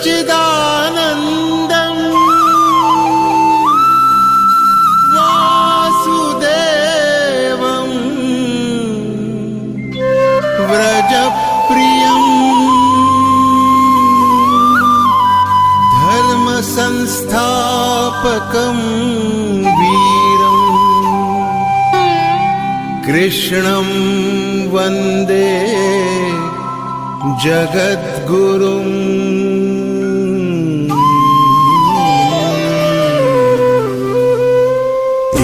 सच्चिदानन्दं वासुदेवं व्रजप्रियं धर्मसंस्थापकं वीरं कृष्णं वन्दे जगद्गुरुं।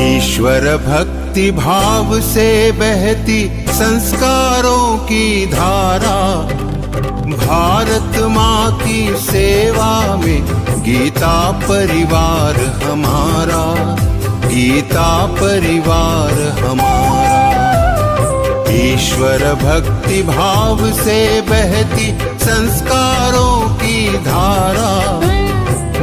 ईश्वर भक्ति भाव से बहती संस्कारों की धारा, भारत माँ की सेवा में गीता परिवार हमारा, गीता परिवार हमारा। ईश्वर भक्ति भाव से बहती संस्कारों की धारा,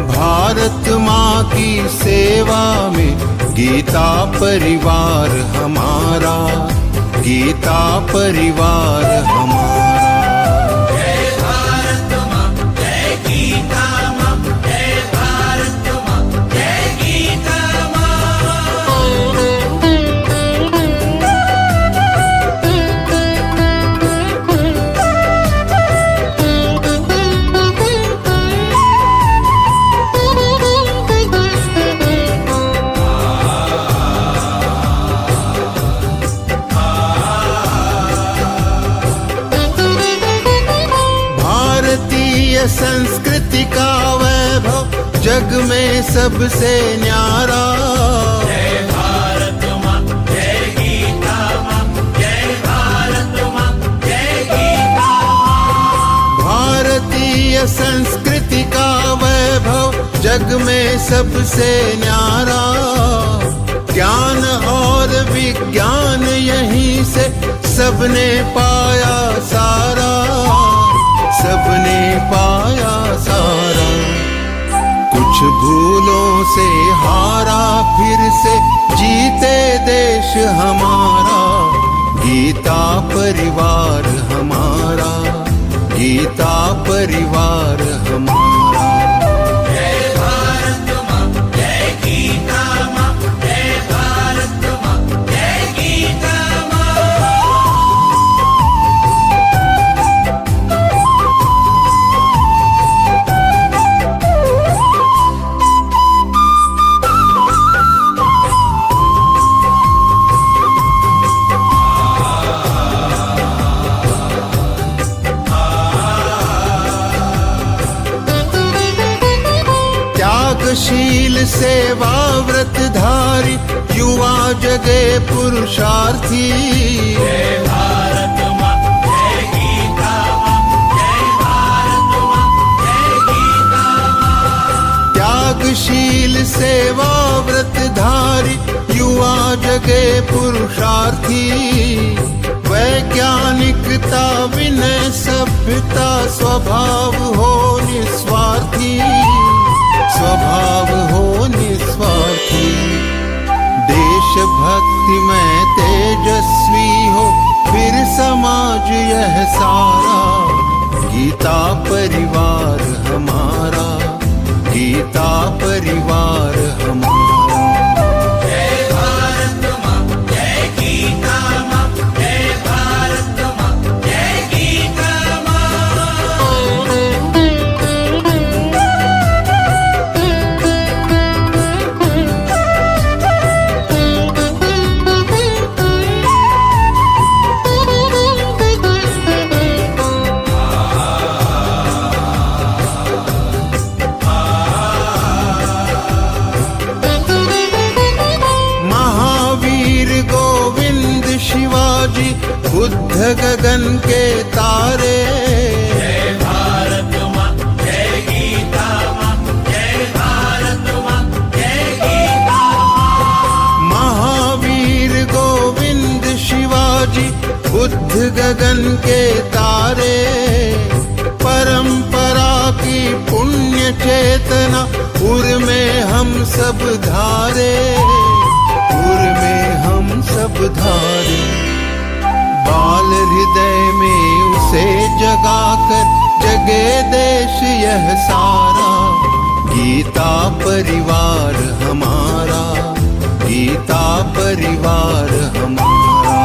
भारत माँ की सेवा में गीता परिवार हमारा, गीता परिवार हमारा। संस्कृति का वैभव जग में सबसे न्यारा, जय भारत माँ जय गीता माँ, जय भारत माँ जय गीता माँ। भारतीय संस्कृति का वैभव जग में सबसे न्यारा, ज्ञान और विज्ञान यहीं से सबने पाया सारा, सबने पाया सारा। कुछ भूलों से हारा फिर से जीते देश हमारा, गीता परिवार हमारा, गीता परिवार हमारा। जय भारत माँ जय गीता माँ, जय भारत माँ जय गीता माँ। शील सेवा व्रतधारी युवा जगे पुरुषार्थी, जय भारत माँ जय गीता माँ, जय भारत माँ जय गीता माँ। त्यागशील सेवा व्रतधारी युवा जगे पुरुषार्थी, वैज्ञानिकता विनय सभ्यता स्वभाव हो निस्वार्थी, स्वभाव हो निस्वार्थी। देशभक्ति में तेजस्वी हो फिर समाज यह सारा, गीता परिवार हमारा, गीता परिवार हमारा। जय भारत माँ जय गीता माँ, जय भारत माँ जय गीता माँ। बुद्ध गगन के तारे, जय भारत माँ जय गीता माँ, जय भारत माँ जय गीता माँ। महावीर गोविंद शिवाजी बुद्ध गगन के तारे, परंपरा की पुण्य चेतना उर में हम सब धारे, उर में हम सब धारे। बाल हृदय में उसे जगाकर जगे देश यह सारा, गीता परिवार हमारा, गीता परिवार हमारा।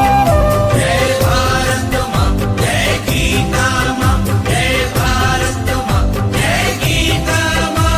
जय भारत माँ, जय गीता माँ, जय भारत माँ, जय गीता माँ।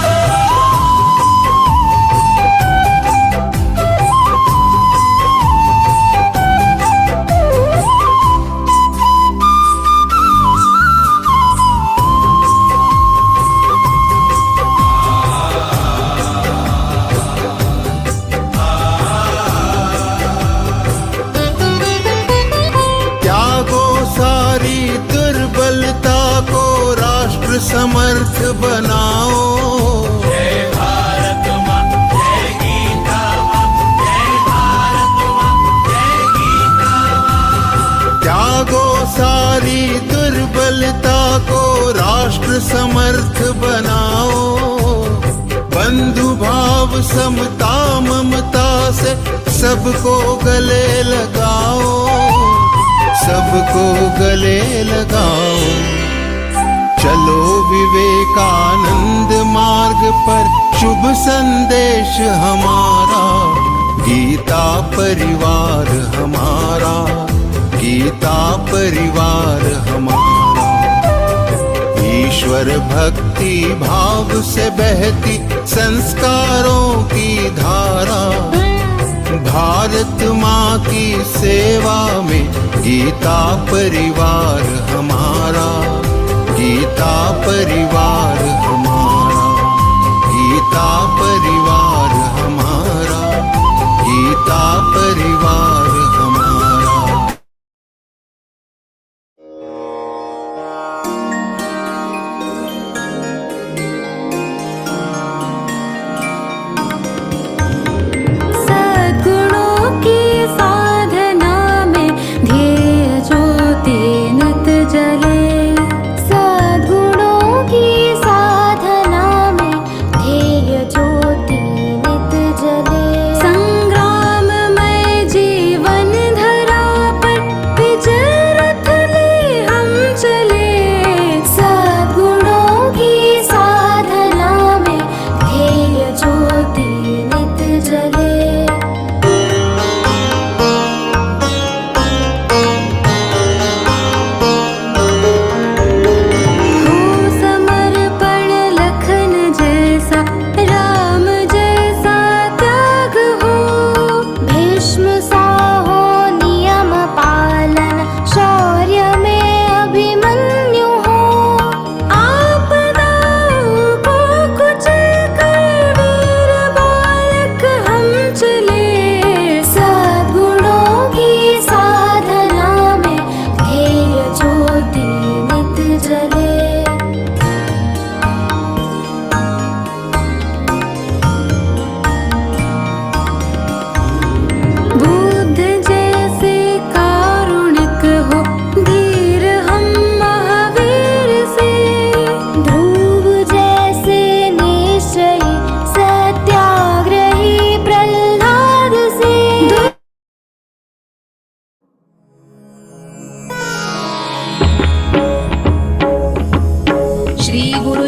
समर्थ बनाओ, जय भारत माँ, जय गीता माँ, जय भारत माँ, जय गीता माँ। त्यागो सारी दुर्बलता को राष्ट्र समर्थ बनाओ, बंधु भाव समता ममता से सबको गले लगाओ, सबको गले लगाओ। चलो विवेकानंद मार्ग पर, शुभ संदेश हमारा, गीता परिवार हमारा, गीता परिवार हमारा। ईश्वर भक्ति भाव से बहती संस्कारों की धारा, भारत माँ की सेवा में गीता परिवार हमारा, गीता परिवार हमारा, गीता परिवार हमारा, गीता परिवार हमारा। सद्गुणों की साधना में ध्येय ज्योति नित जले,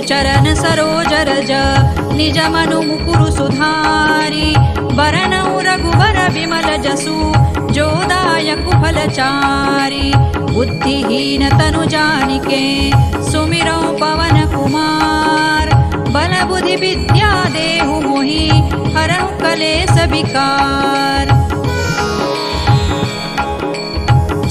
चरण सरोज रज निज मनु मुकुरु सुधारी, वरनउ रघुवर विमल जसु जो दायकु फलचारी। बुद्धिहीन तनु जानिके सुमिरौ पवन कुमार, बल बुद्धि विद्या देहु मोहि हरहु कलेस विकार।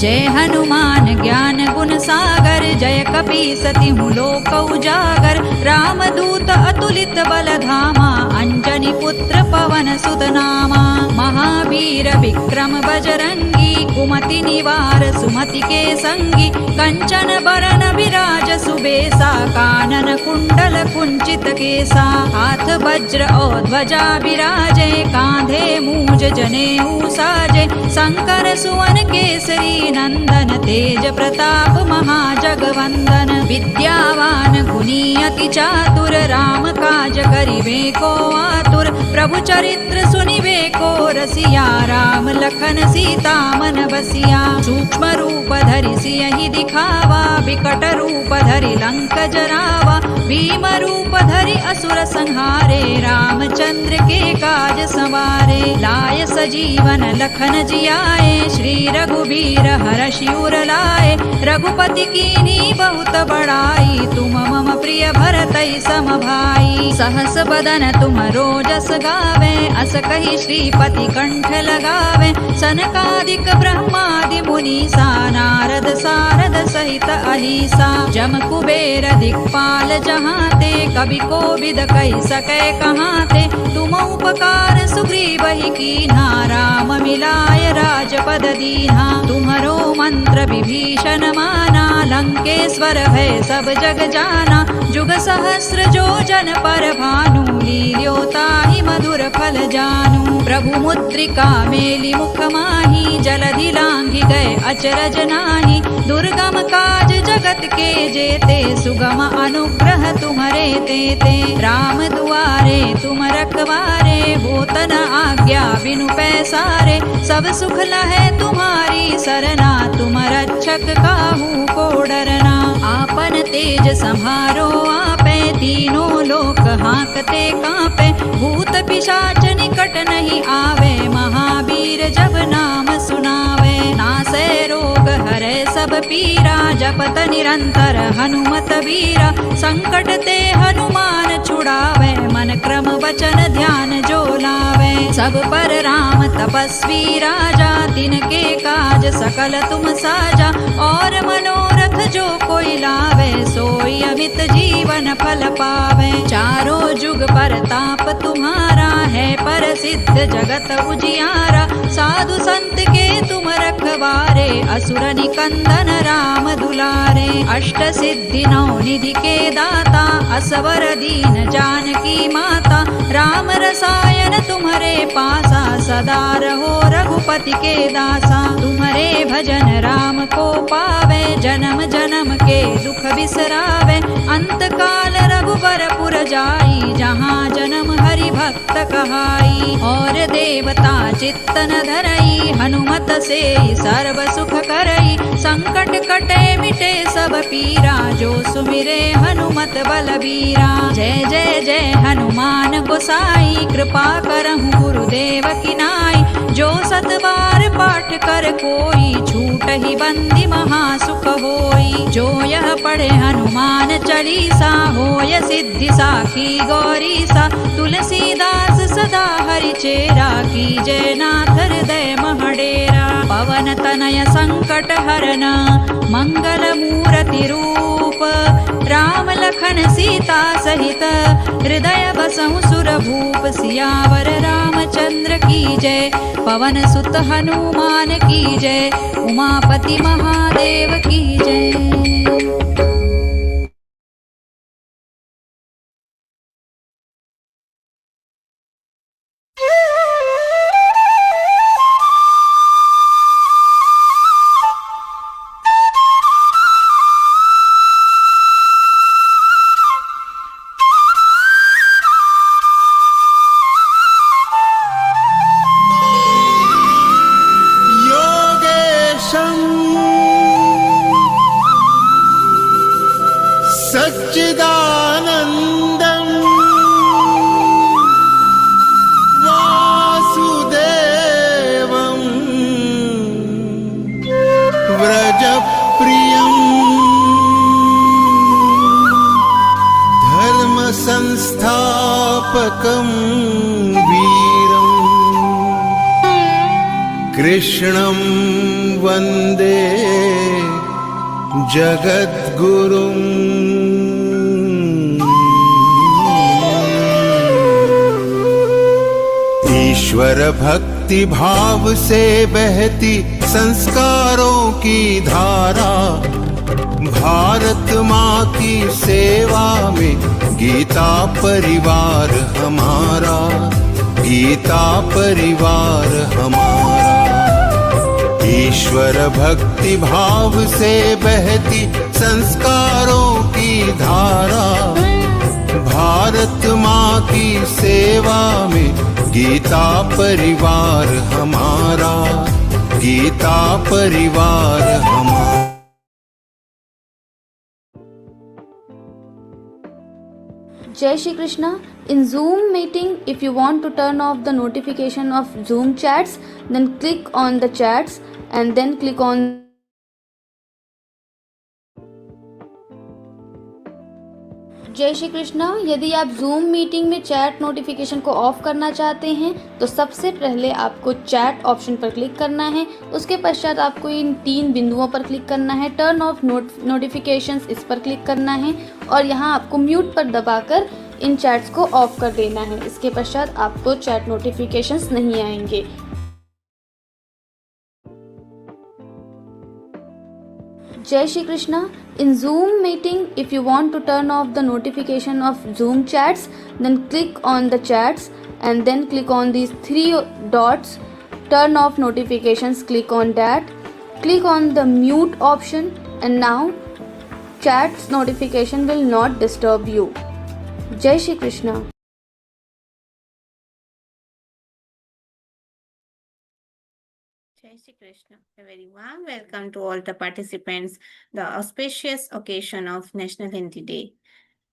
जय हनुमान ज्ञान गुण सागर, जय कपीसतिहु लोक उजागर। रामदूत अतुलित बल धामा, अंजनी पुत्र पवन सुत नामा। महावीर विक्रम बजरंगी, कुमति निवार सुमति के संगी। कंचन बरन विराज सुबेसा, कानन कुंडल कुंचित केसा। हाथ वज्र और ध्वजा विराजे, कांधे मूज जनेऊ साजे। शंकर सुवन केसरी नंदन, तेज प्रताप महाजगवंदन। विद्यावान गुणी अति चातुर, राम काज करिबे को आतुर। प्रभु चरित्र सुनिबे को रसिया, राम लखन सीता मन बसिया। सूक्ष्म रूप धरि सियहि दिखावा, विकट रूप धरि लंक जरावा। भीम रूप धरि असुर संहारे, रामचंद्र के काज संवारे। लाय सजीवन लखन जियाए, श्री रघुबीर हरषि उर लाए। रघुपति कीन्ही बहुत बड़ाई, तुम मम प्रिय भरतहि सम भाई। सहस बदन तुम रोजस गावे, अस कहि श्रीपति कंठ लगावे। सनकादिक ब्रह्मादि मुनीसा, नारद सारद सहित अहिसा। जम कुबेर दिक्पाल जहाते, कवि कोविद कहि सकै कहाते। तुम उपकार सुग्रीवहि कीन्हा, राम मिलाय राजपद दीन्हा। तुम्हरो मंत्र विभीषण माना, लंकेश्वर भय सब जग जाना। जुग सहस्र जो जन पर भानु, लील्योताहि मधुर फल जानू। प्रभु मुद्रिका मेलि मुख माही, जलधि लांघि गए अचरज नाही। दुर्गम काज जगत के जेते, सुगम अनुग्रह तुम्हरे तेते। राम दुआरे तुम रखवारे, होत न आज्ञा बिनु पैसारे। सब सुख लहै तुम्हारी सरना, तुम रक्षक काहू को डरना। आपन तेज सम्हारो आपे, तीनों लोक हांकते कांपे। भूत पिशाच निकट नहीं आवे, महावीर जब नाम सुनावे। नासै रोग हरै सब पीरा, जपत निरंतर हनुमत वीरा। संकट ते हनुमान छुड़ावे, मन क्रम वचन ध्यान जो लावे। सब पर राम तपस्वी राजा, तिनके काज सकल तुम साजा। और मनोरथ जो कोई लावे, सोई अमित जीवन फल पावे। चारों जुग परताप तुम्हारा, है प्रसिद्ध जगत उजियारा। साधु संत के तुम रखवारे, असुर निकंदन राम दुलारे। अष्ट सिद्धि नौ निधि के दाता, असवर दीन जानकी माता। राम रसायन तुम्हारे पासा, सदा रहो रघुपति के दासा। तुम्हारे भजन राम को पावे, जन्म जन्म के दुख बिसरावे। अंत काल रघुबर पुर जाई, जहाँ जन्म हरि भक्त कहाई। और देवता चित्त न धरई, हनुमत से सर्व सुख करई। संकट कटे मिटे सब पीरा, जो सुमिरे हनुमत बलबीरा। जय जय जय हनुमान गोसाई, कृपा करहु गुरुदेव की नाई। जो सत बार पाठ कर कोई, छूट ही बंदी महासुख होई। जो यह पढ़े हनुमान चालीसा, होय सिद्धि साखी गौरीसा। तुलसीदास सदा हरि चेरा, कीजय नाथ हृदय महडेरा। पवन तनय संकट हरना, मंगल मूर्ति रूप। राम लखन सीता सहित, हृदय बसहु सुर भूप। सियावर रामचंद्र की जय, पवन सुत हनुमान की जय। उमापति महादेव की जय। सच्चिदानन्दं वासुदेवं व्रजप्रियं धर्मसंस्थापकं वीरं कृष्णं वन्दे जगद्गुरुम्। ईश्वर भक्ति भाव से बहती संस्कारों की धारा, भारत माँ की सेवा में गीता परिवार हमारा, गीता परिवार हमारा। ईश्वर भक्ति भाव से बहती संस्कारों की धारा, भारत माँ की सेवा में गीता परिवार हमारा, गीता परिवार हमारा। Jai Shri Krishna. In Zoom meeting, if you want to turn off the notification of Zoom chats, then click on the chats and then click on जय श्री कृष्णा। यदि आप जूम मीटिंग में चैट नोटिफिकेशन को ऑफ करना चाहते हैं तो सबसे पहले आपको चैट ऑप्शन पर क्लिक करना है। उसके पश्चात आपको इन 3 बिंदुओं पर क्लिक करना है। टर्न ऑफ नोटिफिकेशंस इस पर क्लिक करना है और यहाँ आपको म्यूट पर दबाकर इन चैट्स को ऑफ कर देना है। इसके पश्चात आपको चैट नोटिफिकेशंस नहीं आएंगे। Jai Shri Krishna. In Zoom meeting, if you want to turn off the notification of Zoom chats, then click on the chats and then click on these 3 dots. Turn off notifications, click on that. Click on the mute option and now chat's notification will not disturb you. Jai Shri Krishna. Jai Shri Krishna. A very warm welcome to all the participants, the auspicious occasion of National Hindi Day.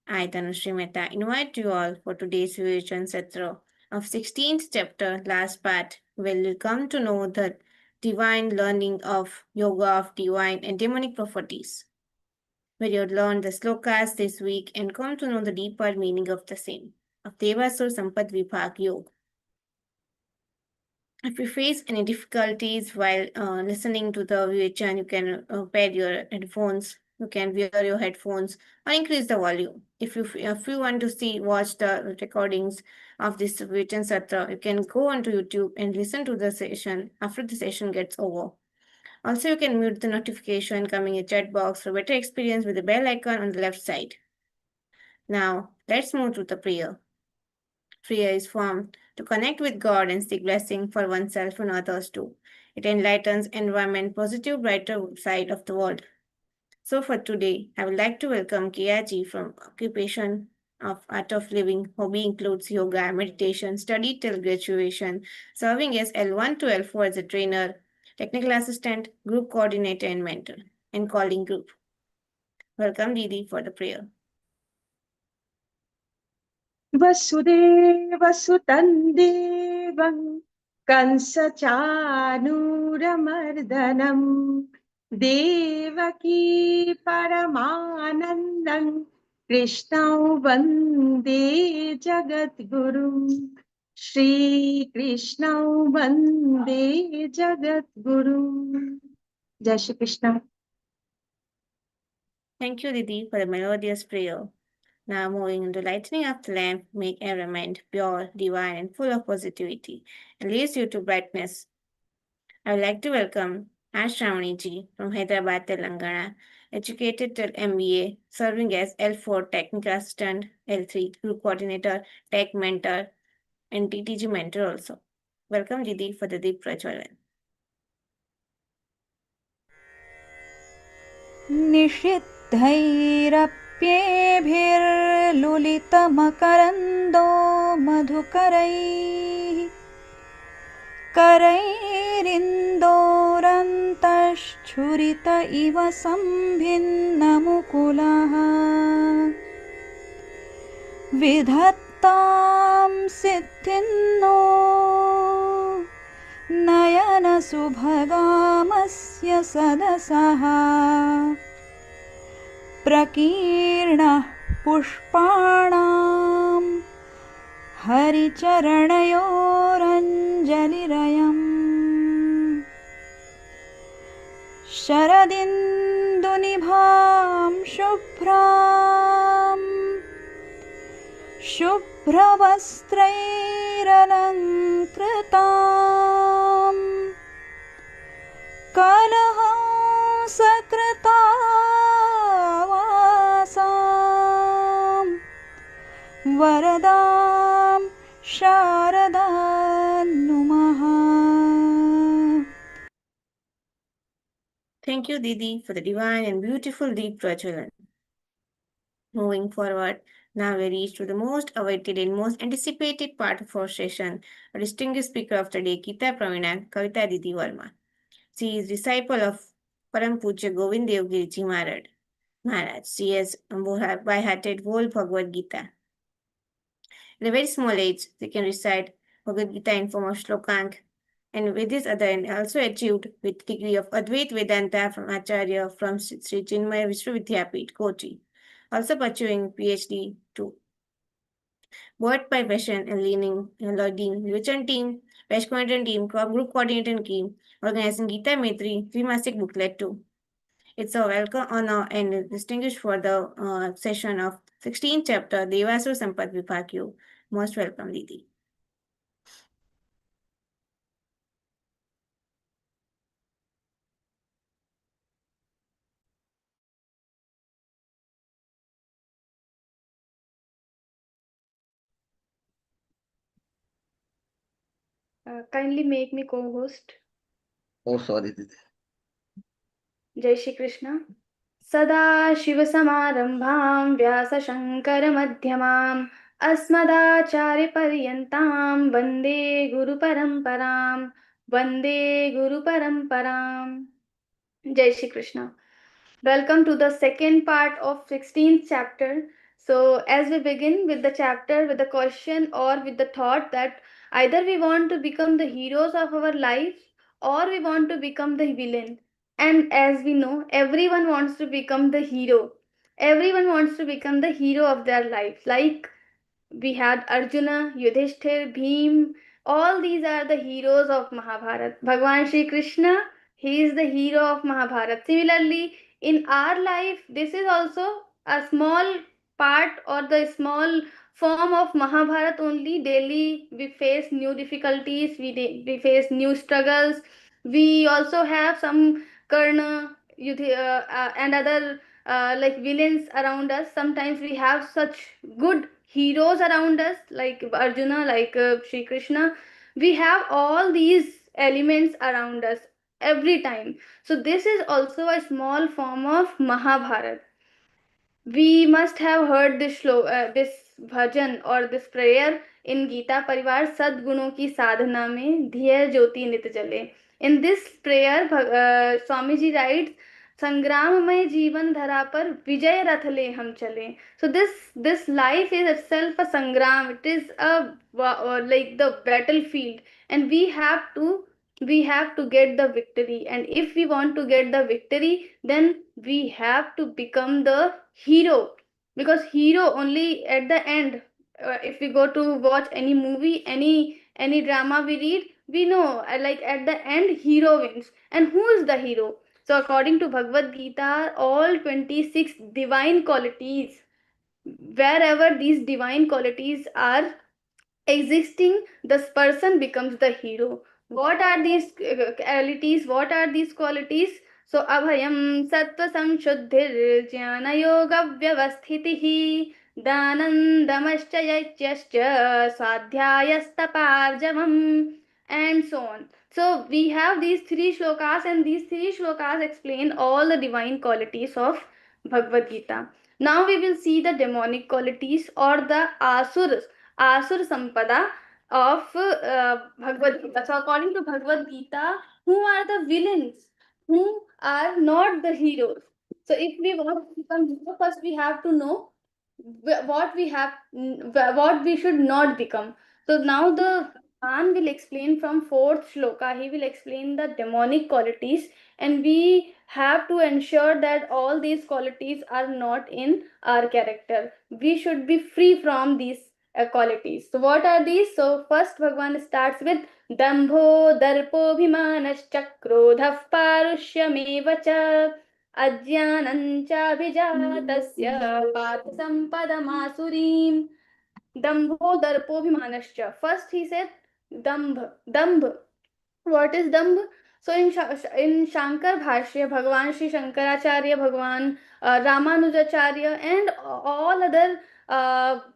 I, Tanushree Mehta, invite you all for today's Vivechan Satra of 16th chapter, last part, where we'll come to know the divine learning of yoga of divine and demonic properties, where you'll learn the slokas this week and come to know the deeper meaning of the same, of Devasur Sampad Vibhag Yoga. If you face any difficulties while listening to the VHN, you can pair your headphones. You can wear your headphones or increase the volume. If you want to watch the recordings of this VHN Satra, you can go onto YouTube and listen to the session after the session gets over. Also, you can mute the notification coming in chat box for better experience with the bell icon on the left side. Now, let's move to the prayer. Prayer is formed to connect with God and seek blessing for oneself and others too. It enlightens environment, positive, brighter side of the world. So for today, I would like to welcome Kiyaji from Occupation of Art of Living. Hobby includes yoga, meditation, study till graduation, serving as L1 to L4 as a trainer, technical assistant, group coordinator and mentor, and calling group. Welcome Didi for the prayer. वसुदेवसुतं देवं कंसचानूरमर्दनं देवकी परमानन्दं कृष्णं वन्दे जगद्गुरुं श्रीकृष्णं वन्दे जगद्गुरुं। जय Shri Krishna. Thank you, Didi, for the melodious prayer. Now moving into lightening of the lamp, make every mind pure, divine, and full of positivity, and leads you to brightness. I would like to welcome Ashramani ji from Hyderabad, Telangana, educated till MBA, serving as L4 technical assistant, L3 group coordinator, tech mentor, and TTG mentor also. Welcome, Didi, for the deep Prajwalan. निषिद्धैरप्येभिर्लुलितमकरन्दो मधुकरैः करैरिन्दोरन्तश्छुरित इव सम्भिन्नमुकुलः विधत्तां सिद्धिन्नो नयनसुभगामस्य सदसः प्रकीर्णः पुष्पाणां हरिचरणयोरञ्जलिरयम् शरदिन्दुनिभां शुभ्रवस्त्रैरलङ्कृतां कलहंसकृतावासां वरदां शारदां नुमः। Thank you, Didi, for the divine and beautiful deep Prajwalan. Moving forward, now we reach to the most awaited and most anticipated part of our session, a distinguished speaker of the day, Geeta Pravina, Kavita Didi Verma. She is disciple of Param Pujya Govind Dev Giriji Maharaj. She has by-hearted whole Bhagavad Gita. At a very small age, they can recite Bhagavad Gita in form of shlokank, and with this other and also achieved with degree of Advait Vedanta from Acharya from Sri Chinmaya Vishwavidyapit, Kochi, also pursuing PhD too. Buoyed by passion and leading revision team, batch coordinator team, group coordinator team, organizing Geeta Maitri, three-mastic booklet too. It's a welcome honor and distinguished for the session of 16th chapter, Devasura Sampat Vibhagyo. Most welcome, Didi. Kindly make me co-host. Oh, sorry, Didi. जय श्री कृष्ण सदाशिवसमारम्भां व्यासशङ्करमध्यमाम् अस्मदाचार्यपर्यन्तां वन्दे गुरुपरम्परां वन्दे गुरुपरम्पराम् जय Shri Krishna Welcome to the second part of 16th chapter. So as we begin with the chapter with the question or with the thought that either we want to become the heroes of our life or we want to become the villain. And as we know, everyone wants to become the hero. Everyone wants to become the hero of their life. Like we had Arjuna, Yudhishthir, Bhim. All these are the heroes of Mahabharata. Bhagwan Shri Krishna, he is the hero of Mahabharata. Similarly, in our life, this is also a small part or the small form of Mahabharata only. Daily, we face new difficulties, we face new struggles. We also have some Karna, and other like villains around us. Sometimes we have such good heroes around us like Arjuna, like Shri Krishna. We have all these elements around us every time. So this is also a small form of Mahabharata. We must have heard this bhajan or this prayer in Geeta Pariwar, Sadgunon ki sadhana mein dhyaya jyoti nit jale. In this prayer, Swamiji writes, संग्राममय जीवन धरा पर विजय रथ ले हम चले. So this life is itself a sangram. It is a like the battlefield, and we have to get the victory. And if we want to get the victory, then we have to become the hero, because hero only at the end, if we go to watch any movie, any drama we read, we know like at the end hero wins. And who is the hero? So according to Bhagavad Gita, all 26 divine qualities, wherever these divine qualities are existing, this person becomes the hero. What are these qualities? What are these qualities? So abhayam sattva samshuddhir jnana yoga vyavasthitihi danandamascha yajyascha swadhyayastapārjavam, and so on. So we have these three shlokas, and these three shlokas explain all the divine qualities of Bhagavad Gita. Now we will see the demonic qualities or the asuras, Asur Sampada of Bhagavad Gita. So according to Bhagavad Gita, who are the villains? Who are not the heroes? So if we want to become hero, first we have to know what we should not become. So now the Bhagwan will explain from fourth shloka. He will explain the demonic qualities, and we have to ensure that all these qualities are not in our character. We should be free from these qualities. So what are these? So first Bhagwan starts with Dambho Darpobhimanascha Krodhah Parushyameva cha Ajnananchaabhijatasya Parth Sampadamasurim. Dambho Darpobhimanascha. First he said Dambh. What is Dambh? So in Shankar Bhashya, Bhagwan Sri Shankaracharya, Bhagwan Ramanujacharya, and all other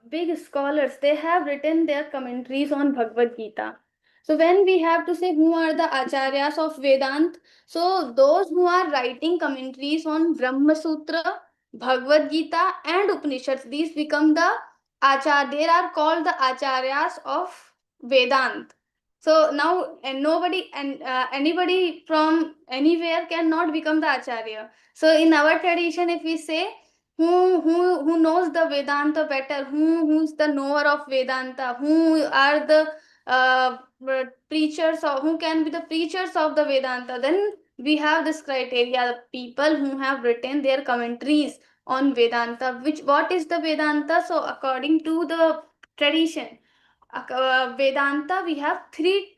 big scholars, they have written their commentaries on Bhagavad Gita. So when we have to say who are the acharyas of Vedant, so those who are writing commentaries on Brahma Sutra, Bhagavad Gita, and Upanishads, these become the acharya. They are called the acharyas of Vedant. So now, and nobody and anybody from anywhere cannot become the acharya. So in our tradition, if we say who knows the Vedanta better, who's the knower of Vedanta, who are the preachers, or who can be the preachers of the Vedanta. Then we have this criteria: the people who have written their commentaries on Vedanta. What is the Vedanta? So according to the tradition, Vedanta, we have three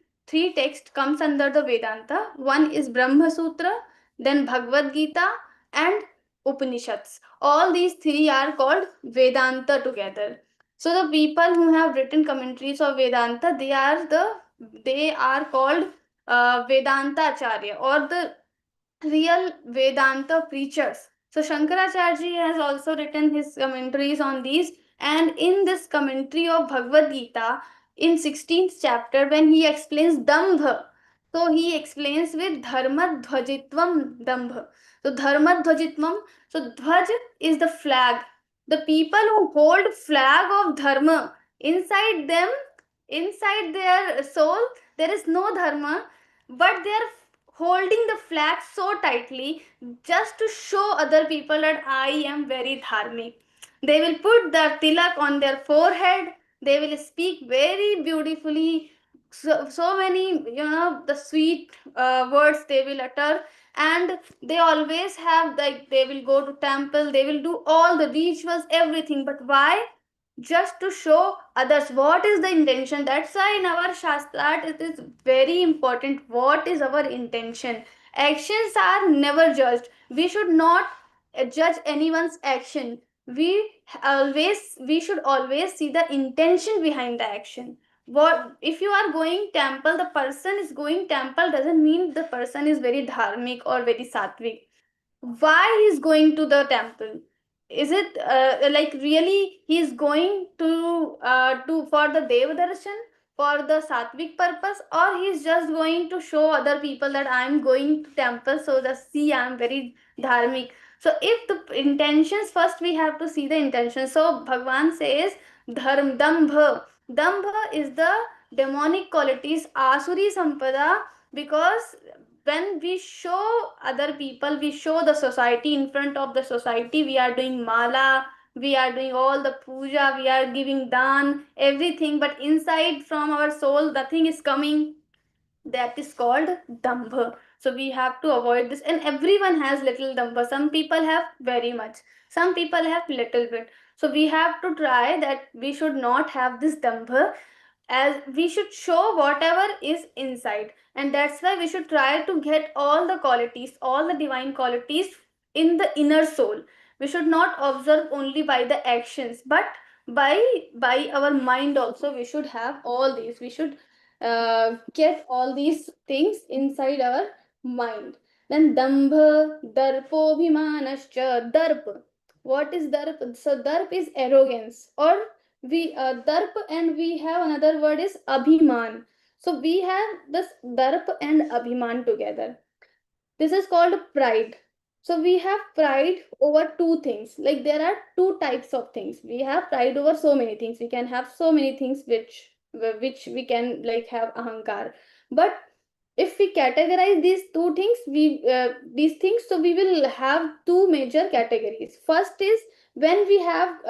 texts comes under the Vedanta. One is Brahma Sutra, then Bhagavad Gita, and Upanishads. All these three are called Vedanta together. So the people who have written commentaries of Vedanta, they are called Vedanta Acharya, or the real Vedanta preachers. So Shankaracharya has also written his commentaries on these, and in this commentary of Bhagavad Gita, in 16th chapter, when he explains Dambha, so he explains with Dharma Dhvajitvam Dambha. So Dharma Dhvajitvam, so Dhvaj is the flag. The people who hold flag of Dharma, inside them, inside their soul, there is no Dharma, but they are holding the flag so tightly just to show other people that I am very dharmic. They will put the tilak on their forehead. They will speak very beautifully. So many, the sweet words they will utter, and they always have, like, they will go to temple, they will do all the rituals, everything. But why? Just to show others. What is the intention? That's why in our shastra it is very important what is our intention. Actions are never judged. We should not judge anyone's action. We should always see the intention behind the action. What if you are going temple, the person is going temple doesn't mean the person is very dharmic or very sattvic. Why he's going to the temple? Is it like really he's going to for the Deva darshan, for the sattvic purpose, or he's just going to show other people that I'm going to temple, so just see I'm very dharmic. So if the intentions, first we have to see the intention. So Bhagwan says dambha is the demonic qualities, asuri sampada, because when we show other people, we show the society, in front of the society, we are doing mala, we are doing all the puja, we are giving dan, everything, but inside from our soul nothing is coming. That is called dambha. So we have to avoid this, and everyone has little dambha. Some people have very much, some people have little bit. So we have to try that we should not have this dambha, as we should show whatever is inside. And that's why we should try to get all the qualities, all the divine qualities in the inner soul. We should not observe only by the actions, but by our mind also. We should have all these. We should get all these things inside our mind. Then dambha, darpobhimanascha. Darp, what is darp? So darp is arrogance, or we darp, and we have another word is abhiman. So we have this darp and abhiman together. This is called pride. So we have pride over two things. Like, there are two types of things. We have pride over so many things. We can have so many things which we can, like, have ahankar. But if we categorize these two things, these things, so we will have two major categories. First is when we have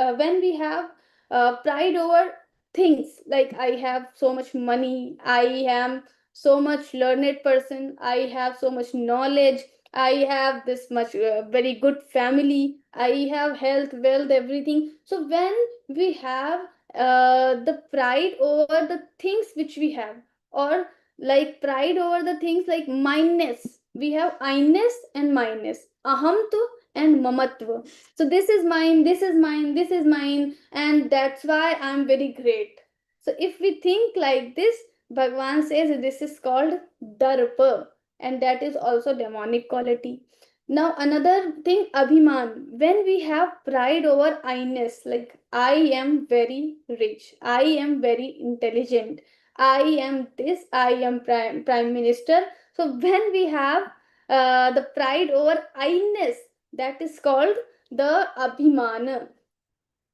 pride over things, like I have so much money, I am so much learned person, I have so much knowledge, I have this much very good family, I have health, wealth, everything. So when we have the pride over the things which we have, or like pride over the things, like mindness, we have I-ness and mindness, ahamtu and mamatva. So this is mine, this is mine, this is mine, and that's why I'm very great. So if we think like this, Bhagwan says this is called darpa, and that is also demonic quality. Now another thing, abhiman, when we have pride over I-ness, like I am very rich, I am very intelligent, I am this, I am prime minister. So when we have the pride over I-ness, that is called the abhimana.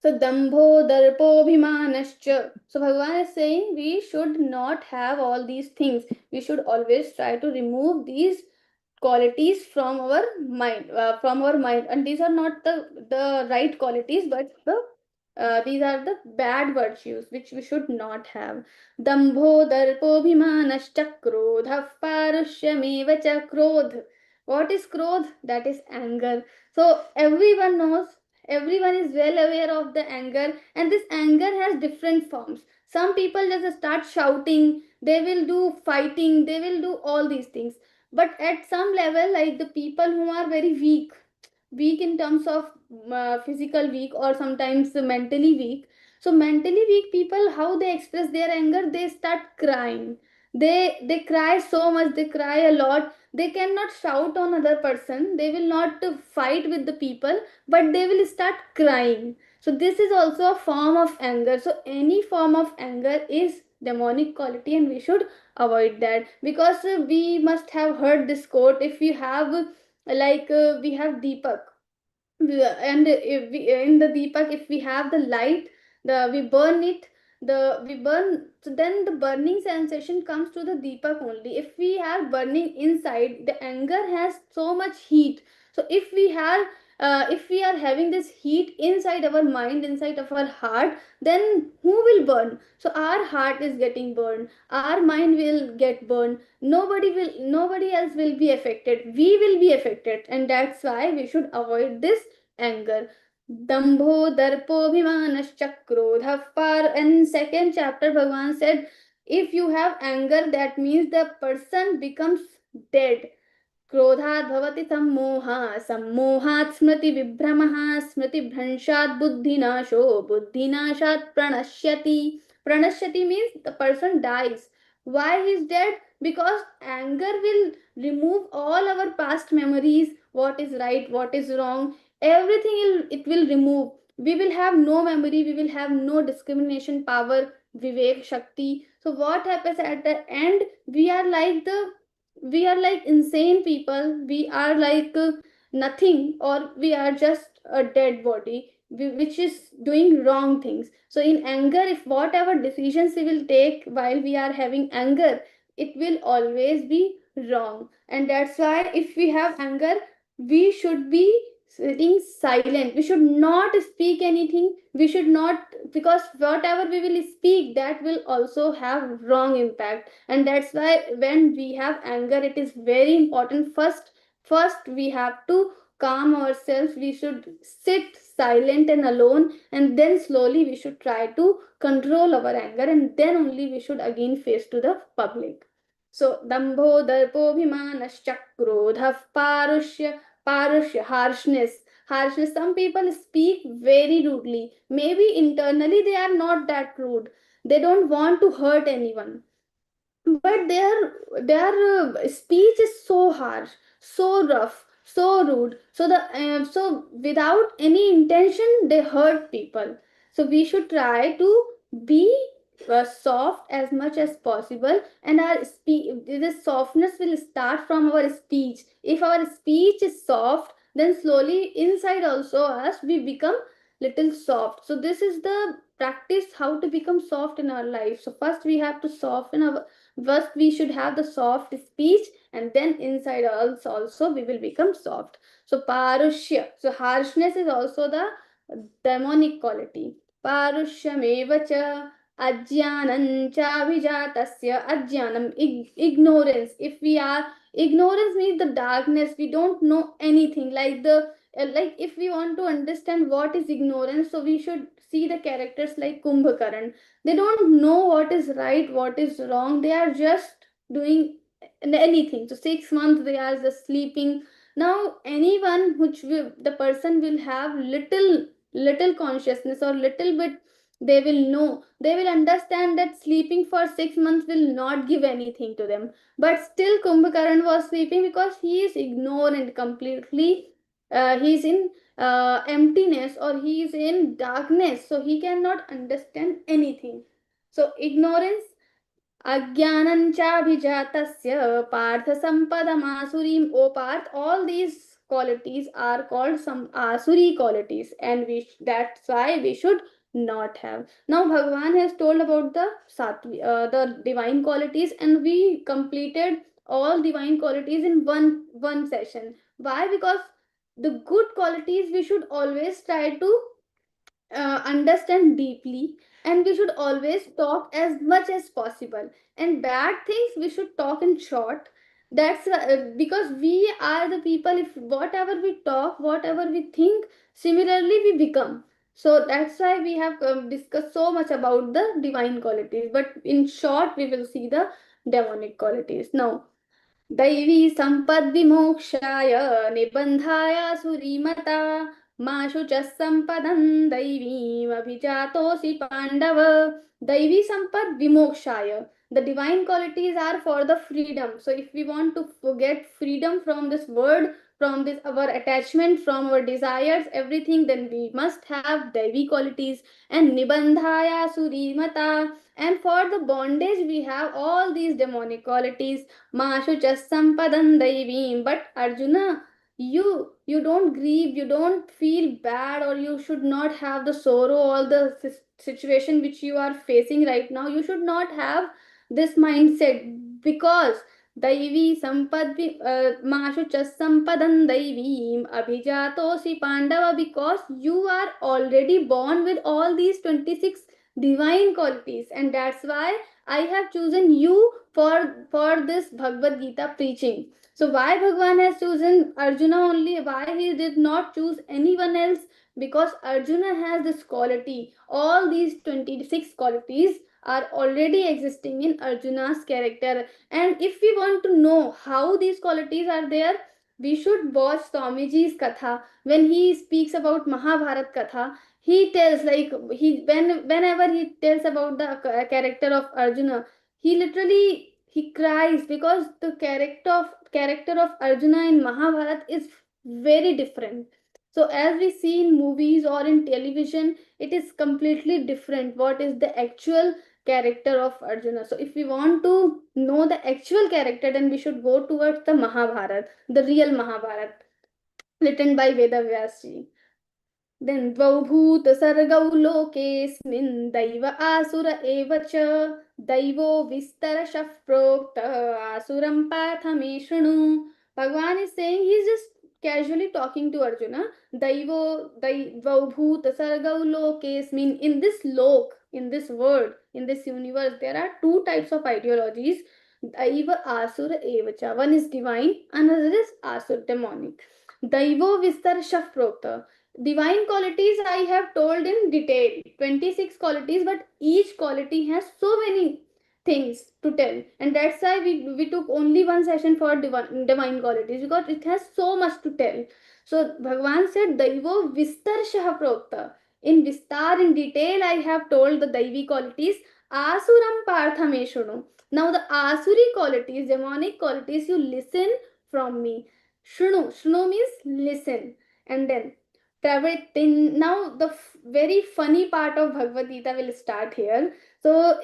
So dambho darpo bhimanascha. So Bhagavan is saying we should not have all these things. We should always try to remove these qualities from our mind, and these are not the right qualities, but these are the bad virtues which we should not have. Dambho darpobhimanascha krodha parushyameva cha krodh. What is krodh? That is anger. So everyone knows, everyone is well aware of the anger, and this anger has different forms. Some people just start shouting, they will do fighting, they will do all these things. But at some level, like the people who are very weak in terms of physical weak, or sometimes mentally weak. So mentally weak people, how they express their anger, they start crying. They cry so much, they cry a lot. They cannot shout on other person, they will not fight with the people, but they will start crying. So this is also a form of anger. So any form of anger is demonic quality, and we should avoid that. Because we must have heard this quote. If we have we have Deepak, and if we, in the Deepak, if we have the light, we burn it, we burn, so then the burning sensation comes to the Deepak only. If we have burning inside, the anger has so much heat. So if we are having this heat inside our mind, inside of our heart, then who will burn? So our heart is getting burned, our mind will get burned. Nobody else will be affected, we will be affected. And that's why we should avoid this anger. Dambho darpobhimanascha krodha par. And second chapter, Bhagavan said, if you have anger, that means the person becomes dead. क्रोधात् भवति सम्मोहः, सम्मोहात् स्मृति विभ्रमः, स्मृति भ्रंशात् बुद्धिनाशो, बुद्धिनाशात् प्रणश्यति. Pranashyati means the person dies. Why he is dead? Because anger will remove all our past memories, what is right, what is wrong, everything it will remove. We will have no memory, we will have no discrimination power, vivek shakti. So what happens at the end? We are like insane people, we are like nothing, or we are just a dead body which is doing wrong things. So in anger, if whatever decisions we will take while we are having anger, it will always be wrong. And that's why if we have anger, we should be sitting silent, we should not speak anything, we should not, because whatever we will speak, that will also have wrong impact. And that's why when we have anger, it is very important, first we have to calm ourselves, we should sit silent and alone, and then slowly we should try to control our anger, and then only we should again face to the public. So dambho darpobhimanascha krodha parushya, harshness. Some people speak very rudely, maybe internally they are not that rude, they don't want to hurt anyone, but their speech is so harsh, so rough, so rude. So so without any intention they hurt people. So we should try to be soft as much as possible, and our this softness will start from our speech. If our speech is soft, then slowly inside also us we become little soft. So this is the practice how to become soft in our life. So first we have to soften our, first we should have the soft speech, and then inside us also we will become soft. So parushya, so harshness is also the demonic quality. Parushyameva ajnanam cha vijatasya. Ajnanam, ignorance. If we are, ignorance means the darkness, we don't know anything. Like if we want to understand what is ignorance, so we should see the characters like Kumbhakaran. They don't know what is right, what is wrong, they are just doing anything. So 6 months they are just sleeping. Now anyone which will, the person will have little consciousness or little bit, they will know, they will understand that sleeping for 6 months will not give anything to them. But still Kumbhakaran was sleeping because he is ignorant completely. He is in emptiness, or he is in darkness, so he cannot understand anything. So ignorance. Ajnanancha partha sampadamasurim. O Parth, all these qualities are called some asuri qualities, and that's why we should not have. Now Bhagavan has told about the the divine qualities, and we completed all divine qualities in one session. Why? Because the good qualities we should always try to understand deeply, and we should always talk as much as possible, and bad things we should talk in short. That's because we are the people, if whatever we talk, whatever we think, similarly we become. So that's why we have discussed so much about the divine qualities, but in short we will see the demonic qualities now. दैवी सम्पद्विमोक्षाय निबन्धाय सुरीमता मा शुचः सम्पदं दैवीमभिजातोऽसि पाण्डव. दैवी सम्पद vimokshaaya. The divine qualities are for the freedom. So if we want to get freedom from this world, from this our attachment, from our desires, everything, then we must have Devi qualities. And Nibandhaya Surimata. And for the bondage, we have all these demonic qualities. Mashu Sampadam Daivim. But Arjuna, you don't grieve, you don't feel bad, or you should not have the sorrow, all the situation which you are facing right now. You should not have this mindset, because Daivi Sampadvi Mashu Sampadam Daivim Abhijatosi Pandava, because you are already born with all these 26 divine qualities, and that's why I have chosen you for this Bhagavad Gita preaching. So why Bhagwan has chosen Arjuna only? Why he did not choose anyone else? Because Arjuna has this quality. All these 26 qualities are already existing in Arjuna's character. And if we want to know how these qualities are there, we should watch Swamiji's Katha. When he speaks about Mahabharat Katha, he tells, like, whenever he tells about the character of Arjuna, he literally he cries, because the character of Arjuna in Mahabharat is very different. So as we see in movies or in television, it is completely different what is the actual character of Arjuna. So if we want to know the actual character, then we should go towards the Mahabharat, the real Mahabharat, written by Vedavyasji. Then द्वौ भूतसर्गौ लोकेऽस्मिन् दैव आसुर एव च दैवो विस्तरशः प्रोक्त आसुरं पार्थ मे शृणु. Bhagwan is saying, he's just casually talking to Arjuna. Daivo bhutasargau lokesmin. In this lok, in this world, in this universe, there are two types of ideologies. Daiva asura evacha. One is divine, another is asur, demonic. Daivo vistarshah prokta. Divine qualities I have told in detail, 26 qualities, but each quality has so many things to tell, and that's why we took only one session for divine qualities, because it has so much to tell. So Bhagwan said Daivo Vistarshah Prokta. In Vistar, in detail, I have told the Daivi qualities. Asuram Partha Me Shunu. Now the Asuri qualities, demonic qualities, you listen from me. Shunu. Shunu means listen. And then Pravrittin. Now the very funny part of Bhagavad Gita will start here. So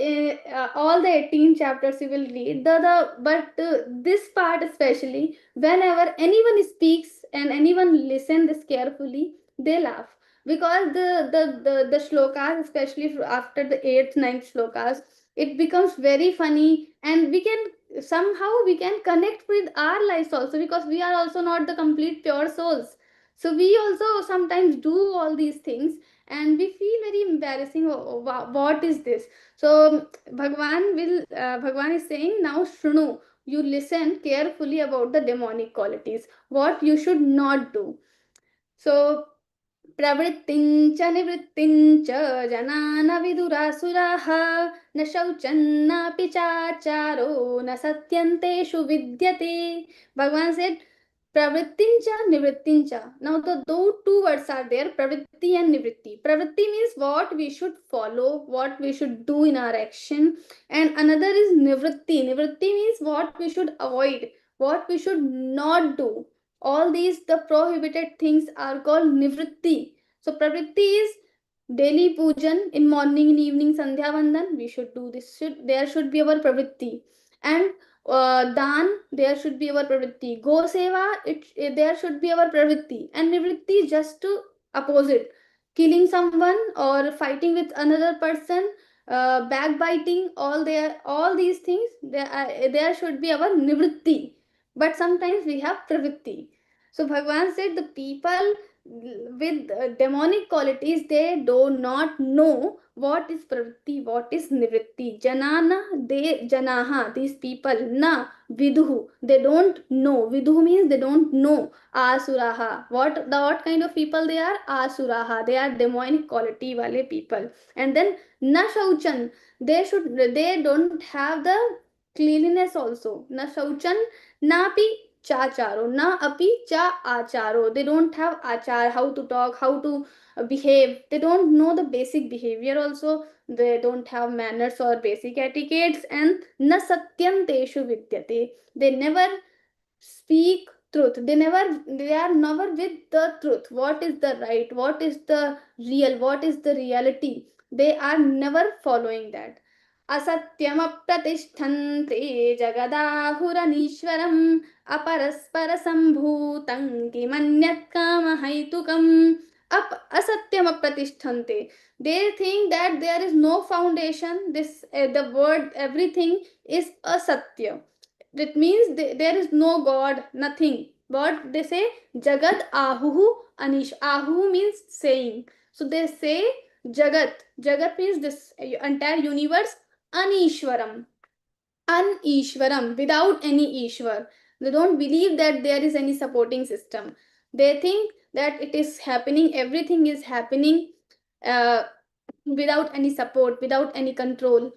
all the 18 chapters you will read. But this part especially, whenever anyone speaks and anyone listen this carefully, they laugh, because the shlokas, especially after the 8th, 9th shlokas, it becomes very funny, and we can connect with our lives also, because we are also not the complete pure souls. So we also sometimes do all these things, and we feel very embarrassing. What is this? So Bhagwan is saying, now Shrunu, you listen carefully about the demonic qualities, what you should not do. So प्रवृत्तिञ्च निवृत्तिञ्च जना न विदुरासुराः न शौचन्नापि चाचारो न सत्यन्तेषु विद्यते. Bhagwan said pravrittincha nivrittincha. Now those two words are there, pravritti and nivritti. Pravritti means what we should follow, what we should do in our action, and another is nivritti. Nivritti means what we should avoid, what we should not do. All these, the prohibited things, are called nivritti. So pravritti is daily pujan, in morning, in evening, sandhya vandan, we should do this. There should be our pravritti. And dan, there should be our pravritti. Go seva, there should be our pravritti. And nivritti just to opposite, killing someone or fighting with another person, backbiting, all these things, there should be our nivritti, but sometimes we have pravritti. So Bhagavan said the people with demonic qualities, they do not know what is pravritti, what is nivritti. Janaha, these people, na viduhu, they don't know. Viduhu means they don't know. Asuraha, what kind of people they are? Asuraha, they are demonic quality wale people. And then na shauchan, they don't have the cleanliness also. Na shauchan, na pi chacharo, na api cha acharo, they don't have achar, how to talk, how to behave, they don't know the basic behavior also, they don't have manners or basic etiquettes. And na satyam teshu vidyate, they never speak truth, they are never with the truth, what is the right, what is the real, what is the reality, they are never following that. असत्यमप्रतिष्ठन्ते जगदाहुरनीश्वरम् अपरस्परसम्भूतं किमन्यत् कामहैतुकम्. Asatyamapratiഷ്ठन्ते, they think that there is no foundation, this the word everything is asatya, that means there is no god, nothing. What they say? Jagat ahuhu anish, ahu means saying, so they say jagat means this entire universe, anishwaram, without any ishwar. They don't believe that there is any supporting system. They think that it is happening, everything is happening uh, without any support, without any control.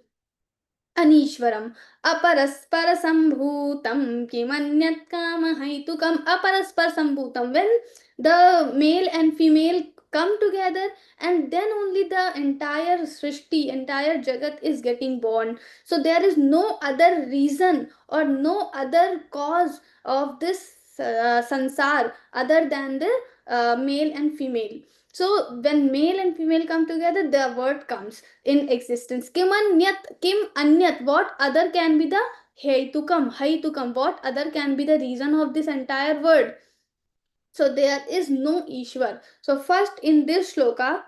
अनीश्वरम अपरस्पर संभूतम किमन्यत् कामहैतुकम. अपरस्पर संभूतम, when the male and female come together, and then only the entire srishti, entire jagat is getting born. So there is no other reason or no other cause of this sansar other than the male and female. So when male and female come together, the word comes in existence. Kim anyat, what other can be the haitukam, what other can be the reason of this entire word? So there is no Ishwar. So first in this shloka,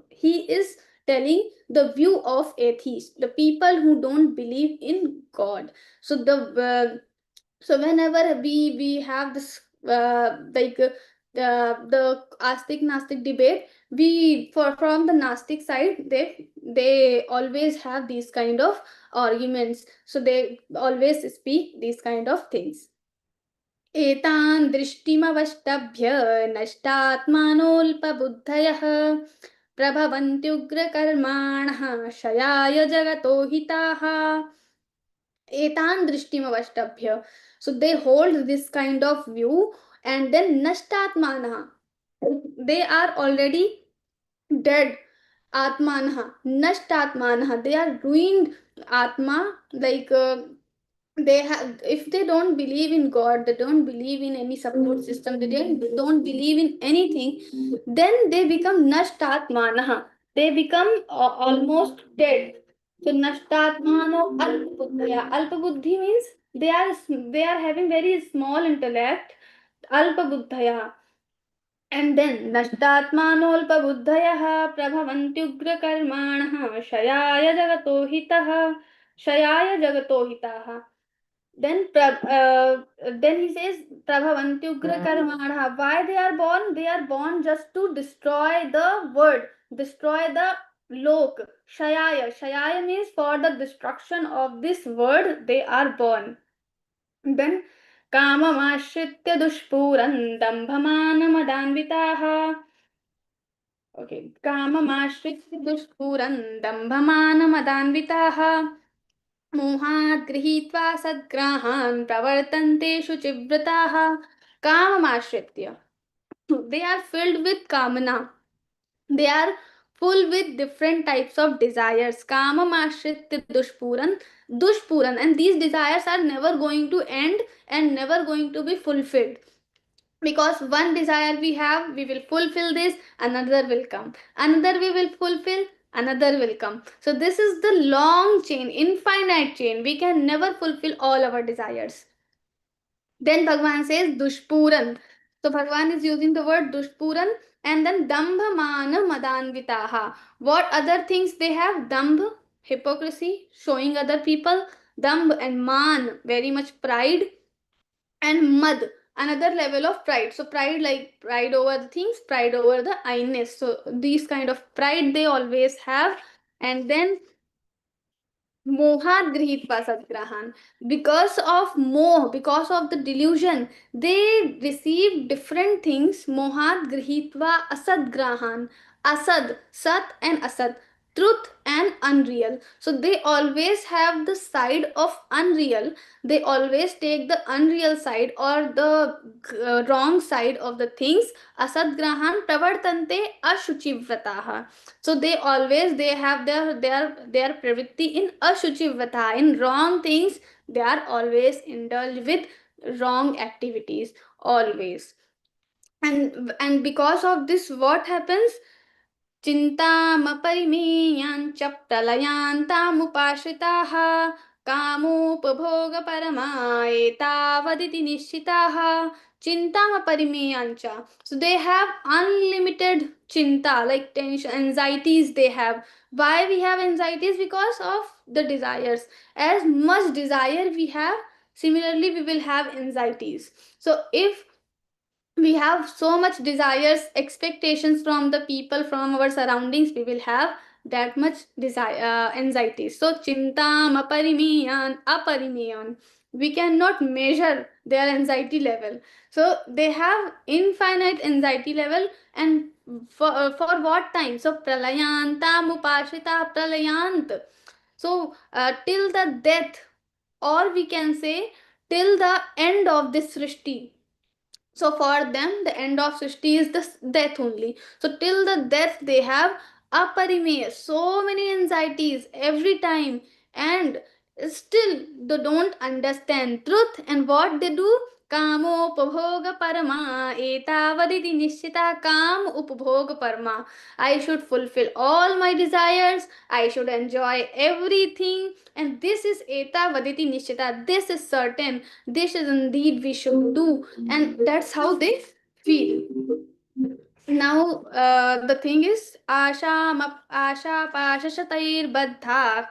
he is telling the view of atheists, the people who don't believe in God. So so whenever we have this the Astic Nastic debate, from the Nastic side, they always have these kind of arguments. So they always speak these kind of things. एतान् दृष्टिमवष्टभ्य नष्टात्मानोऽल्पबुद्धयः प्रभवन्त्युग्रकर्माणः क्षयाय जगतो हिताः. एतान् दृष्टिमवष्टभ्य, so they hold this kind of view. And then nashtatmanah, they are already dead. Atmanah, nashtatmanah, they are ruined atma, like they have, if they don't believe in God, they don't believe in any support system, they don't believe in anything, then they become nashtatmanah, they become almost dead. So nashtatmano alpabuddhaya, alpabuddhi means they are having very small intellect, alpabuddhaya. And then nashtatmanolpabuddhayah prabhavantyugrakarmanah shayaya jagato hitah, shayaya jagato hitah. Then he says prabhavantyugrakarmanah, why they are born? They are born just to destroy the world, destroy the lok. Shayaya means for the destruction of this world they are born. Then काममाश्रित्य दुष्पूरं दम्भमानमदान्विताः. Okay, काममाश्रित्य दुष्पूरं दम्भमानमदान्विताः मोहात् गृहीत्वा सद्ग्राहान् प्रवर्तन्ते शुचिव्रताः. काममाश्रित्य, they are filled with kamana, they are full with different types of desires. Kamamashritya dushpuran, and these desires are never going to end and never going to be fulfilled. Because one desire we have, we will fulfill this, another will come, another we will fulfill, another will come. So this is the long chain, infinite chain. We can never fulfill all our desires. Then Bhagavan says dushpuran. So Bhagavan is using the word dushpuran. And then dambha mana madanvitaha. What other things they have? Dambha, hypocrisy, showing other people. Dambha and man, very much pride. And mad, another level of pride. So pride, like pride over the things, pride over the I-ness. So these kind of pride they always have. And then mohat grihitva sadgrahan, because of moh, because of the delusion, they receive different things. Mohat grihitva asadgrahan, asad, sat and asad, truth and unreal. So they always have the side of unreal. They always take the unreal side or the wrong side of the things. Asadgrahan pravartante ashuchivrataha. So they always they have their pravritti in ashuchivrata, in wrong things. They are always indulged with wrong activities always. And because of this, what happens? चिन्तामपरिमेयाञ्च प्रलयान्तामुपाश्रिताः कामोपभोगपरमा एतावदिति निश्चिताः. Chintamaparimeyancha. So they have unlimited chinta, like tension, anxieties they have. Why we have anxieties? Because of the desires. As much desire we have, similarly we will have anxieties. So if we have so much desires, expectations from the people, from our surroundings, we will have that much desire, anxiety. So chintam aparimeyan, we cannot measure their anxiety level. So they have infinite anxiety level. And for what time? So pralayantam upashita pralayant. So till the death, or we can say till the end of this srishti. So for them, the end of Srishti is the death only. So till the death, they have aparimeya, so many anxieties every time, and still they don't understand truth. And what they do? Kamo upabhoga parama etavaditi nishchita kam upabhoga parama. I should fulfill all my desires. I should enjoy everything. And this is etavaditi nishchita. This is certain. This is indeed we should do. And that's how they feel. Now the thing is asha pashashatair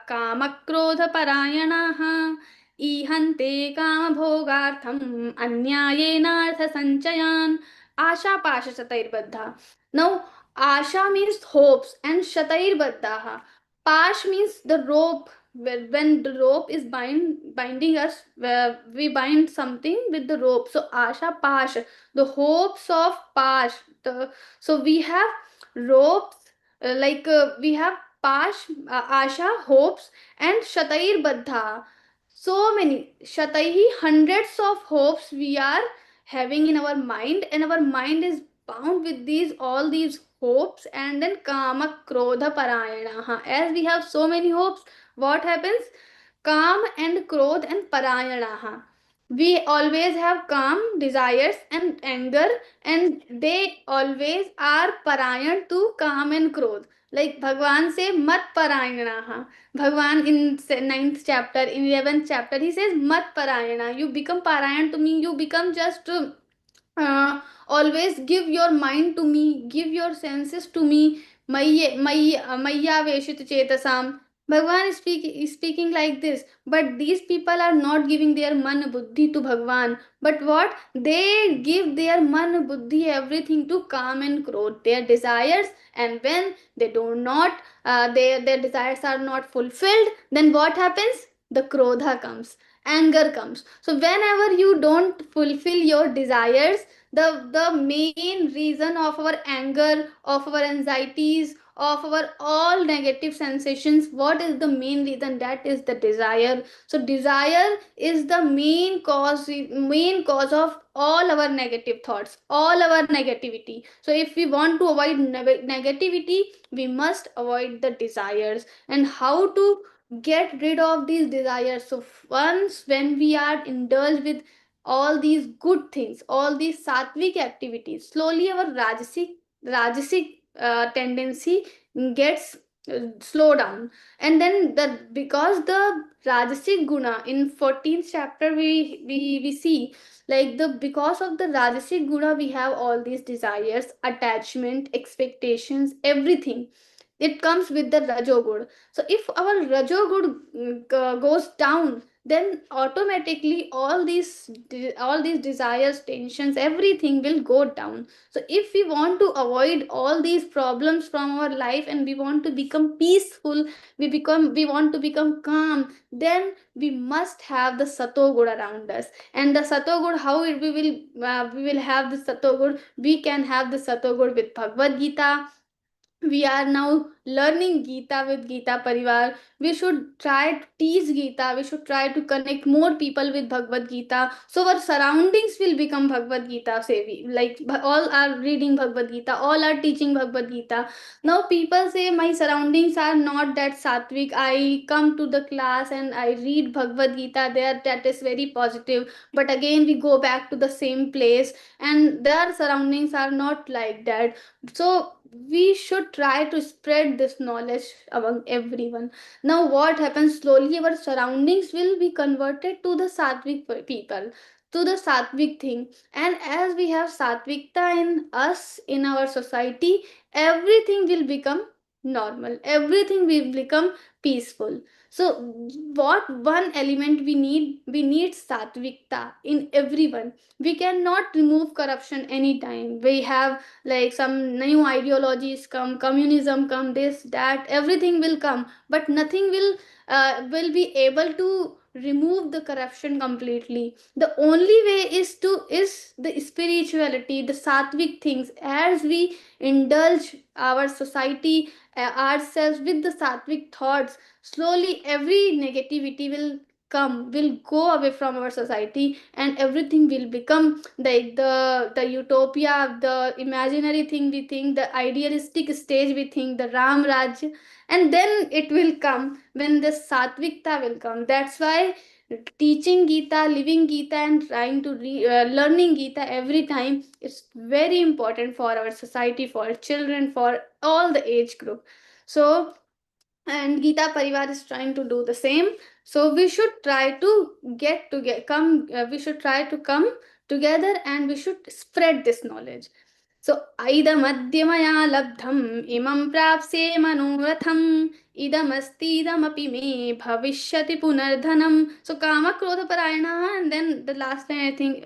kama krodha parayanaha ihante kama bhogartham anyayena artha sanchayan. Asha pashashatair baddha. Now asha means hopes and shatair baddha. Pash means the rope. When the rope is binding us, we bind something with the rope. So asha pash, the hopes of pash. So we have ropes, we have pash, asha, hopes, and shatair baddha. So many shataihi, hundreds of hopes we are having in our mind, and our mind is bound with these all these hopes. And then kama krodha parayana. As we have so many hopes, what happens? Kam and krodh and parayana. We always have kam desires and anger, and they always are parayan to kam and krodh. Like Bhagwan say mat parayana. Bhagwan in ninth chapter, in 11th chapter, he says mat parayana. You become parayan to me. You become just always give your mind to me, give your senses to me. Maya veshit chetasam. Bhagwan is speaking like this, but these people are not giving their man buddhi to Bhagwan. But what? They give their man buddhi everything to calm and krodh, their desires. And when they do not, their desires are not fulfilled, then what happens? The krodha comes, anger comes. So whenever you don't fulfill your desires, the main reason of our anger, of our anxieties, of our all negative sensations, what is the main reason? That is the desire. So desire is the main cause of all our negative thoughts, all our negativity. So if we want to avoid negativity, we must avoid the desires. And how to get rid of these desires? So once when we are indulged with all these good things, all these sattvic activities, slowly our rajasic tendency gets slow down. And then because the Rajasic guna in 14th chapter, we see like the because of the Rajasic guna we have all these desires, attachment, expectations, everything. It comes with the Rajoguna. So if our Rajoguna goes down, then automatically all these desires, tensions, everything will go down. So if we want to avoid all these problems from our life and we want to become peaceful, we want to become calm, then we must have the Satoguna around us. And the Satoguna, how we will have the Satoguna? We can have the Satoguna with Bhagavad Gita. We are now learning Geeta with Geeta Pariwar. We should try to teach Geeta. We should try to connect more people with Bhagavad Gita. So our surroundings will become Bhagavad Gita. Say we like all are reading Bhagavad Gita, all are teaching Bhagavad Gita. Now people say my surroundings are not that sattvic. I come to the class and I read Bhagavad Gita. There that is very positive. But again we go back to the same place and their surroundings are not like that. So we should try to spread this knowledge among everyone. Now what happens, slowly our surroundings will be converted to the sattvic people, to the sattvic thing. And as we have sattvikta in us, in our society, everything will become normal, everything will become peaceful. So what one element we need sattvikta in everyone. We cannot remove corruption anytime. We have like some new ideologies come, communism come, this that everything will come, but nothing will be able to remove the corruption completely. The only way is the spirituality, the sattvic things. As we indulge our society, ourselves with the sattvic thoughts, slowly every negativity will go away from our society, and everything will become like the utopia, the imaginary thing we think, the idealistic stage we think, the Ram Raj. And then it will come when the sattvikta will come. That's why teaching Gita, living Gita, and trying to learning Gita every time is very important for our society, for children, for all the age group. So and Geeta Parivar is trying to do the same. So we should try to we should try to come together and we should spread this knowledge. So ऐदमद्य labdham imam prapse मनोरथम idamapi me bhavishyati punardhanam. So kama krodha parayana, and then the last line I think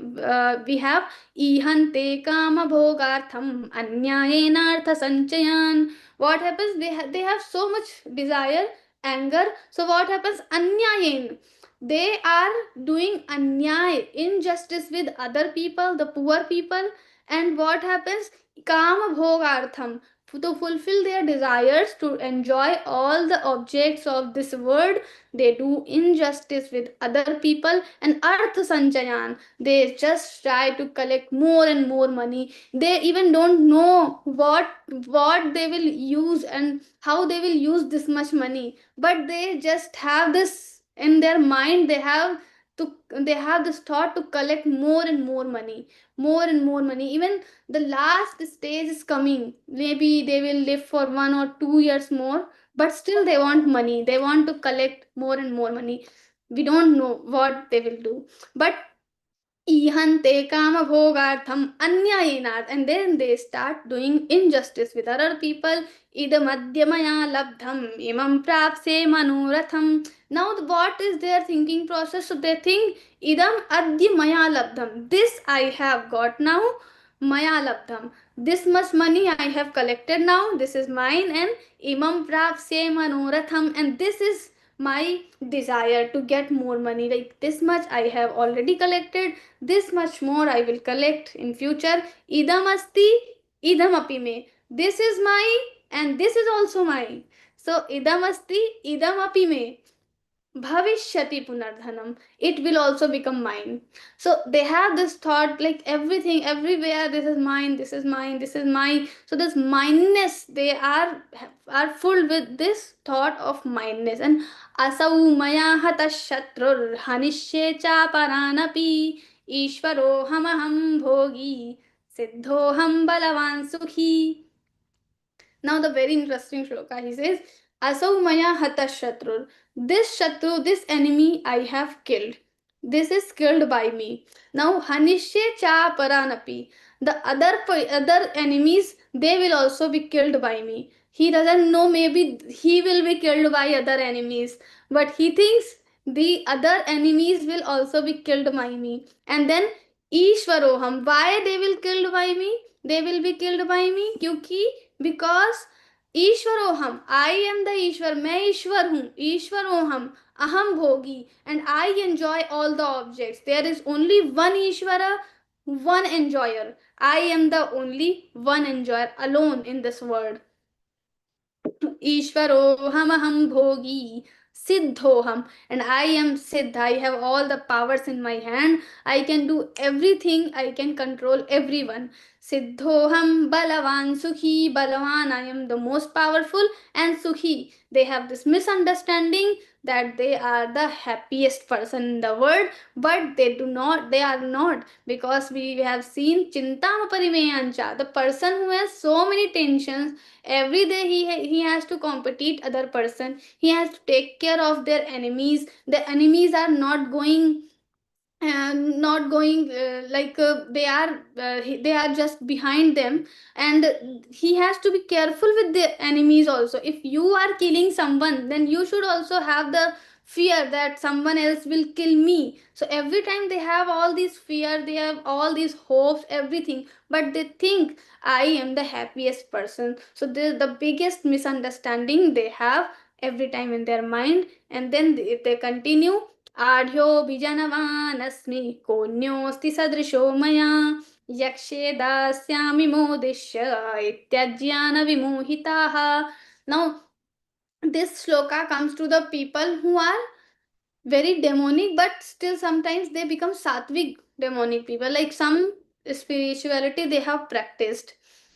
we have ihante kama bhogartham anyayena artha sanchayan. What happens, they have so much desire, anger. So what happens, anyayen, they are doing anyay, injustice with other people, the poor people. And what happens, kama bhogartham, to fulfill their desires, to enjoy all the objects of this world, they do injustice with other people. And artha sanchayan, they just try to collect more and more money. They even don't know what they will use and how they will use this much money, but they just have this in their mind. To they have this thought to collect more and more money, more and more money. Even the last stage is coming, maybe they will live for 1 or 2 years more, but still they want money, they want to collect more and more money. We don't know what they will do, but ihante kama bhogartham anyayenat, and then they start doing injustice with other people. Idamadhyamaya labdham imam prapse manoratham. Now what is their thinking process? So they think idam adya maya labdham, this I have got now, maya labdham, this much money I have collected now, this is mine. And imam prapse manoratham, and this is my desire to get more money, like this much I have already collected, this much more I will collect in future. Idam asti idam api me, this is mine and this is also mine. So idam asti idam api me bhavishyati punardhanam, it will also become mine. So they have this thought like everything, everywhere, this is mine, this is mine, this is mine. So this mineness, they are full with this thought of mineness. And asau maya hata shatrur hanishye cha paranapi ishvaro hamaham bhogi siddhoham balavan sukhi. Now the very interesting shloka, he says Asau maya hata shatrur. This shatru, this enemy I have killed. This is killed by me. Now hanishye cha paranapi. The other enemies, they will also be killed by me. He doesn't know, maybe he will be killed by other enemies, but he thinks the other enemies will also be killed by me. And then Ishwaroham, why they will killed by me? They will be killed by me because ईश्वरोहम, I am the Ishwar, मैं ईश्वर हूँ, ईश्वरोहम, अहम भोगी, and I enjoy all the objects, there is only one Ishwar, one enjoyer, I am the only one enjoyer alone in this world. Ishvaroham bhogi siddhoham, and I am siddh. I have all the powers in my hand. I can do everything. I can control everyone. Siddhoham balavan sukhi. Balavan, I am the most powerful, and sukhi. They have this misunderstanding that they are the happiest person in the world, but they do not. They are not, because we have seen chintama parimeyancha, the person who has so many tensions. Every day he has to compete other person, he has to take care of their enemies. The enemies are not going, they are just behind them, and he has to be careful with the enemies also. If you are killing someone, then you should also have the fear that someone else will kill me. So every time they have all these fear, they have all these hopes, everything, but they think I am the happiest person. So this is the biggest misunderstanding they have every time in their mind. And then they continue, आढ्यो बीजानवानस्मि कोऽन्योऽस्ति सदृशो मया यक्षे दास्यामि मोदिष्य इत्यज्ञानविमोहिताः. Now this shloka comes to the people who are very demonic, but still sometimes they become sattvic demonic people. Like some spirituality they have practiced,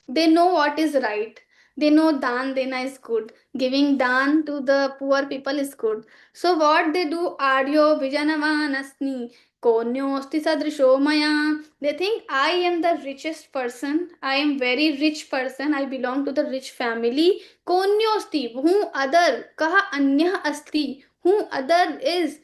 they know what is right, they know dan dena is good, giving dan to the poor people is good. So what they do, adyo vijanavanasni konyosti sadrisho maya, they think I am the richest person, I am very rich person, I belong to the rich family. Konyosti, whom other, kaha anya asti, whom other is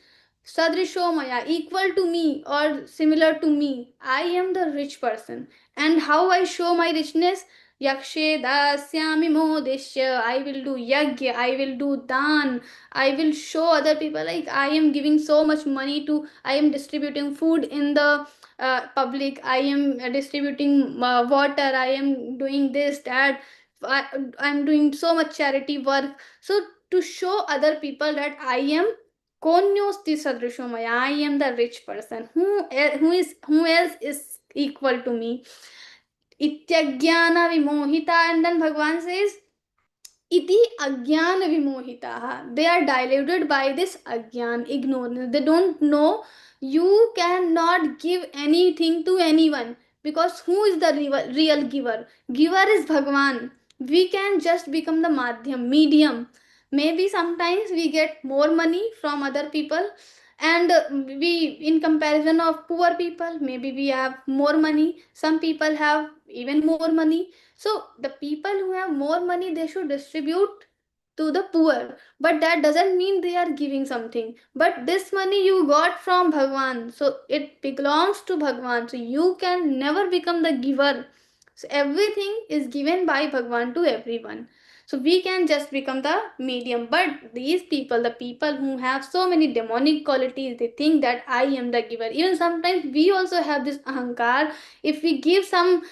sadrisho maya, equal to me or similar to me, I am the rich person. And how I show my richness? Yakshe dasyami modishya, I will do yagya, I will do dan, I will show other people like I am giving so much money to, I am distributing food in the public, I am distributing water, I am doing this that, I'm doing so much charity work. So to show other people that I am konyosti sadrisho maya, I am the rich person, who else is equal to me. Ityajnana vimohita, and then Bhagwan says iti agyan vimohitaha, they are diluted by this agyan, ignorance. They don't know you cannot give anything to anyone, because who is the real giver? Giver is Bhagwan. We can just become the madhyam, medium. Maybe sometimes we get more money from other people, and we, in comparison of poor people, maybe we have more money, some people have even more money. So the people who have more money, they should distribute to the poor, but that doesn't mean they are giving something. But this money you got from Bhagwan, so it belongs to Bhagwan, so you can never become the giver. So everything is given by Bhagwan to everyone, so we can just become the medium. But these people, the people who have so many demonic qualities, they think that I am the giver. Even sometimes we also have this ahankar. If we give some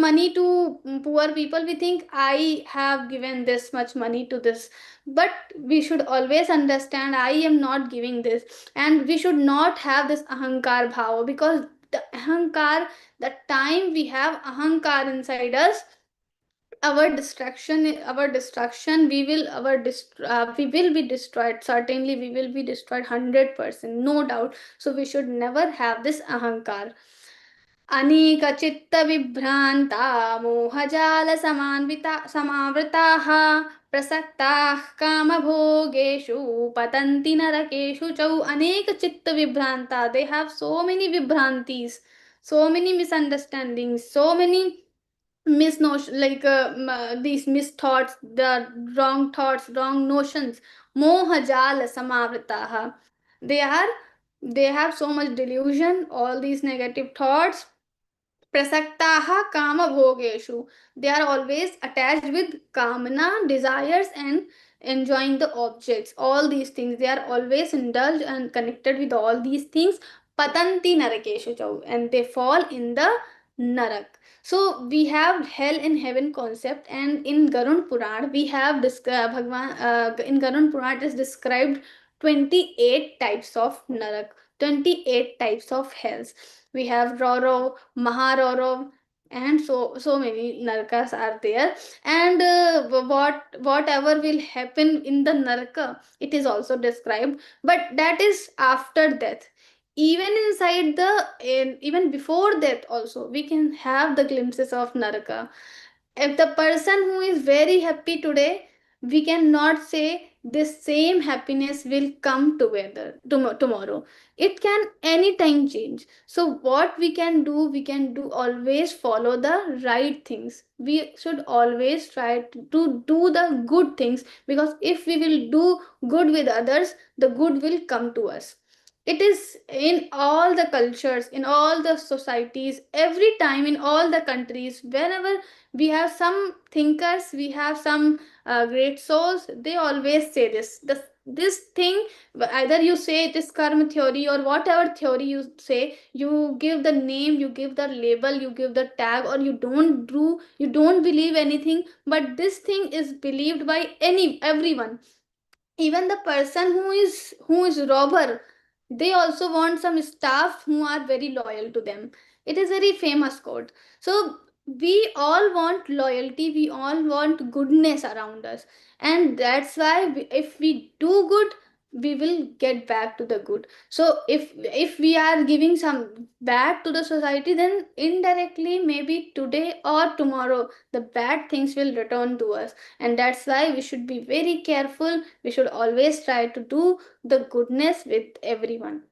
money to poor people, we think I have given this much money to this. But we should always understand I am not giving this, and we should not have this ahankar bhava, because the ahankar, the time we have ahankar inside us, our destruction, we will be destroyed. Certainly we will be destroyed 100%, no doubt. So we should never have this ahankar. अनेक चित्त विभ्रांता मोहजाल समावृताः प्रसक्ताः कामभोगेषु पतन्ति नरकेषु च. अनेक चित्त विभ्रांता, they have so many vibrantis, so many misunderstandings, so many misnotion, like these misthoughts, the wrong thoughts, wrong notions, mohajal samavritaha. They are, they have so much delusion, all these negative thoughts. Prasaktaha kama bhogeshu. They are always attached with kamana, desires, and enjoying the objects. All these things. They are always indulged and connected with all these things. Patanti narakeshu chau. And they fall in the narak. So we have hell and heaven concept, and in Garun Puran we have in Garun Puran it is described 28 types of narak, 28 types of hells. We have Roro, Maharoro, and so many narkas are there. And whatever will happen in the naraka, it is also described, but that is after death. Even inside even before death also we can have the glimpses of naraka. If the person who is very happy today, we cannot say this same happiness will come together tomorrow. It can anytime change. So what we can do always follow the right things. We should always try to do the good things, because if we will do good with others, the good will come to us. It is in all the cultures, in all the societies, every time, in all the countries, whenever we have some thinkers, we have some great souls, they always say this thing. Either you say it is karma theory or whatever theory you say, you give the name, you give the label, you give the tag, or you don't believe anything, but this thing is believed by everyone. Even the person who is robber, they also want some staff who are very loyal to them. It is very famous quote. So we all want loyalty, we all want goodness around us, and that's why if we do good, we will get back to the good. So if we are giving some bad to the society, then indirectly, maybe today or tomorrow, the bad things will return to us. And that's why we should be very careful. We should always try to do the goodness with everyone.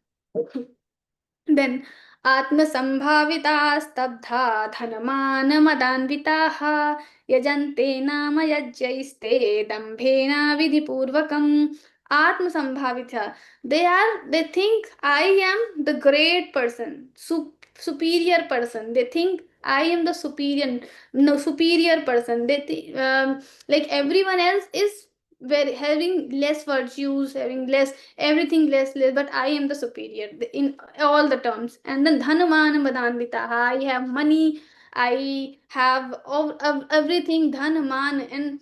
Then आत्मसम्भाविता स्तब्धा धनमानमदान्विताः यजन्ते नाम यज्ञैस्ते दम्भेन विधिपूर्वकम्. Atmasambhavita, they think I am the great person, superior person. They think I am the superior, no, superior person. They think like everyone else is very having less virtues, having less everything, less, but I am the superior in all the terms. And then dhanamana madanvita, I have money, I have everything, dhanaman, and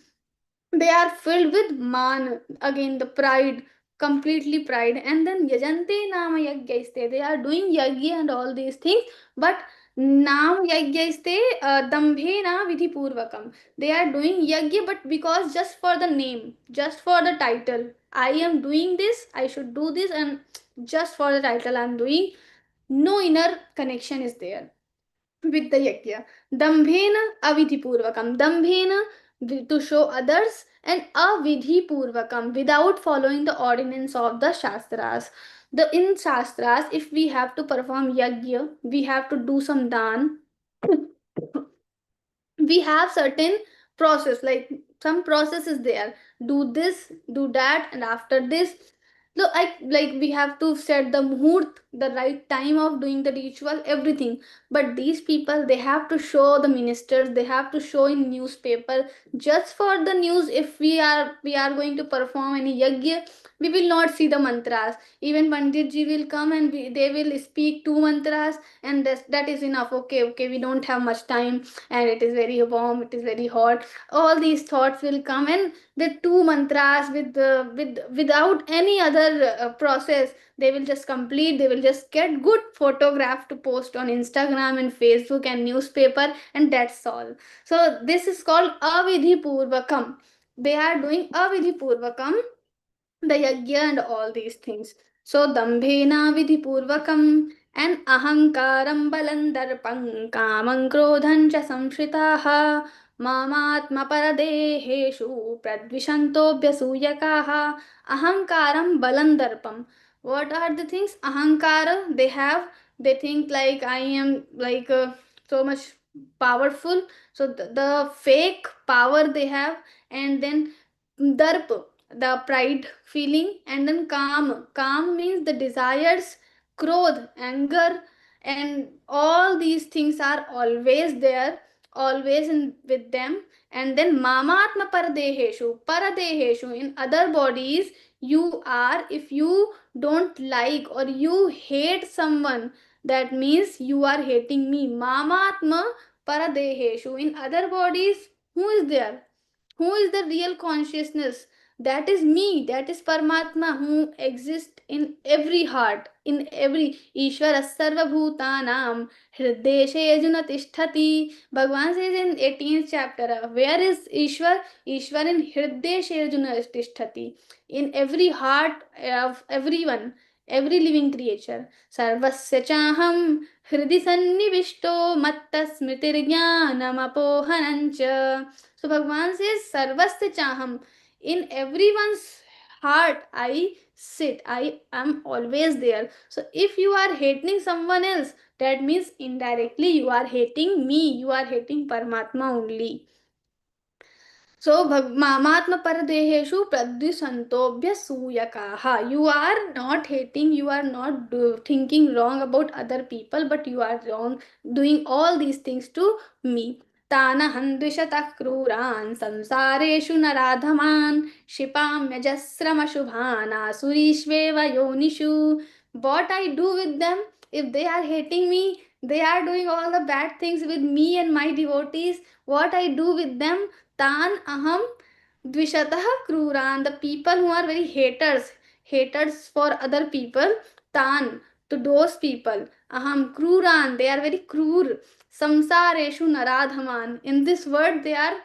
they are filled with man, again the pride, completely pride. And then yajante nama yajyaiste, they are doing yagya and all these things, but nam yajyaiste dambhena vidhi purvakam, they are doing yagya, but because just for the name, just for the title, I am doing this, I should do this, and just for the title I am doing. No inner connection is there with the yajna. Dambhena avidhi purvakam. Dambhena, to show others, and avidhi purvakam, without following the ordinance of the shastras. The in shastras, if we have to perform yajna, we have to do some dan. We have certain process, like some process is there. Do this, do that, and after this, so I like we have to set the muhurt, the right time of doing the ritual, everything. But these people, they have to show the ministers, they have to show in newspaper, just for the news. If we are going to perform any yajna, we will not see the mantras. Even Pandit ji will come and they will speak two mantras, and that is enough. Okay, we don't have much time, and it is very warm, it is very hot. All these thoughts will come, and with two mantras, without any other process, they will just complete, they will just get good photograph to post on Instagram and Facebook and newspaper, and that's all. So this is called avidhi purvakam. They are doing avidhi purvakam, the yajna and all these things. So dambhena vidhi purvakam, and ahankaram balandarpam kamam krodhan cha samshritaha mamatma paradeheshu pradvishantobhyasuyakaha. Ahankaram balandarpam, what are the things? Ahankara, they think like I am like so much powerful, so the fake power they have. And then darp, the pride feeling. And then calm means the desires, krodh, anger, and all these things are always there, always in with them. And then mamatma paradeheshu, in other bodies. You are, if you don't like or you hate someone, that means you are hating me. Mamatma paradeheshu, in other bodies. Who is there? Who is the real consciousness? That is me, that is Paramatma, who exists in every heart, in every. Ishvara sarva bhutanam hrideshe arjuna tishtati. Bhagwan says in 18th chapter, where is Ishwar? Ishwar in hrideshe arjuna tishtati, in every heart of everyone, every living creature. Sarvasya chaham hृदि सन्निविष्टो मत्त स्मृतिर्ज्ञानमपोहनञ्च. So Bhagwan says, Sarvasya Chaham. In everyone's heart, I sit. I am always there. So if you are hating someone else, that means indirectly you are hating me. You are hating Paramatma only. So Mamatma Paradeheshu Pradvisantobhya Suyakaha. You are not hating, you are not thinking wrong about other people, but you are wrong doing all these things to me. तानहं द्विषतः क्रूरान् संसारेषु नराधमान् क्षिपाम्यजस्रमशुभान् आसुरीष्वेव योनिषु. What I do with them? If they are hating me, they are doing all the bad things with me and my devotees. What I do with them? Tan aham dvishatah kruran. The people who are very haters for other people. Tan, to those people. Aham kruran, they are very cruel. Samsareshu naradhaman. In this word, they are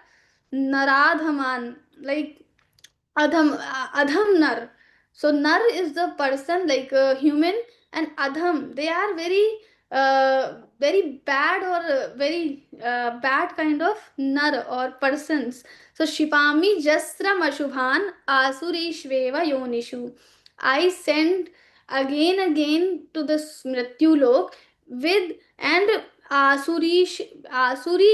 naradhaman, like adham nar. So nar is the person, like a human, and adham, they are very bad, or very bad kind of nar or persons. So shipami jasram ashubhan asurishveva yonishu. I send again to the smrityu lok with and asuri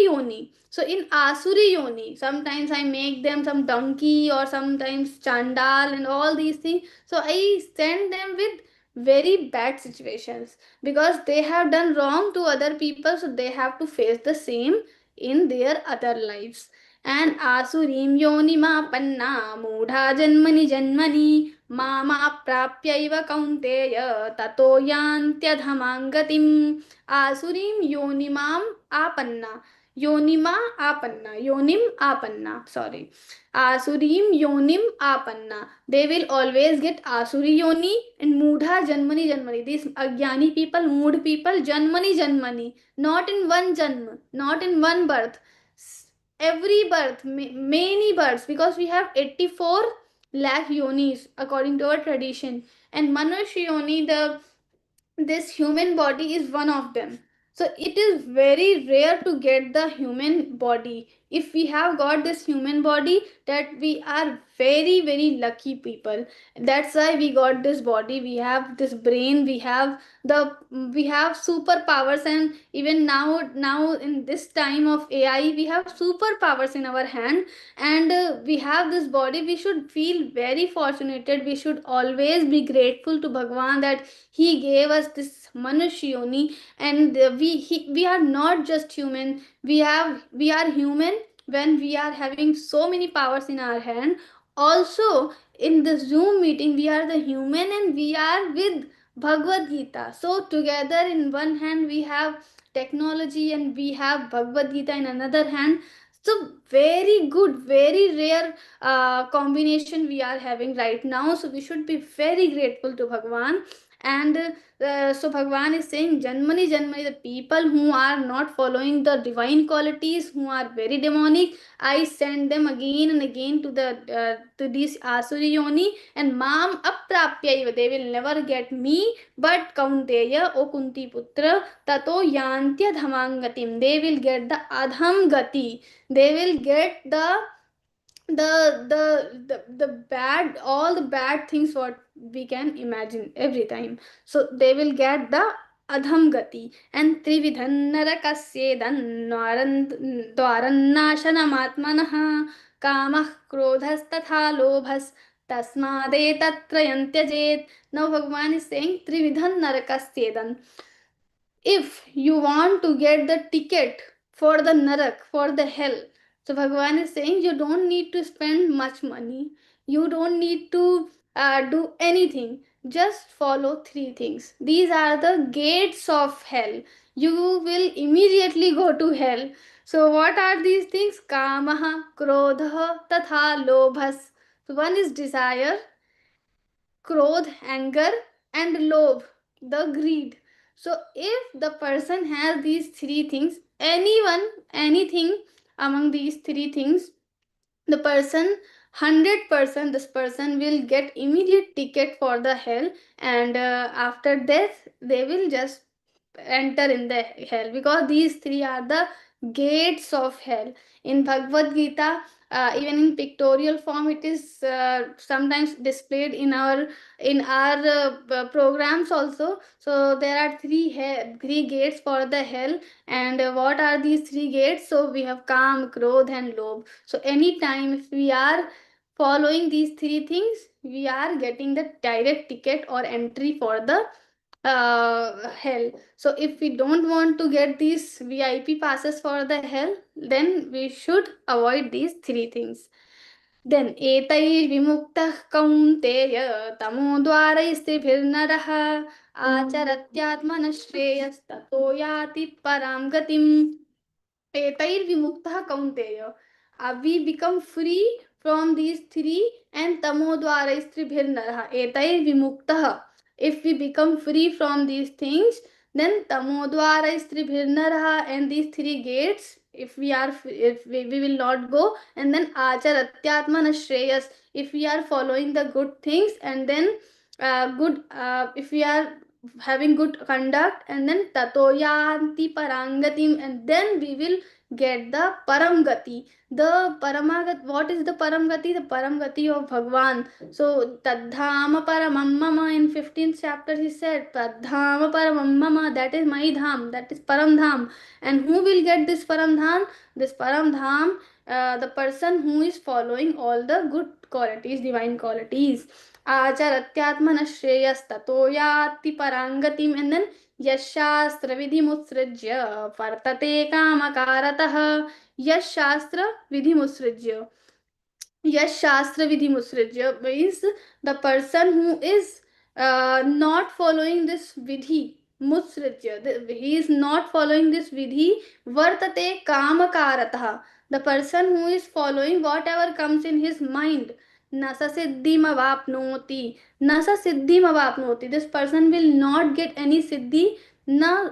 yoni. So in asuri yoni, sometimes I make them some donkey or sometimes chandal and all these things. So I send them with very bad situations because they have done wrong to other people, so they have to face the same in their other lives. And asurim yoni ma panna mudha janmani janmani mama prapyaiva kaunteya tato yantyadhamangatim. Asurim yonimam apanna. Yonima apanna. Yonim apanna. Sorry. Asurim yonim apanna. They will always get asuri yoni and mudha janmani janmani. These agyani people, mood people, janmani janmani. Not in one janma, not in one birth. Every birth, many births, because we have 84 lakh yonis according to our tradition. And Manushya yoni, this human body is one of them. So it is very rare to get the human body. If we have got this human body, that we are very lucky people. That's why we got this body, we have this brain, we have superpowers. And even now in this time of AI, we have superpowers in our hand. And we have this body. We should feel very fortunate. We should always be grateful to Bhagwan that he gave us this manushya yoni. And we are not just human. We are human when we are having so many powers in our hand. Also in the Zoom meeting, we are the human and we are with Bhagavad Gita. So together in one hand we have technology and we have Bhagavad Gita in another hand. So very good, very rare combination we are having right now. So we should be very grateful to Bhagwan. And so Bhagwan is saying, Janmani Janmani, the people who are not following the divine qualities, who are very demonic, I send them again and again to this Asuri Yoni. And Mam Aprapyaiva, they will never get me, but Kaunteya, O Kunti Putra, Tato Yantya Dhamangatim, they will get the Adham Gati. They will get the bad, all the bad things what we can imagine every time. So they will get the adham gati, and trividhan narakasyedan dwarannasanam kamah krodhas tatha lobhas tasmadetat tyajet. Now Bhagavan is saying trividhan narakasyedan. If you want to get the ticket for the narak, for the hell, so Bhagavan is saying you don't need to spend much money, you don't need to do anything, just follow three things. These are the gates of hell. You will immediately go to hell. So what are these things? Kamaha, krodha, tatha lobhas. So one is desire, krodh, anger, and lobh, the greed. So if the person has these three things, anything among these three things, the person 100%, this person will get immediate ticket for the hell, and after death they will just enter in the hell, because these three are the gates of hell. In Bhagavad Gita, even in pictorial form, it is sometimes displayed in our programs also. So there are three gates for the hell. And what are these three gates? So we have Kam, Krodh, and Lobh. So anytime if we are following these three things, we are getting the direct ticket or entry for the hell. So if we don't want to get these VIP passes for the hell, then we should avoid these three things. Then etai vimuktah kaunteya tamo dvaraisthibhirnarah acharatyatmana shreyastato yati param gatim. Etair vimukta kaunteya. We become free from these three, and tamodwara istribhirnarah. Etair vimukta. If we become free from these things, then tamodwara istribhirnarah, and these three gates, if we will not go, and then acharatyatmana shreyas, if we are following the good things, and then if we are having good conduct, and then tatoyanti parangatim, and then we will get the paramgati. The paramagat, what is the paramgati? The paramgati of Bhagwan. So tadhama paramam mama, in 15th chapter he said tadhama paramam mama, that is my dham, that is param dham. And who will get this param dham? This param dham, the person who is following all the good qualities, divine qualities. Acharatyatmana shreyastato yati parangatim, and then यशास्त्र विधि मुत्सृज्य वर्तते कामकारतः. यशास्त्र विधि मुत्सृज्य. Yashastra vidhi musrajya means the person who is not following this vidhi musrajya. He is not following this vidhi. Vartate kamakaratah. The person who is following whatever comes in his mind. Nasa siddhim avapnoti. Nasa siddhim avapnoti. This person will not get any siddhi. Na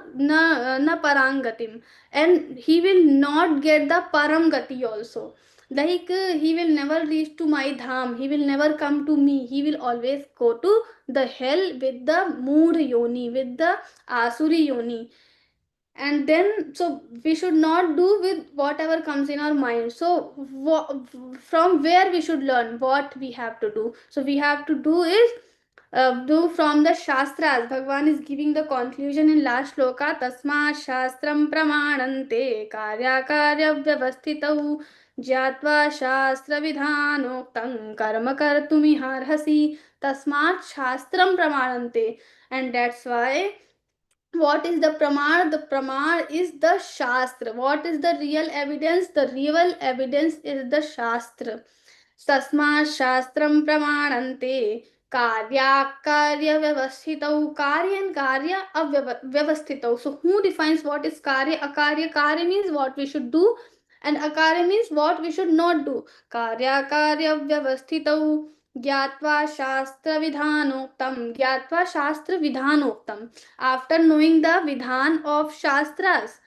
parangatim. And he will not get the paramgati also. Like he will never reach to my dham, he will never come to me, he will always go to the hell with the mood yoni, with the asuri yoni. And then, so we should not do with whatever comes in our mind. So from where we should learn what we have to do? So we have to do is do from the shastras. Bhagwan is giving the conclusion in last shloka. Tasma shastram pramanante karya karya vyavasthitau jyatva shastra vidhanoktam karma kartumiharhasi. Tasmat shastram pramanante. And that's why, what is the pramar? The pramar is the shastra. What is the real evidence? The real evidence is the shastra. Tasma shastram pramanante karya karya vyavasthitau. Karya and karya avyavasthitau. So who defines what is karya? Akarya. Karya means what we should do, and akarya means what we should not do. Karya karya vyavasthitau gyatva shastra vidhanoktam. Gyatva shastra vidhanoktam. After knowing the vidhan of shastras,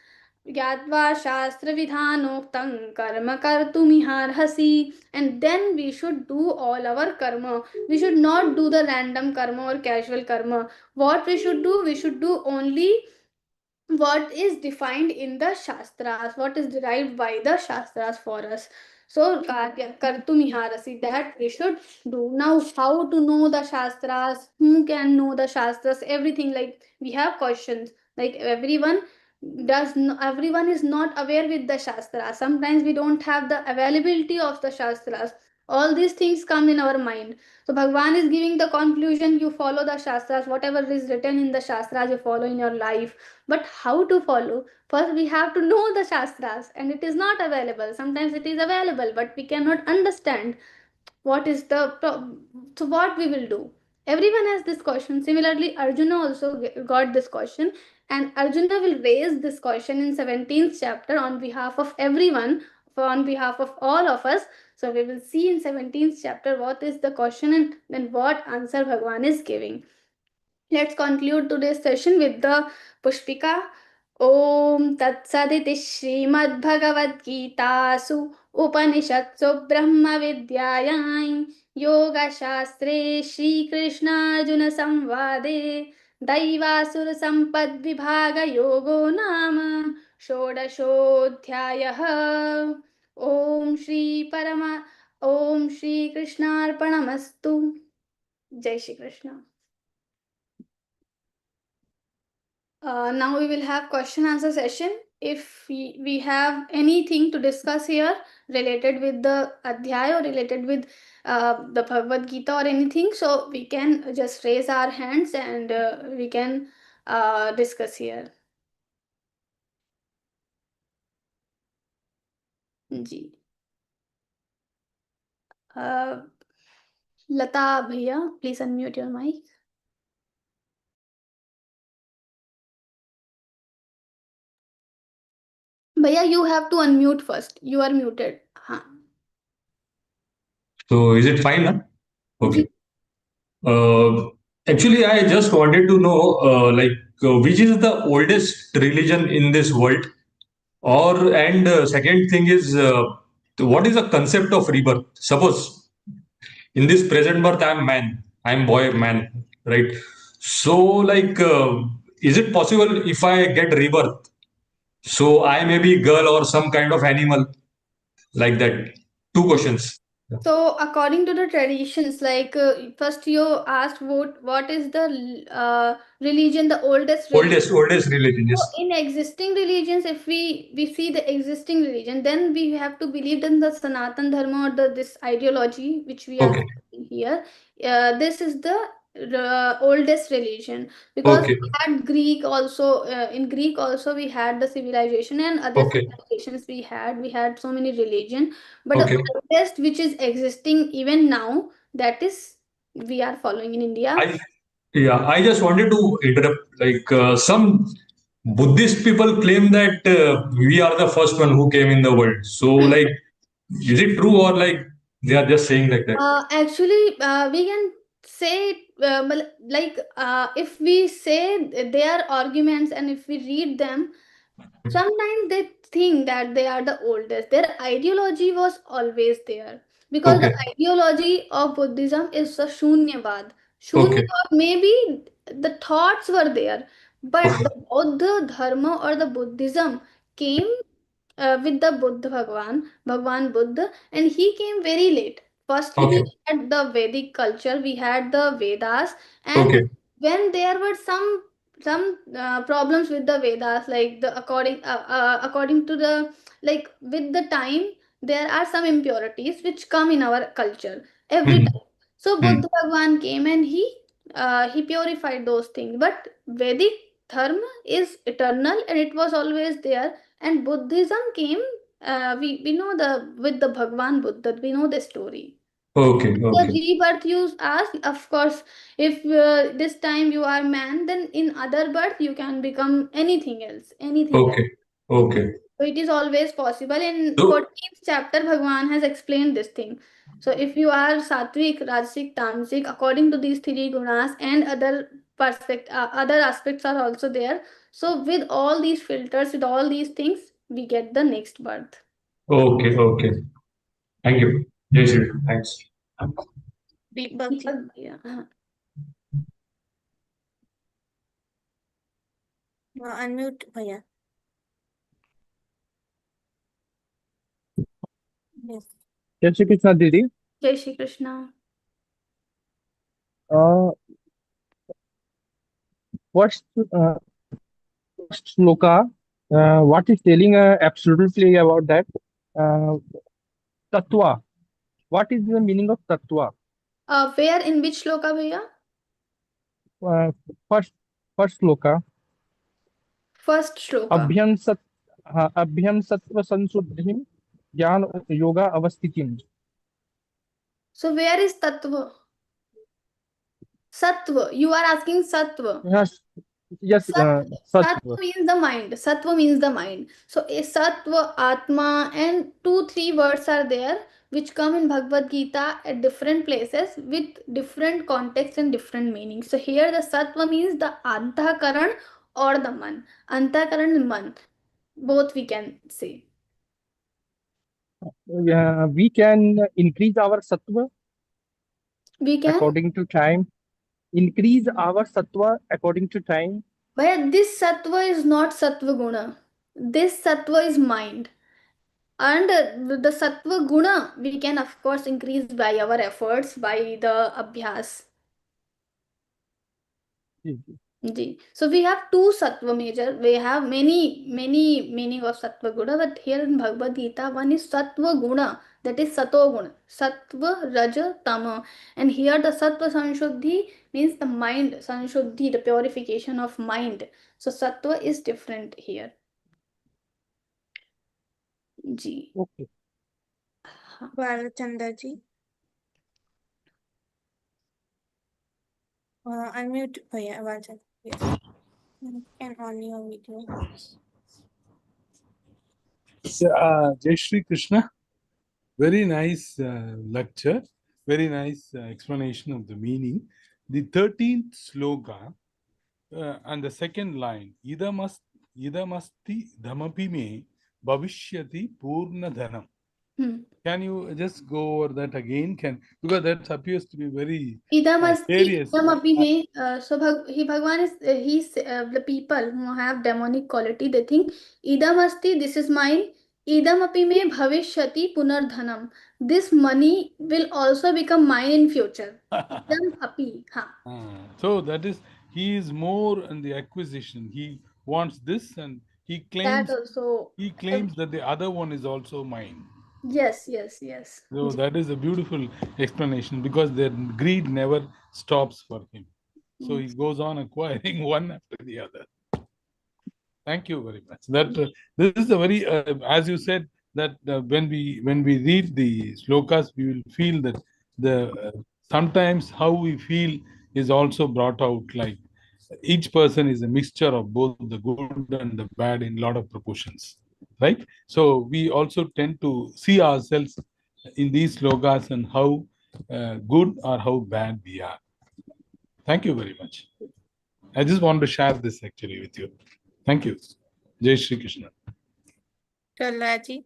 gyatva shastra vidhanoktam karma kartumiharhasi, and then we should do all our karma. We should not do the random karma or casual karma. What we should do? We should do only what is defined in the shastras, what is derived by the shastras for us. So kartumiharasi, that we should do. Now, how to know the shastras? Who can know the shastras? Everything, like we have questions. Like everyone is not aware with the shastras. Sometimes we don't have the availability of the shastras. All these things come in our mind. So Bhagwan is giving the conclusion, you follow the shastras, whatever is written in the shastras, you follow in your life. But how to follow? First, we have to know the shastras, and it is not available. Sometimes it is available, but we cannot understand what is the so what we will do. Everyone has this question. Similarly, Arjuna also got this question, and Arjuna will raise this question in 17th chapter on behalf of everyone, on behalf of all of us. So we will see in 17th chapter what is the question and then what answer Bhagwan is giving. Let's conclude today's session with the Pushpika. Om Tatsadiति Śrīmad-Bhagavadgītāsu Upanishadsu Brahma Vidyayam Yoga Shastre Shri Krishna Arjuna Samvade Daivasura Sampad Vibhaga Yogo Nama Shodashodhyayah. Om Shri Parama Om Shri Krishna Arpanamastu. Jai Shri Krishna. Now we will have question answer session. If we have anything to discuss here related with the adhyaya or related with the Bhagavad Gita or anything, so we can just raise our hands and we can discuss here. Ji. Lata bhaiya, please unmute your mic. Bhaiya, you have to unmute first. You are muted. हाँ. So is it fine now? Okay. Actually, I just wanted to know, which is the oldest religion in this world, and second thing is, what is the concept of rebirth? Suppose in this present birth, I am man, I am boy, man, right? So, is it possible if I get rebirth? So I may be girl or some kind of animal, like that. Two questions. So according to the traditions, like first you asked what is the religion, the oldest religion. Oldest religion, So yes. in existing religions, if we see the existing religion, then we have to believe in the Sanatan Dharma or this ideology which we are Okay. following here. This is the oldest religion, because Okay. we had Greek also. In Greek also we had the civilization, and other Okay. civilizations we had so many religion, but the Okay. oldest which is existing even now, that is we are following in India. I just wanted to interrupt. Some Buddhist people claim that we are the first one who came in the world. So, is it true, or they are just saying like that? Actually, we can say, if we say their arguments and if we read them, sometimes they think that they are the oldest. Their ideology was always there, because the Okay. ideology of Buddhism is the Shunyavad. Okay. Shunyavad, maybe the thoughts were there, but Okay. the Buddha Dharma or the Buddhism came with the Buddha Bhagwan Buddha, and he came very late. Firstly, we Okay. had the Vedic culture, we had the Vedas, and Okay. when there were some problems with the Vedas, like the according to the, like with the time, there are some impurities which come in our culture every Hmm. time. So Hmm. Buddha Bhagwan came and he purified those things. But Vedic dharma is eternal and it was always there, and Buddhism came. We know the with the Bhagwan Buddha. We know the story. Okay. The Okay. rebirth you ask, of course, if this time you are man, then in other birth you can become anything else, anything else. Okay. Okay. So it is always possible. In So, 14th chapter, Bhagwan has explained this thing. So if you are sattvic, rajasic, tamasic, according to these three gunas and other aspects are also there. So with all these filters, with all these things, we get the next birth. okay. Okay. Thank you. Jai Shri Ram. Thanks. Bhakti. Yeah. Unmute bhaiya. Yes. Jai Shri Krishna, Didi. Jai Shri Krishna. What's first sloka? What is telling absolutely about that? Tattva. What is the meaning of tattva? Where, in which shloka, bhaiya? Uh, first sloka. First shloka. Abhyam sattva sansuddhim jnana yoga avasthitim. So where is tattva? Sattva. You are asking sattva. Yes, Sattva sattva. means the mind. Sattva means the mind. So a sattva, atma, and 2-3 words are there which come in Bhagavad Gita at different places with different contexts and different meanings. So here the sattva means the antahakaran or the man. Antahakaran and man. Both we can say. We can increase our sattva We can. according to time. Increase our sattva according to time. But this sattva is not sattva guna. This sattva is mind. And the sattva guna we can of course increase by our efforts, by the abhyas. Ji. So we have two sattva major. We have many meaning of sattva guna, but here in Bhagavad Gita one is sattva guna, that is sato guna, sattva, raja, tama, and here the sattva sanshuddhi means the mind sanshuddhi, the purification of mind. So sattva is different here. Ji. Okay. Balachandra ji. Unmute Bhaiya, Balachandra. Yes. You can on your video. Jai Shri Krishna. Very nice lecture. Very nice explanation of the meaning. The 13th sloka and the second line, idamasti dhamapi me bhavishyati purna dhanam. Can you just go over that again? Because that appears to be very serious. Idamapi me. So Bhagwan is the people who have demonic quality. They think idamasti, this is mine. Idamapi me bhavishyati punardhanam. This money will also become mine in future. Idamapi. So that is, he is more in the acquisition. He wants this, and he claims That also. He claims that the other one is also mine. Yes. So that is a beautiful explanation, because the greed never stops for him. So he goes on acquiring one after the other. Thank you very much. That this is a very, as you said, that when we read the slokas, we will feel that the sometimes how we feel is also brought out. Like each person is a mixture of both the good and the bad in a lot of proportions. Right? So we also tend to see ourselves in these slokas and how good or how bad we are. Thank you very much. I just want to share this actually with you. Thank you. Jai Shri Krishna. Kallaji.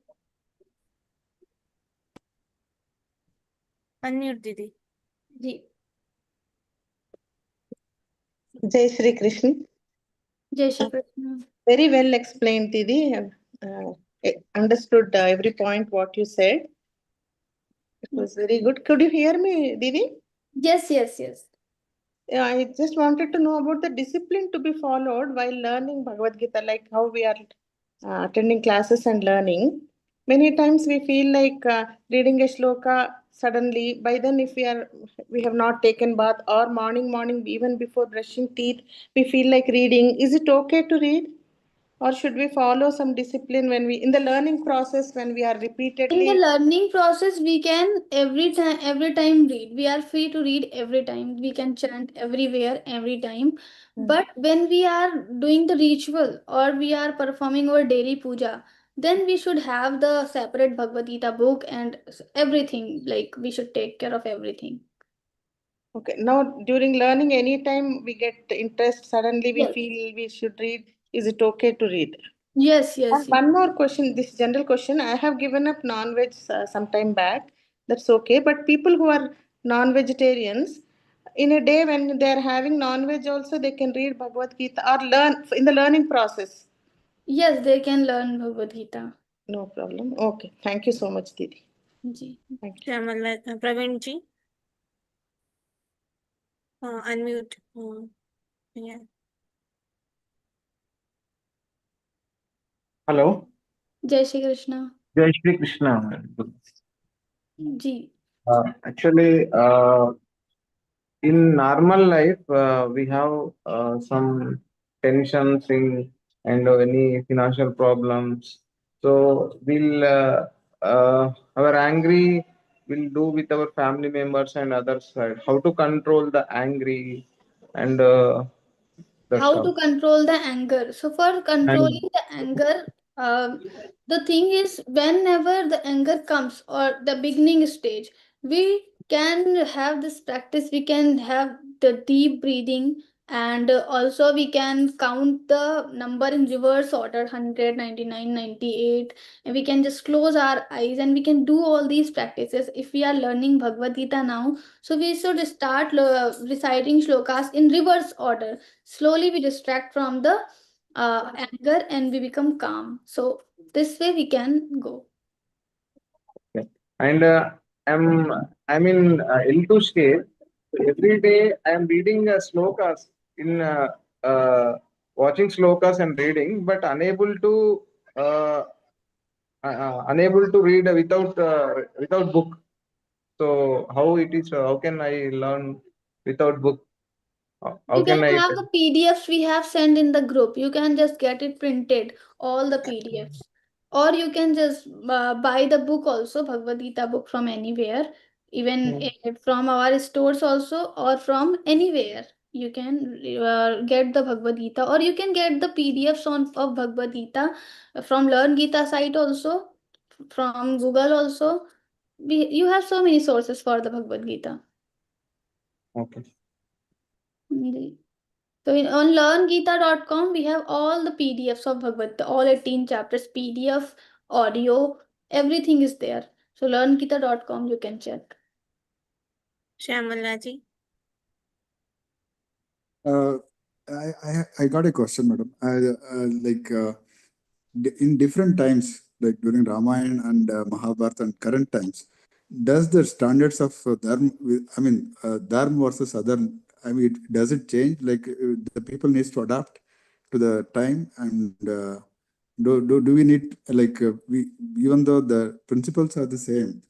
Unmute Didi. Ji. Jai Shri Krishna. Jai Shri Krishna. Very well explained, Didi. Understood every point what you said. It was very good. Could you hear me, Didi? Yes. I just wanted to know about the discipline to be followed while learning Bhagavad Gita, like how we are attending classes and learning. Many times we feel like reading a shloka suddenly. By then, if we have not taken bath, or morning, even before brushing teeth, we feel like reading. Is it okay to read? Or should we follow some discipline when in the learning process, when we are repeatedly? In the learning process, we can every time read. We are free to read every time. We can chant everywhere, every time. But when we are doing the ritual or we are performing our daily puja, then we should have the separate Bhagavad Gita book and everything. Like we should take care of everything. Okay. Now, during learning, anytime we get interest, suddenly we Yes. feel we should read. Is it okay to read? Yes. And one more question, this general question. I have given up non-veg some time back. That's okay. But people who are non-vegetarians, in a day when they are having non-veg also, they can read Bhagavad Gita or learn in the learning process. Yes, they can learn Bhagavad Gita. No problem. Okay. Thank you so much, Didi. Ji Praveen ji, unmute. Yeah. Hello. जय Shri Krishna Jai Shri Krishna. Ji Actually, in normal life, we have some tensions in and any financial problems. So our angry will do with our family members and other side. How to control the angry and that's how to all. control the anger. So for And controlling the anger, the thing is whenever the anger comes or the beginning stage, we can have this practice. We can have the deep breathing, and also we can count the number in reverse order 100, 99, 98, and we can just close our eyes and we can do all these practices. If we are learning Bhagavad Gita now, so we should start reciting shlokas in reverse order. Slowly we distract from the anger and we become calm. So this way we can go. okay. And I'm in L2 stage. Every day I am reading slokas in watching slokas and reading, but uh, unable to read without book. So how it is? How can I learn without book? How You can can I? have the PDFs we have sent in the group. You can just get it printed, all the PDFs. Or you can just buy the book also, Bhagavad Gita book from anywhere, even from our stores also, or from anywhere. You can get the Bhagavad Gita, or you can get the PDFs of Bhagavad Gita from Learngeeta site also, from Google also. You have so many sources for the Bhagavad Gita. Okay. Mm. So on learngeeta.com, we have all the PDFs of Bhagavad Gita, all 18 chapters, PDF, audio, everything is there. So learngeeta.com, you can check. Shyamala ji. I got a question, madam. In different times, like during Ramayana and Mahabharata and current times, does the standards of dharma, dharma versus adharma, does it change? Like the people needs to adapt to the time, and do we need even though the principles are the same,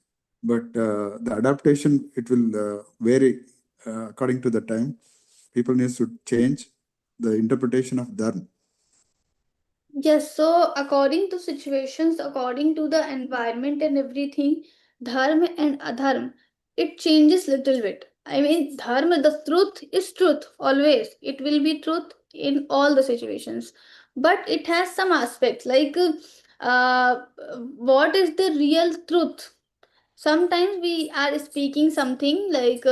but the adaptation it will vary according to the time. People needs to change the interpretation of dharma. Yes, so according to situations, according to the environment and everything, dharma and adharma, it changes little bit. I mean, dharma, the truth is truth always. It will be truth in all the situations. But it has some aspects like what is the real truth? Sometimes we are speaking something like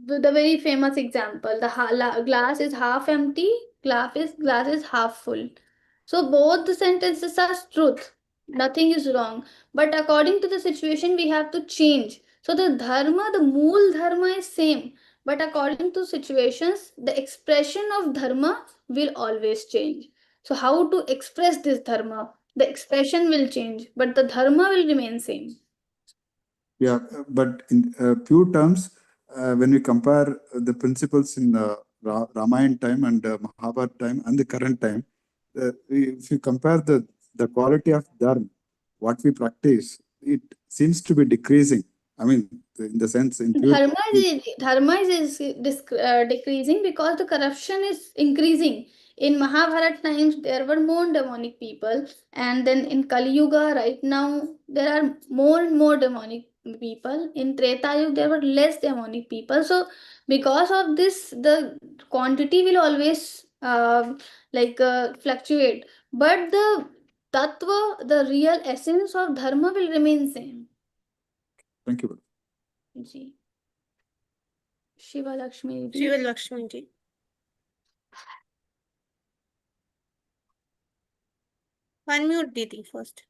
the very famous example, the glass is half empty, glass is half full. So both the sentences are truth, nothing is wrong, but according to the situation we have to change. So the dharma, the mool dharma is same, but according to situations the expression of dharma will always change. So how to express this dharma? The expression will change, but the dharma will remain same. Yeah, but in few terms, when we compare the principles in Ramayana time and Mahabharata time and the current time, if you compare the quality of dharma, what we practice, it seems to be decreasing. I mean, in the sense, in pure. Dharma is decreasing because the corruption is increasing. In Mahabharata times, there were more demonic people, and then in Kali Yuga, right now, there are more and more demonic people. In Treta Yuga, there were less demonic people. So, because of this, the quantity will always fluctuate, but the tattva, the real essence of dharma, will remain same. Thank you. Ji Shiva Lakshmi ji. Shiva Lakshmi ji. Unmute Didi first.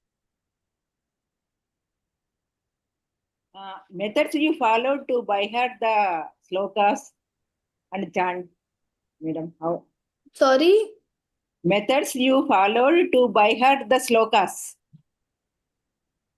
Methods you followed to by heart the slokas and chant, madam? How? Sorry? Methods you followed to by heart the slokas.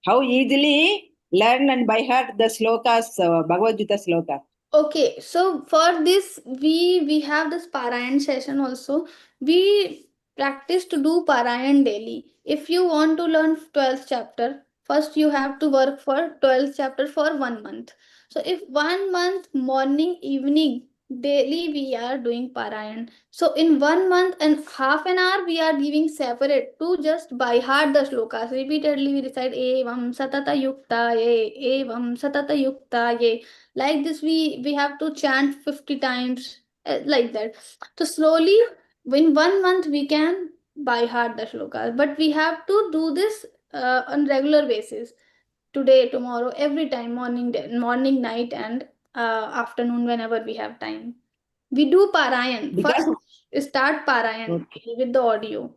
How easily learn and by heart the slokas, Bhagavad Gita sloka. Okay, so for this we have this Parayan session also. We practice to do Parayan daily. If you want to learn 12th chapter, first you have to work for 12th chapter for 1 month. So if 1 month morning, evening, daily we are doing Parayan. So in 1 month and half an hour we are giving separate to just by heart the slokas. Repeatedly we recite Evam Satata Yukta Ye, Evam Satata Yukta Ye. Like this we have to chant 50 times, like that. So slowly in 1 month we can by heart the shlokas, but we have to do this on regular basis, today, tomorrow, every time, morning, night, and afternoon, whenever we have time. We do Parayan. Because First start Parayan with the audio.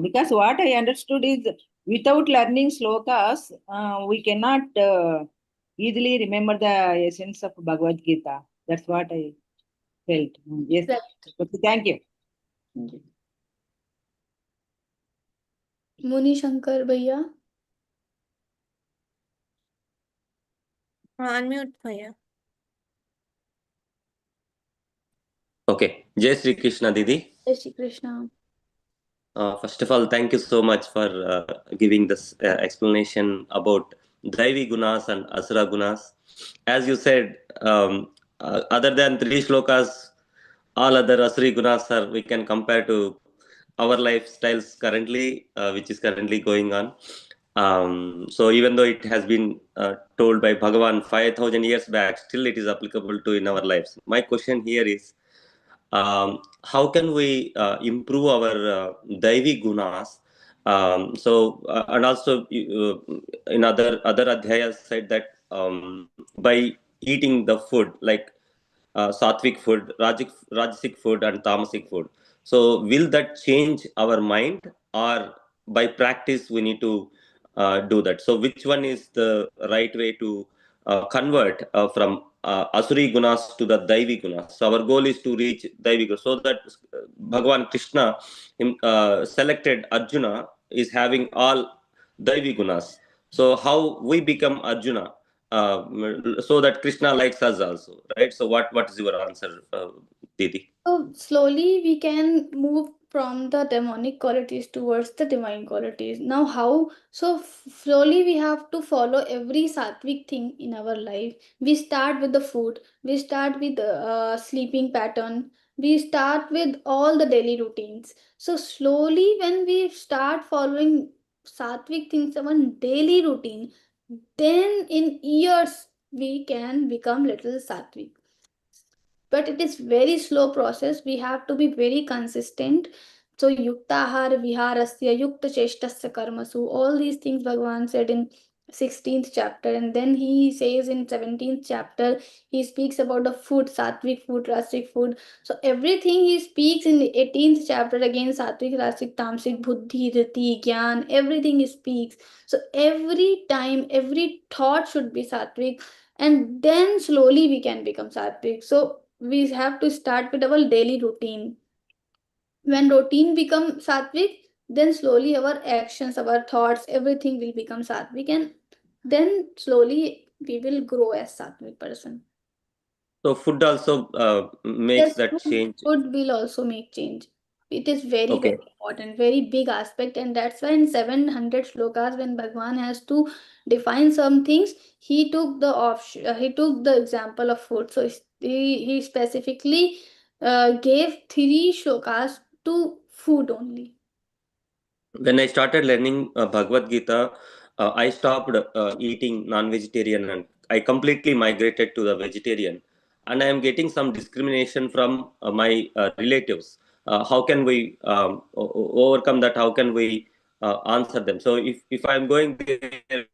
Because what I understood is without learning slokas, we cannot easily remember the essence of Bhagavad Gita. That's what I felt. Yes. Right. Okay, thank you. Muni Shankar Bhaiya. Unmute Bhaiya. Okay. Jai Sri Krishna, Didi. Jai Shri Krishna. First of all, thank you so much for giving this explanation about Daivi Gunas and Asura Gunas. As you said, other than 3 shlokas, all other Asuri Gunas are we can compare to our lifestyles currently, which is currently going on. So even though it has been told by Bhagavan 5,000 years back, still it is applicable to in our lives. My question here is, how can we improve our Daivi Gunas? And also in other adhyayas said that by eating the food like sattvic food, rajasic food, and tamasic food. So, will that change our mind, or by practice we need to do that? So, which one is the right way to convert from Asuri Gunas to the Daivi Gunas? So, our goal is to reach Daivi Gunas, so that Bhagavan Krishna selected Arjuna is having all Daivi Gunas. So, how we become Arjuna? So that Krishna likes us also, right? So what is your answer, Didi? So slowly we can move from the demonic qualities towards the divine qualities. Now how? So slowly we have to follow every sattvic thing in our life. We start with the food. We start with sleeping pattern. We start with all the daily routines. So slowly when we start following sattvic things, our daily routine, then in years we can become little sattvic, but it is very slow process. We have to be very consistent. So yuktahar viharasya yukta cheshtasya karmasu, all these things Bhagavan said in 16th chapter, and then he says in 17th chapter he speaks about the food, sattvic food, rasic food. So everything he speaks in the 18th chapter, again sattvic, rasic, tamasic, buddhi, riti, gyan, everything he speaks. So every time every thought should be sattvic, and then slowly we can become sattvic. So we have to start with our daily routine. When routine become sattvic, then slowly our actions, our thoughts, everything will become sattvic, and then slowly we will grow as sattvic person. So food also makes Yes, that change. food will also make change. It is very, Okay. very important, very big aspect, and that's why in 700 shlokas, when Bhagwan has to define some things, he took the example of food. So he specifically gave 3 shlokas to food only. When I started learning Bhagavad Gita, I stopped eating non-vegetarian and I completely migrated to the vegetarian. And I am getting some discrimination from my relatives. How can we overcome that? How can we answer them? So if I'm going there,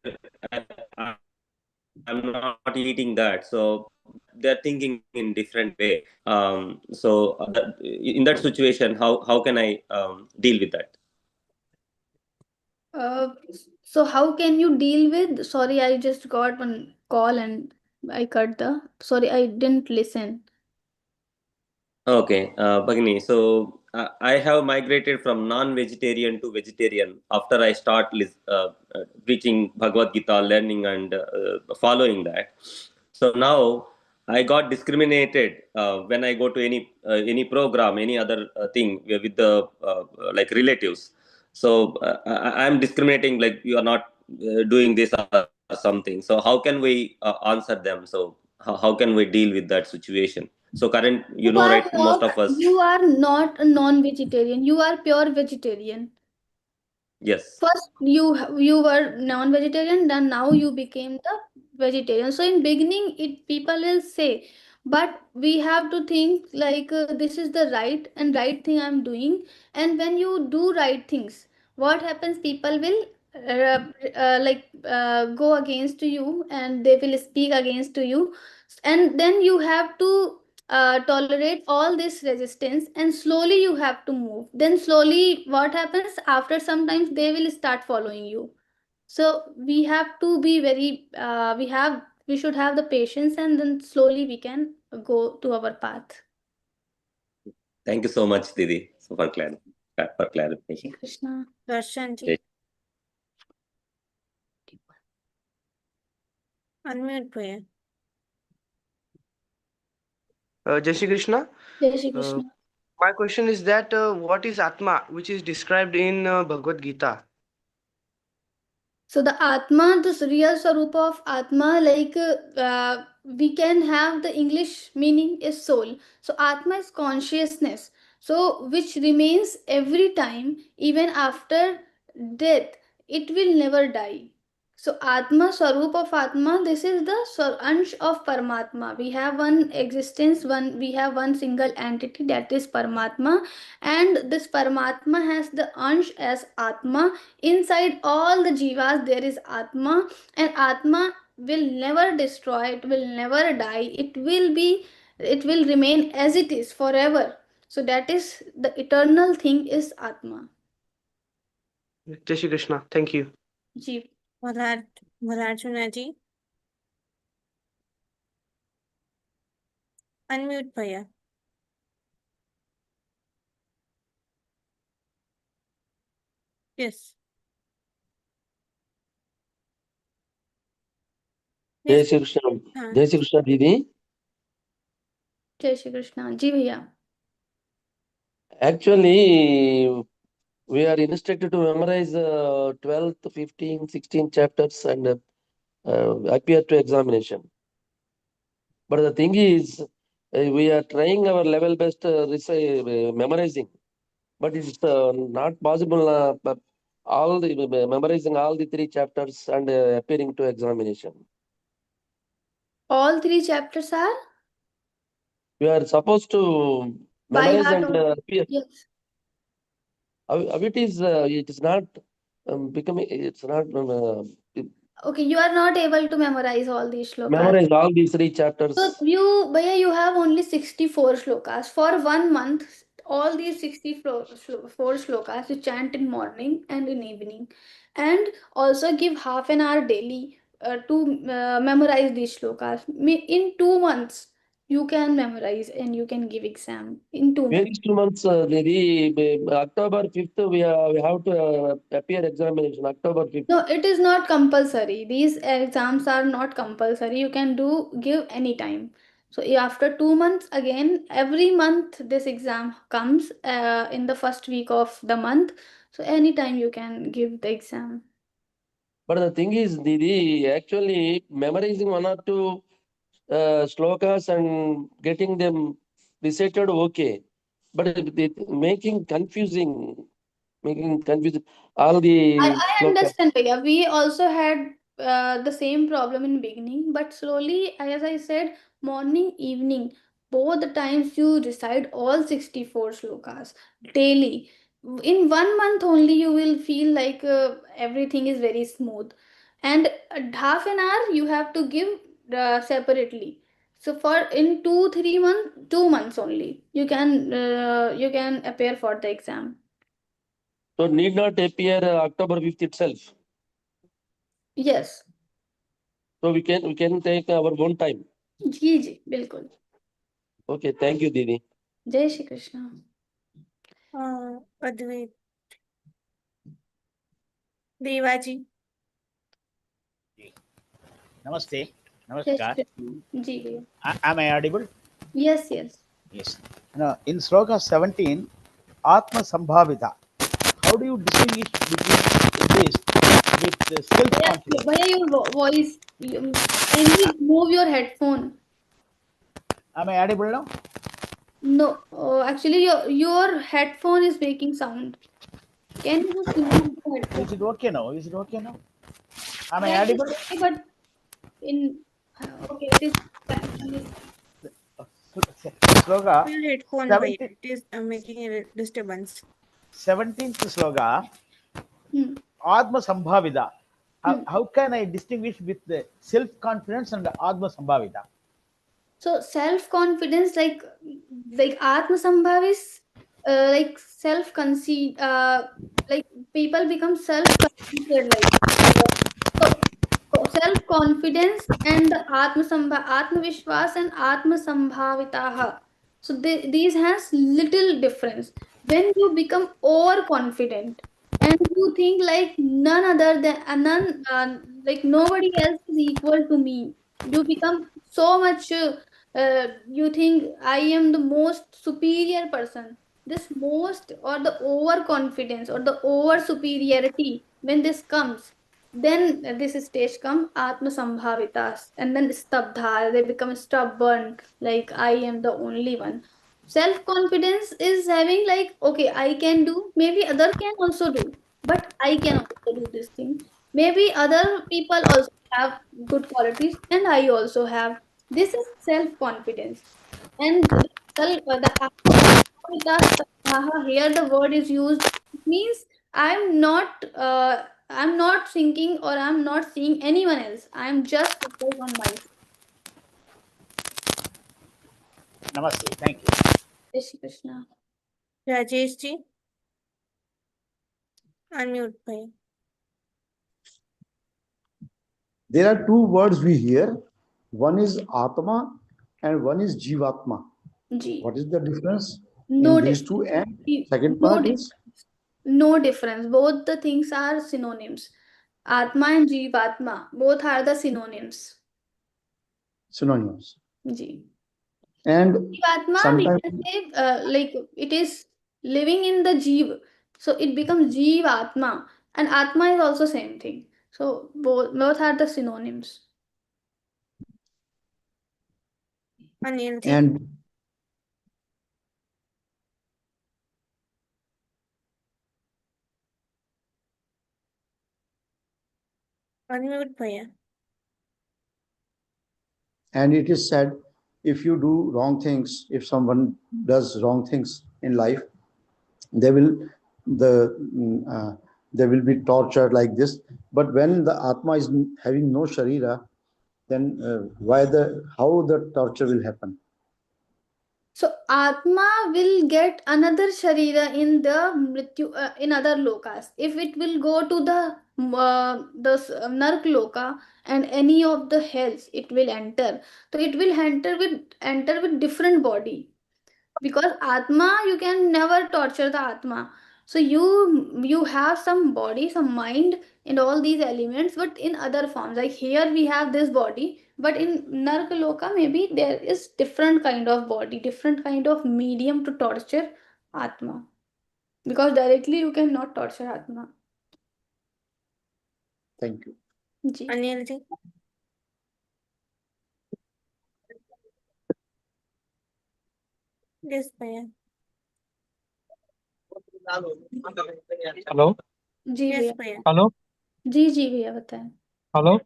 I'm not eating that. So they're thinking in different way. In that situation, how can I deal with that? So how can you deal with? Sorry, I just got one call and I cut the. Sorry, I didn't listen. Okay, Bhagini. So I have migrated from non-vegetarian to vegetarian after I start preaching Bhagavad Gita, learning and following that. So now I got discriminated when I go to any program, any other thing with the like relatives. So I'm discriminating, like you are not doing this or something. So how can we answer them? So how can we deal with that situation? So current, you know, right, most of us. You are not a non-vegetarian. You are pure vegetarian. Yes. First, you were non-vegetarian, then now you became the vegetarian. So in beginning, it people will say, but we have to think like this is the right thing I'm doing. And when you do right things, what happens? People will go against you, and they will speak against you, and then you have to tolerate all this resistance, and slowly you have to move. Then slowly what happens, after sometimes they will start following you. So we have to be very we should have the patience, and then slowly we can go to our path. Thank you so much, Didi, for clarification. Krishna. Darshanji. Unmute prayer. Jai Shri Krishna. Jai Shri Krishna. My question is that what is Atma, which is described in Bhagavad Gita? So the Atma, the real Swarupa of Atma, like we can have the English meaning is soul. So Atma is consciousness. So which remains every time, even after death, it will never die. So Atma, Swarup of Atma, this is the Ansh of Paramatma. We have one existence, we have one single entity, that is Paramatma, and this Paramatma has the Ansh as Atma. Inside all the jivas there is Atma, and Atma will never destroy, it will never die, it will remain as it is forever. So that is the eternal thing is Atma. Jai Shri Krishna. Thank you. Ji. Malarjuna ji. Unmute prayer. Yes. जय श्री कृष्ण. जय श्री कृष्ण दीदी. जय श्री कृष्ण. जी भैया. Actually, we are instructed to memorize 12th, 15th, 16 chapters and appear to examination. But the thing is, we are trying our level best memorizing, but it's not possible. All the memorizing all the 3 chapters and appearing to examination. All 3 chapters are? We are supposed to memorize and appear. Yes. How it is not becoming, it's not Okay, you are not able to memorize all these shlokas. memorize all these 3 chapters. So you have only 64 shlokas. For 1 month, all these 64 shlokas you chant in morning and in evening, and also give half an hour daily to memorize these shlokas. In 2 months you can memorize and you can give exam in 2 months. Where is 2 months? October 5th we have to appear examination. October 5th. No, it is not compulsory. These exams are not compulsory. You can give anytime. So after 2 months, again, every month this exam comes in the first week of the month. So anytime you can give the exam. But the thing is, Didi, actually memorizing 1 or 2 shlokas and getting them recited, okay. But making confusing all the I shlokas. understand, Bhaiya. We also had the same problem in beginning, but slowly, as I said, morning, evening, both the times you recite all 64 shlokas daily. In 1 month only, you will feel like everything is very smooth. And half an hour you have to give separately. So for in 2 months only, you can appear for the exam. So need not appear October 5th itself. Yes. So we can take our own time. जी, बिल्कुल. Okay, thank you, Didi. जय Shri Krishna. Advait. Devaji. Namaste. Yes, Namaskar. जी भैया. Am I audible? Yes, yes. Yes. Now, in sloka 17, Atma Sambhavita. How do you distinguish between this with self-confidence? Bhaiya, your voice. Can you move your headphone? Am I audible now? No, actually, your headphone is making sound. Can you just remove the headphone? Is it okay now? Is it okay now? Am I Yeah, audible? it's okay, but in okay, it is. Sloka Your headphone, 17, it is making a disturbance. 17th sloka, Hmm. Atma Sambhavita. How can I distinguish with the self-confidence and the Atma Sambhavita? So self-confidence, like Atma Sambhav is like self-conceit. Like people become self-conceited, like self-confidence and the Atma Vishwas and Atma Sambhavitaha. So these has little difference. When you become overconfident and you think like none other than like nobody else is equal to me, you become so much. You think I am the most superior person. This most or the overconfidence or the over superiority, when this comes, then this stage come Atma Sambhavitas, and then Stabdha, they become stubborn, like I am the only one. Self confidence is having like, okay, I can do, maybe other can also do, but I can also do this thing. Maybe other people also have good qualities, and I also have. This is self confidence. And the Atma Sambhavitas Stabdha, here the word is used, it means I'm not thinking or I'm not seeing anyone else. I'm just focused on myself. Namaste. Thank you. Jai Shri Krishna. Rajesh ji. Unmute, bhai. There are two words we hear. One is Atma and one is Jivatma. Ji. What is the difference No in these difference. two? And second No part difference. is No difference. Both the things are synonyms. Atma and Jivatma, both are the synonyms. synonyms. Ji. And Jivatma, we sometimes can say like it is living in the Jeev. So it becomes Jivatma. And Atma is also same thing. So both are the synonyms. Anil ji. and Unmute, bhaiya. and it is said, if you do wrong things, if someone does wrong things in life, they will they will be tortured like this. But when the Atma is having no Sharira, then how the torture will happen? So Atma will get another Sharira in the Mrityu, in other lokas. If it will go to the Nark Loka and any of the hells, it will enter. So it will enter with different body, because Atma, you can never torture the Atma. So you have some body, some mind, and all these elements, but in other forms. Like here we have this body, but in Narkaloka maybe there is different kind of body, different kind of medium to torture Atma. Because directly you cannot torture Atma. Thank you. Ji. Anil ji. Yes, bhaiya. Hello. Ji Yes, भैया. bhaiya. Hello. जी जी भैया बताएं. Hello.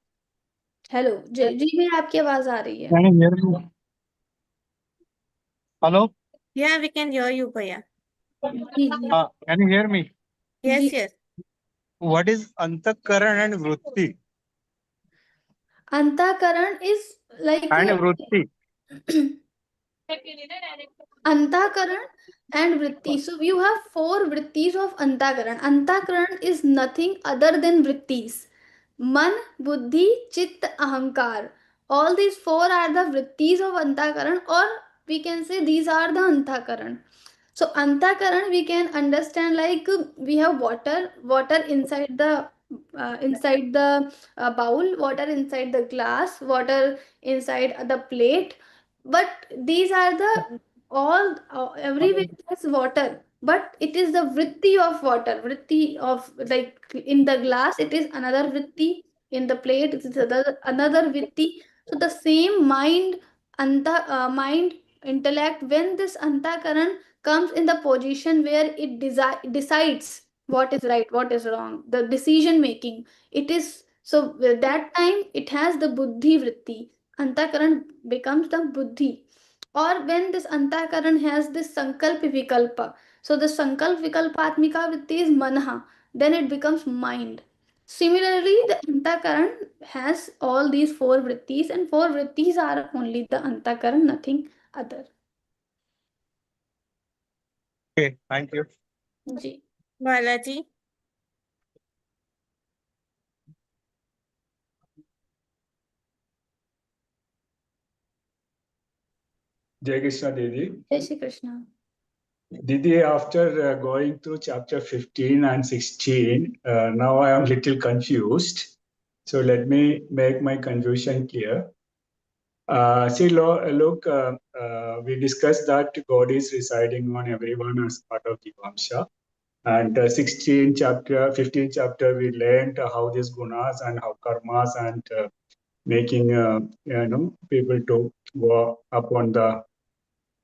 Hello जी जी भैया, आपकी आवाज आ रही है. Can you hear me? Hello. Yeah, we can hear you, bhaiya. Ji ji. Can you hear me? Yes, ji. yes. What is Antakaran and Vritti? Antakaran is like And Vritti. Antakaran and Vritti. So you have 4 Vrittis of Antakaran. Antakaran is nothing other than Vrittis. Man, Buddhi, Chit, Ahankar. All these 4 are the Vrittis of Antakaran, or we can say these are the Antakaran. So antakaran we can understand like we have water inside the bowl, water inside the glass, water inside the plate. But these are the all everywhere has water. But it is the vritti of water, vritti of like in the glass, it is another vritti, in the plate, it is another vritti. So the same mind, mind, intellect, when this antakaran comes in the position where it decides what is right, what is wrong, the decision making, it is so that time it has the buddhi vritti, antakaran becomes the buddhi. Or when this antakaran has this sankalpa vikalpa, so the sankalp vikalpatmika vritti is manha, then it becomes mind. Similarly, the antakaran has all these four vrittis, and four vrittis are only the antakaran, nothing other. Okay, thank you. Ji. Balaji. Jai Krishna Didi. Jai Shri Krishna. Didi, after going through chapter 15 and 16, now I am little confused. So let me make my confusion clear. See, look, we discussed that God is residing on everyone as part of the Vamsha. And 15 chapter, we learned how these gunas and how karmas and making people to go up on the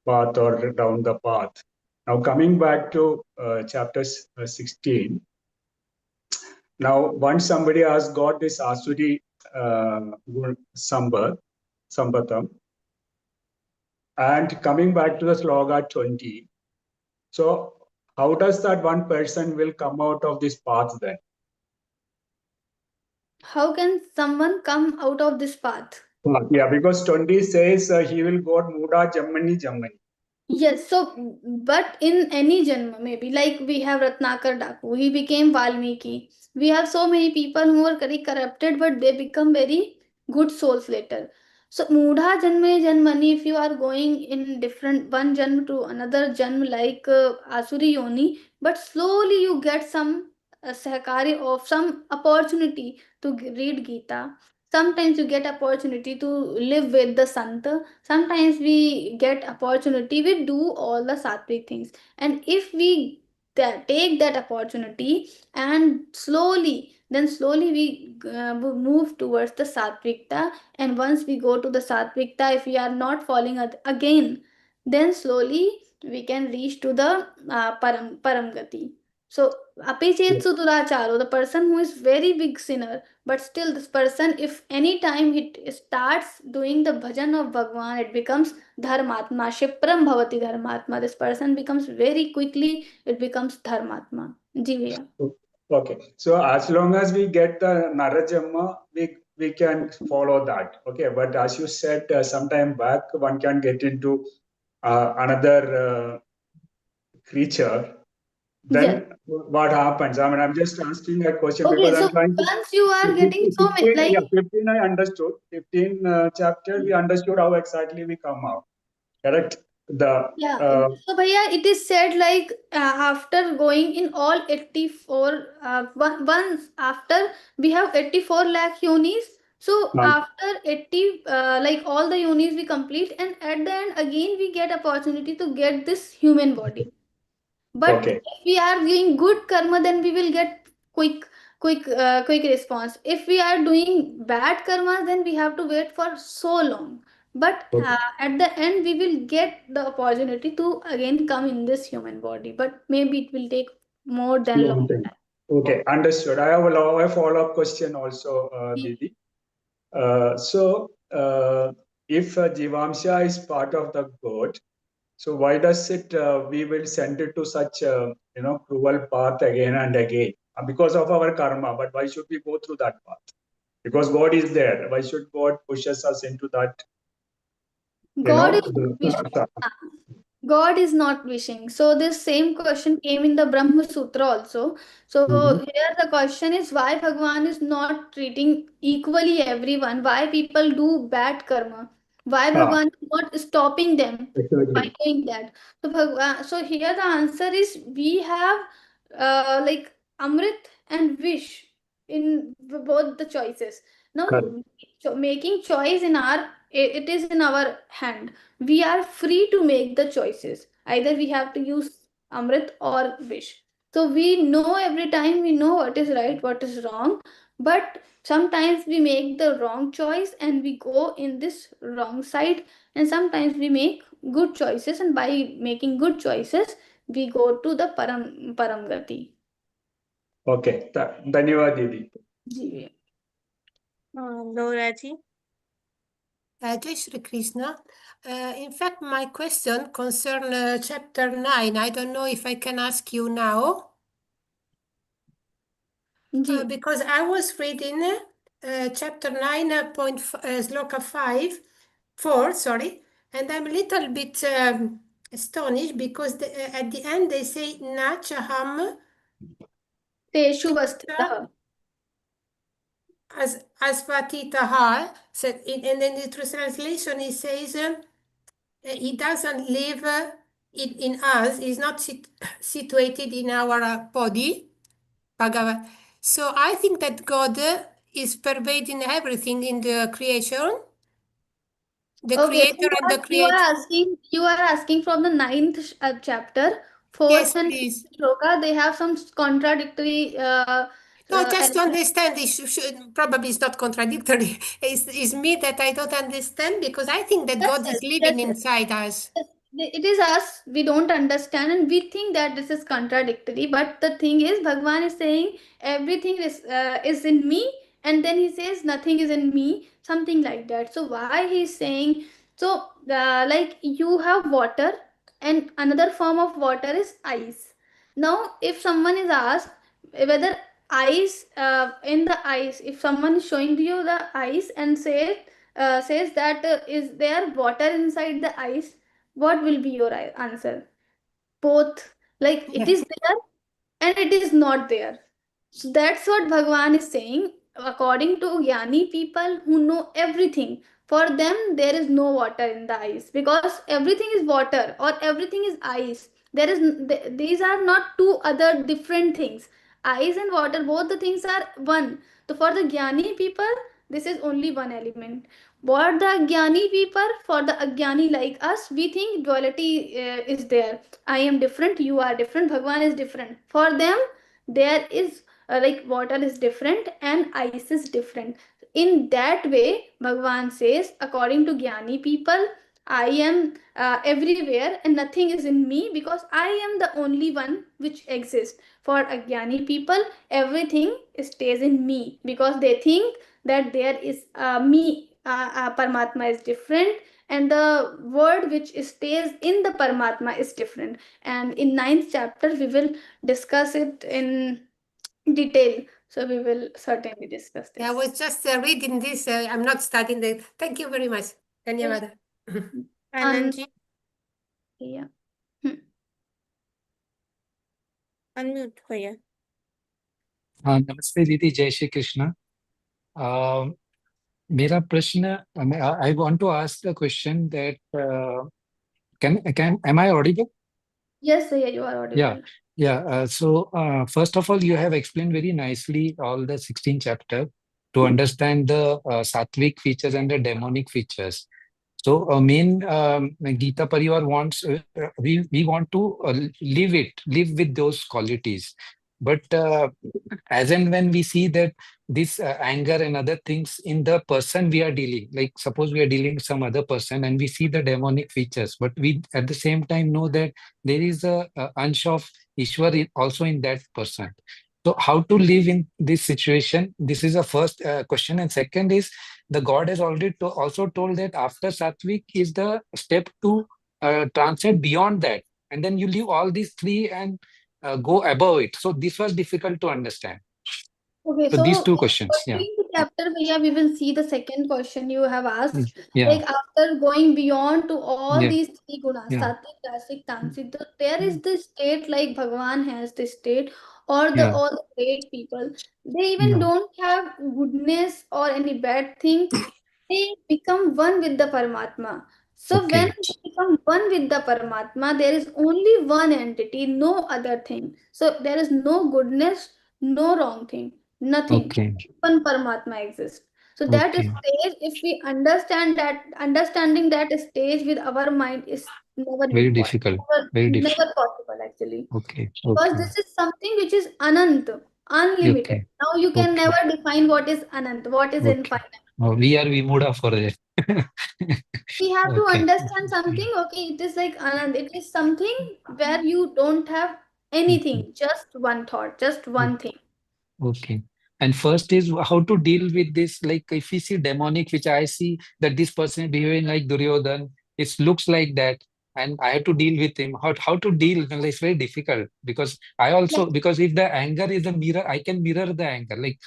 path or down the path. Now coming back to chapter 16. Now once somebody has got this asuri sampatam, and coming back to the sloga 20. So how does that one person will come out of this path then? How can someone come out of this path? Yeah, because 20 says he will go Muda Jammani Jammani. Yes, so but in any janma, maybe like we have Ratnakar Daku, he became Valmiki. We have so many people who are very corrupted, but they become very good souls later. So Mudha Janme Janmani, if you are going in different one janm to another janm like Asuri Yoni, but slowly you get some sahakari of some opportunity to read Gita. Sometimes you get opportunity to live with the Santa. Sometimes we get opportunity, we do all the sattvic things. And if we take that opportunity and slowly we move towards the sattvikta. And once we go to the sattvikta, if we are not falling again, then slowly we can reach to the paramgati. So apichet suduracharo, the person who is very big sinner, but still this person, if any time it starts doing the bhajan of Bhagwan, it becomes dharmatma, shipram bhavati dharmatma. This person becomes very quickly, it becomes dharmatma. Ji bhaiya. Okay, so as long as we get the Narajamma, we can follow that. Okay, but as you said some time back, one can get into another creature. Then Yes. what happens? I mean, I'm just asking a question Okay, because so I'm trying to. once you are getting so many, 15, like, yeah, 15 I understood. 15 chapter we understood how exactly we come out. Correct? The yeah, so bhaiya, it is said like after going in all 84, once after we have 84 lakh yonis. So after 80, like all the yonis we complete, and at the end again we get opportunity to get this human body. But okay. if we are doing good karma, then we will get quick response. If we are doing bad karma, then we have to wait for so long. But at the end, we will get the opportunity to again come in this human body. But maybe it will take more than long time. Okay, understood. I have a follow-up question also, Didi. If Jivamsha is part of the God, so why does it we will send it to such cruel path again and again? Because of our karma. But why should we go through that path? Because God is there. Why should God pushes us into that? God is wishing. God is not wishing. So this same question came in the Brahma Sutra also. So here the question is why Bhagwan is not treating equally everyone. Why people do bad karma? Why Bhagwan is not stopping them by Exactly. doing that? So so here the answer is we have like Amrit and Vish in both the choices. Now, Correct. making choice in it is in our hand. We are free to make the choices. Either we have to use Amrit or Vish. So we know every time we know what is right, what is wrong, but sometimes we make the wrong choice and we go in this wrong side, and sometimes we make good choices, and by making good choices we go to the param gati. Okay. Dhanyawad, Didi. Ji Lauraji. Jai Shri Krishna. In fact, my question concerns chapter 9. I don't know if I can ask you now. Because I was reading chapter 9, sloka 4, sorry, and I'm a little bit astonished because at the end they say Nachaham Teshu Vastita. As Asvatitaha, and then the translation he says he doesn't live in us, he's not situated in our body. Bhagavan. So I think that God is pervading everything in the creation. The Okay, creator and the you are created. you are asking from the 9th chapter, 4th Yes, and please. 5th shloka. They have some contradictory. No, just to elements. understand, probably it's not contradictory. It's me that I don't understand because I think that God is living Yes. inside us. It is us, we don't understand and we think that this is contradictory, but the thing is Bhagwan is saying everything is in me, and then he says nothing is in me, something like that. So why he's saying, so like you have water and another form of water is ice. Now if someone is asked whether ice, in the ice, if someone is showing you the ice and says that is there water inside the ice, what will be your answer? Both. Like it is there and it is not there. So that's what Bhagwan is saying. According to Jnani people who know everything, for them there is no water in the ice because everything is water or everything is ice. There is these are not two other different things. Ice and water, both the things are one. So for the Jnani people, this is only one element. What the Jnani people, for the Ajnani like us, we think duality is there. I am different, you are different, Bhagwan is different. For them, there is like water is different and ice is different. In that way, Bhagwan says, according to Jnani people, I am everywhere and nothing is in me because I am the only one which exists. For Ajnani people, everything stays in me because they think that there is me, Paramatma is different, and the word which stays in the Paramatma is different. And in 9th chapter, we will discuss it in detail. So we will certainly discuss this. I was just reading this. I'm not studying the. Thank you very much. Dhanyawada. Anandji. Yeah. Unmute for you. नमस्ते दीदी, जय श्री कृष्ण। मेरा प्रश्न, I want to ask the question that am I audible? Yes, sir, you are audible. Yeah. So first of all, you have explained very nicely all the 16 chapter to understand the sattvic features and the demonic features. So main Geeta Pariwar wants, we want to live with those qualities. But as and when we see that this anger and other things in the person we are dealing, like suppose we are dealing with some other person and we see the demonic features, but we at the same time know that there is a ansh of Ishwar also in that person. So how to live in this situation? This is the first question. And second is, the God has already also told that after Sattvic is the step to transcend beyond that. And then you leave all these three and go above it. So this was difficult to understand. Okay, So these two questions, following the chapter, we will see the second question you have asked. Yeah. Like after going beyond to all Yeah. these three gunas, Yeah. sattvic, rasic, tamasic, there is this state like Bhagwan has this state, or the Yeah. all the great people. They even don't have goodness or any bad thing. they become one with the Paramatma. So when Okay. they become one with the Paramatma, there is only one entity, no other thing. So there is no goodness, no wrong thing, nothing. Okay. One Paramatma exists. So that Okay. stage, if we understand that, understanding that stage with our mind is never Very been possible, difficult. Very difficult. never possible actually. Okay. Because Okay. this is something which is anant, unlimited. Okay. Now you can Okay. never define what is anant, what is Okay. infinite. We are Vimuda for it. We have to Okay. understand something. Okay, it is like anand. It is something where you don't have anything, just one thought, just one thing. Okay. And first is how to deal with this. Like if we see demonic, which I see that this person is behaving like Duryodhan, it looks like that, and I have to deal with him. How to deal? Well, it's very difficult because I also, because if the anger is a mirror, I can mirror the anger. Like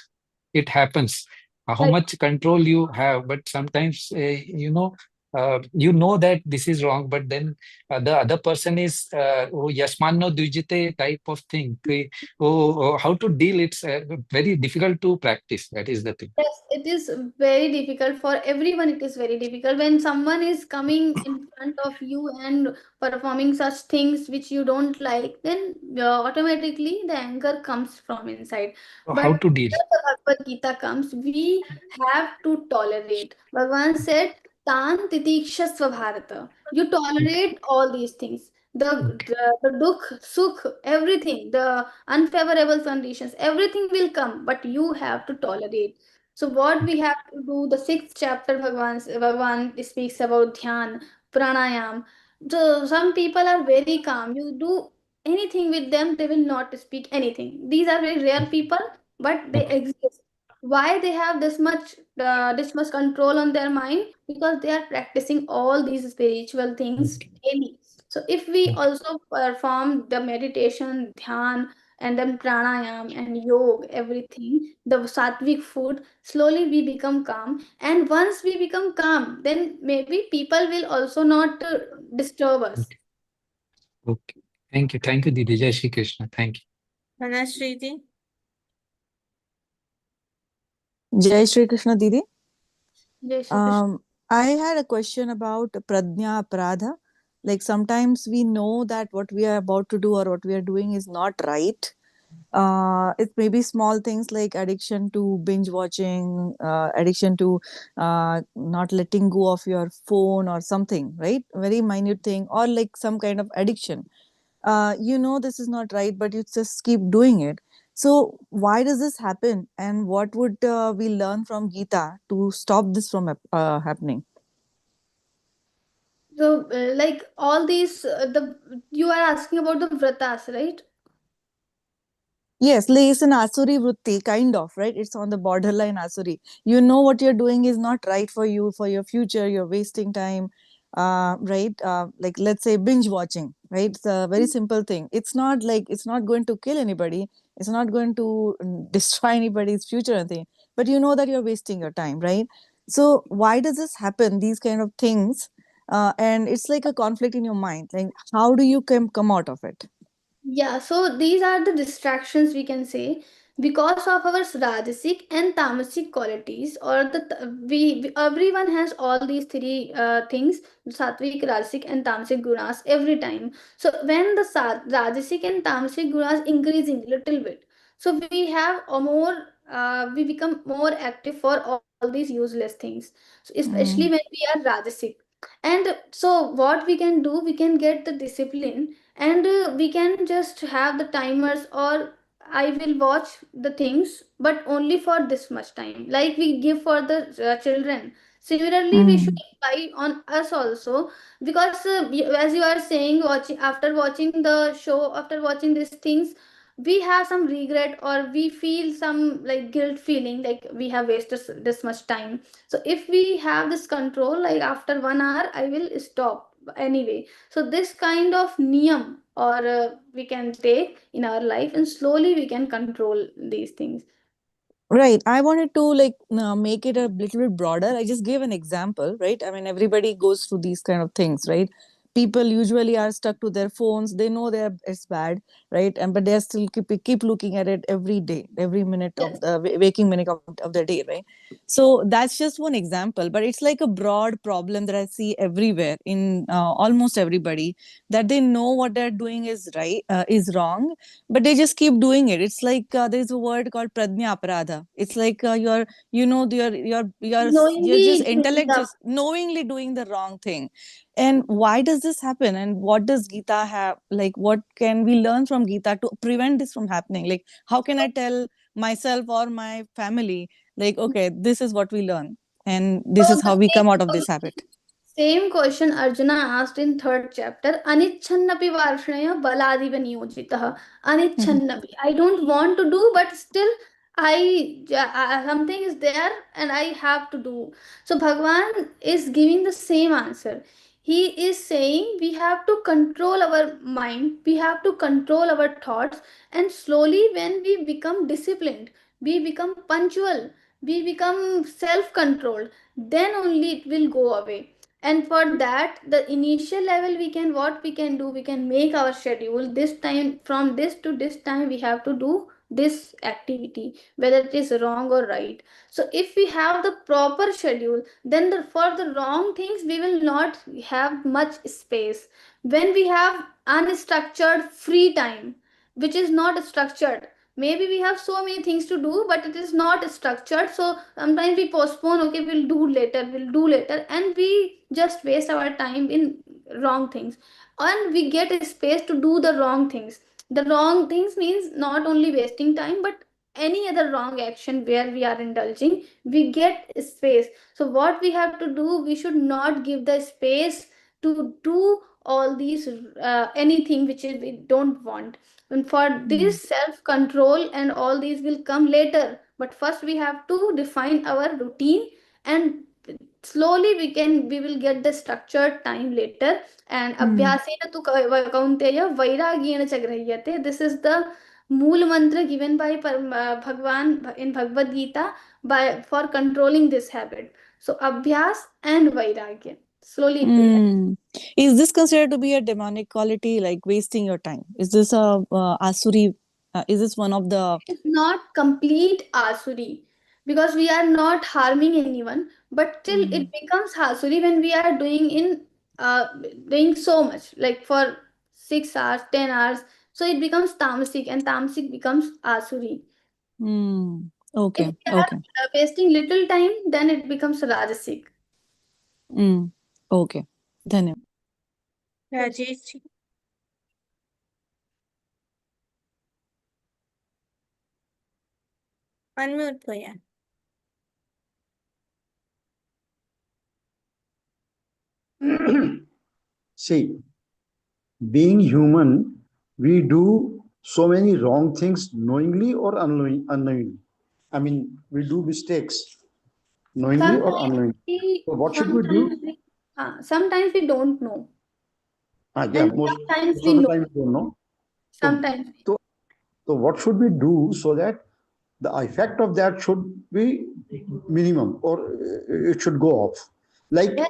it happens. How Right. much control you have, but sometimes you know that this is wrong, but then the other person is oh yasmano dvijite type of thing. How to deal? It's very difficult to practice. That is the thing. Yes, it is very difficult for everyone. It is very difficult when someone is coming in front of you and performing such things which you don't like, then automatically the anger comes from inside. So But how to deal? when the Bhagavad Gita comes, we have to tolerate. Bhagavan said, Tan titikshasva bharata. You tolerate all these things. The dukh, sukh, everything, the unfavorable conditions, everything will come, but you have to tolerate. So what we have to do, the sixth chapter, Bhagavan speaks about dhyan, pranayam. So some people are very calm. You do anything with them, they will not speak anything. These are very rare people, but they exist. Why they have this much control on their mind? Because they are practicing all these spiritual things daily. So if we also perform the meditation, dhyan, and then pranayam and yoga, everything, the sattvic food, slowly we become calm. And once we become calm, then maybe people will also not disturb us. Okay. Thank you, Didi. Jai Shri Krishna. Thank you. Dhanashriti? Jai Shri Krishna Didi. Jai Shri Krishna. I had a question about pradnya apradha. Like sometimes we know that what we are about to do or what we are doing is not right. It may be small things like addiction to binge watching, addiction to not letting go of your phone or something, right? Very minute thing, or like some kind of addiction. You know this is not right, but you just keep doing it. So why does this happen, and what would we learn from Geeta to stop this from happening? So, like all these, you are asking about the vratas, right? Yes, like it's an Asuri Vritti, kind of, right? It's on the borderline Asuri. You know what you're doing is not right for you, for your future, you're wasting time, right? Like, let's say binge watching, right? It's a very simple thing. It's not like, it's not going to kill anybody, it's not going to destroy anybody's future or anything, but you know that you're wasting your time, right? So, why does this happen, these kind of things? And it's like a conflict in your mind. Like, how do you come out of it? Yeah, so these are the distractions we can say because of our rajasic and tamasic qualities, or everyone has all these three things: sattvic, rajasic, and tamasic gunas every time. So when the rajasic and tamasic gunas increasing little bit, so we have a more we become more active for all these useless things. So especially when we are rajasic, and so what we can do, we can get the discipline, and we can just have the timers, or I will watch the things but only for this much time, like we give for the children. Similarly we should apply on us also, because as you are saying, watching, after watching the show, after watching these things, we have some regret, or we feel some like guilt feeling, like we have wasted this much time. So if we have this control, like after 1 hour I will stop anyway. So this kind of niyam, or we can take in our life, and slowly we can control these things. Right. I wanted to like make it a little bit broader. I just gave an example, right? I mean, everybody goes through these kind of things, right? people usually are stuck to their phones. They know it's bad, right? And but they still keep looking at it every day, every minute of the waking minute of the day, right? So that's just one example, but it's like a broad problem that I see everywhere in almost everybody, that they know what they're doing is right, is wrong, but they just keep doing it. It's like there's a word called pradnya aparadha. It's like you're just Knowingly doing intellect the just knowingly doing the wrong thing. And why does this happen? And what does Gita have, like what can we learn from Gita to prevent this from happening? Like how can I tell myself or my family, like, okay, this is what we learn and this So is the how we come out of this habit? same question Arjuna asked in third chapter. Anichannapi varshneya baladiva niyojitah. Anichannapi. I don't want to do, but still something is there and I have to do. So Bhagwan is giving the same answer. He is saying we have to control our mind, we have to control our thoughts, and slowly when we become disciplined, we become punctual, we become self-controlled, then only it will go away. And for that, the initial level, what we can do, we can make our schedule. This time, from this to this time, we have to do this activity, whether it is wrong or right. So if we have the proper schedule, then for the wrong things we will not have much space. When we have unstructured free time, which is not structured, maybe we have so many things to do but it is not structured, so sometimes we postpone, okay, we'll do later, and we just waste our time in wrong things, and we get a space to do the wrong things. The wrong things means not only wasting time, but any other wrong action where we are indulging, we get space. So what we have to do, we should not give the space to do all these anything which is we don't want. And for this self control and all these will come later, but first we have to define our routine, and slowly we will get the structured time later. And abhyasena tu kaunteya vairagyena च गृह्यते. This is the mool mantra given by Bhagwan in Bhagavad Gita by for controlling this habit. So abhyas and vairagya, slowly it will happen. Is this considered to be a demonic quality, like wasting your time? Is this a asuri, is this one of the It's not complete asuri, because we are not harming anyone, but still it becomes asuri when we are uh, doing so much, like for 6 hours, 10 hours. So it becomes tamasic, and tamasic becomes asuri. If okay, we are okay. wasting little time, then it becomes rajasic. Okay, धन्यवाद. Rajesh, unmute भैया. See, being human, we do so many wrong things knowingly or unknowingly. I mean, we do mistakes knowingly or unknowingly. So what should we do? Sometimes we don't know. Yeah, And most sometimes of we the know. time we don't know. Sometimes. So what should we do so that the effect of that should be minimum, or it should go off? Like, Yeah,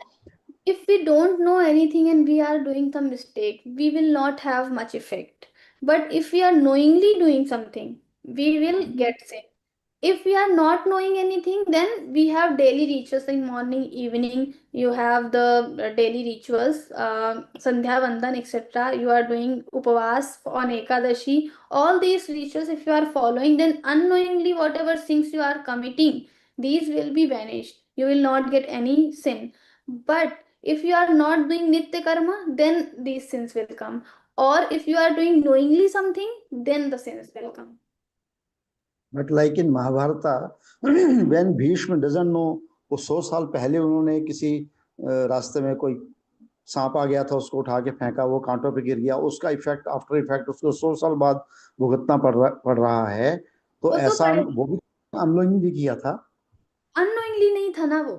if we don't know anything and we are doing some mistake, we will not have much effect. But if we are knowingly doing something, we will get sin. If we are not knowing anything, then we have daily rituals in morning, evening. You have the daily rituals, Sandhya Vandan, etc. You are doing upavas on Ekadashi. All these rituals, if you are following, then unknowingly whatever things you are committing, these will be vanished. You will not get any sin. But if you are not doing Nitya Karma, then these sins will come. Or if you are doing knowingly something, then the sins will come. but like in Mahabharata, when Bhishma doesn't know, वो 100 साल पहले उन्होंने किसी रास्ते में कोई सांप आ गया था, उसको उठा के फेंका, वो कांटों पे गिर गया, उसका इफेक्ट आफ्टर इफेक्ट उसको 100 साल बाद भुगतना पड़ रहा है, तो ऐसा वो भी अनलोइंगली किया था. अननोइंगली नहीं था ना वो,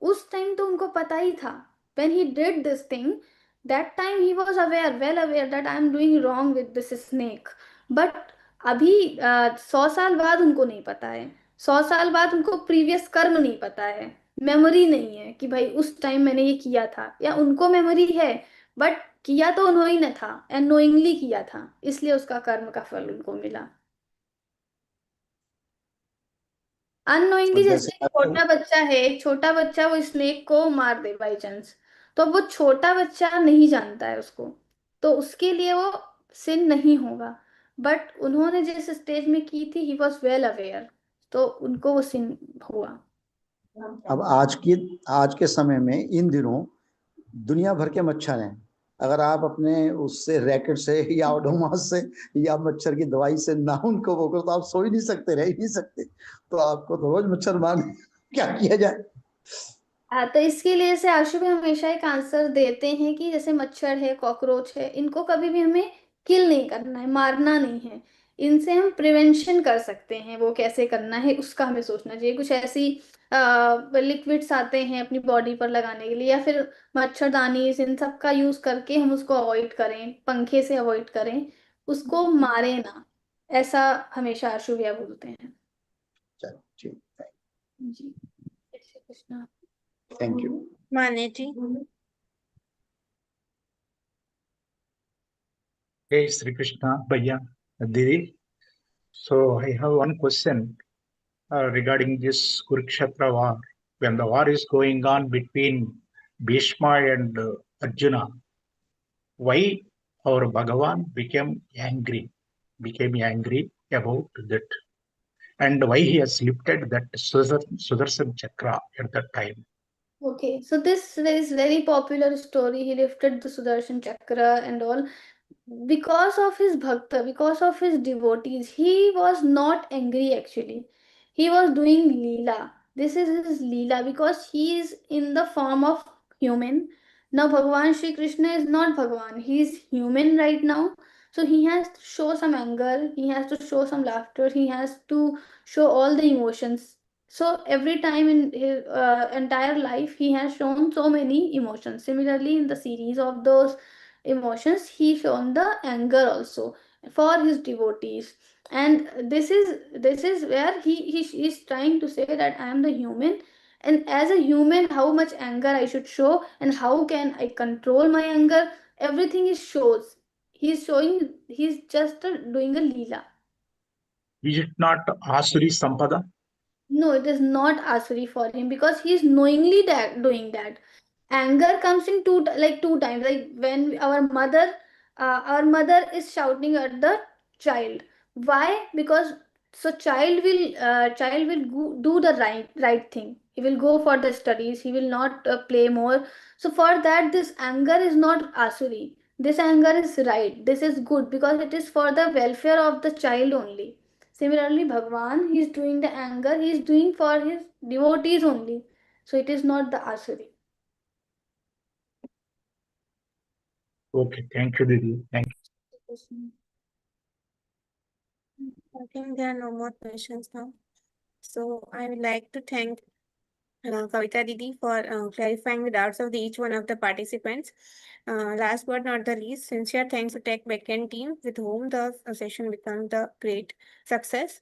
उस टाइम तो उनको पता ही था. When he did this thing, that time he was aware, well aware that I am doing wrong with this snake. But अभी 100 साल बाद उनको नहीं पता है. 100 साल बाद उनको प्रीवियस कर्म नहीं पता है, मेमोरी नहीं है कि भाई उस टाइम मैंने ये किया था, या उनको मेमोरी है बट किया तो उन्होंने ने था, अननोइंगली किया था, इसलिए उसका कर्म का फल उनको मिला। अननोइंगली जैसे एक छोटा बच्चा है, एक छोटा बच्चा वो स्नेक को मार दे बाई चांस, तो वो छोटा बच्चा नहीं जानता है उसको, तो उसके लिए वो सिन नहीं होगा। बट उन्होंने जिस स्टेज में की थी, ही वॉज वेल अवेयर, तो उनको वो सिन हुआ। अब आज के समय में इन दिनों दुनिया भर के मच्छर हैं। अगर आप अपने उससे रैकेट से या ओडोमॉस से या मच्छर की दवाई से ना उनको वो करो तो आप सो ही नहीं सकते, रह ही नहीं सकते। तो आपको तो रोज मच्छर मारने क्या किया जाए? तो इसके लिए से आशु भी हमेशा एक आंसर देते हैं कि जैसे मच्छर है, कॉकरोच है, इनको कभी भी हमें किल नहीं करना है, मारना नहीं है, इनसे हम प्रिवेंशन कर सकते हैं। वो कैसे करना है उसका हमें सोचना चाहिए। कुछ ऐसी लिक्विड्स आते हैं अपनी बॉडी पर लगाने के लिए, या फिर मच्छरदानी, इन सब का यूज करके हम उसको अवॉइड करें, पंखे से अवॉइड करें, उसको मारे ना, ऐसा हमेशा आशु भैया बोलते हैं। चलो ठीक, जी, जय श्री कृष्ण। Thank you. माने जी। Hey Sri Krishna, Bhaiya, Didi. So I have one question regarding this Kurukshetra war. When the war is going on between Bhishma and Arjuna, why our Bhagavan became angry about that, and why he has lifted that Sudarshan Chakra at that time? Okay, so this is very popular story. He lifted the Sudarshan Chakra and all because of his bhakta, because of his devotees. He was not angry actually. He was doing leela. This is his leela because he is in the form of human. Now Bhagavan Shri Krishna is not Bhagavan. He is human right now. So he has to show some anger, he has to show some laughter, he has to show all the emotions. So every time in his entire life, he has shown so many emotions. Similarly, in the series of those emotions, he shown the anger also for his devotees. And this is where he is trying to say that I am the human, and as a human, how much anger I should show, and how can I control my anger. Everything is shows. He's showing. He's just doing a leela. Is it not Asuri Sampada? No, it is not Asuri for him because he's knowingly doing that. Anger comes in two times. Like when our mother is shouting at the child. Why? Because so child will do the right thing. He will go for the studies. He will not play more. So for that, this anger is not Asuri. This anger is right. This is good because it is for the welfare of the child only. Similarly, Bhagwan, he is doing the anger, he is doing for his devotees only. So it is not the Asuri. Okay, thank you, Didi. Thank you. I think there are no more questions now. So I would like to thank Kavita Didi for clarifying the doubts of each one of the participants. Last but not the least, sincere thanks to Tech Backend team with whom the session became the great success.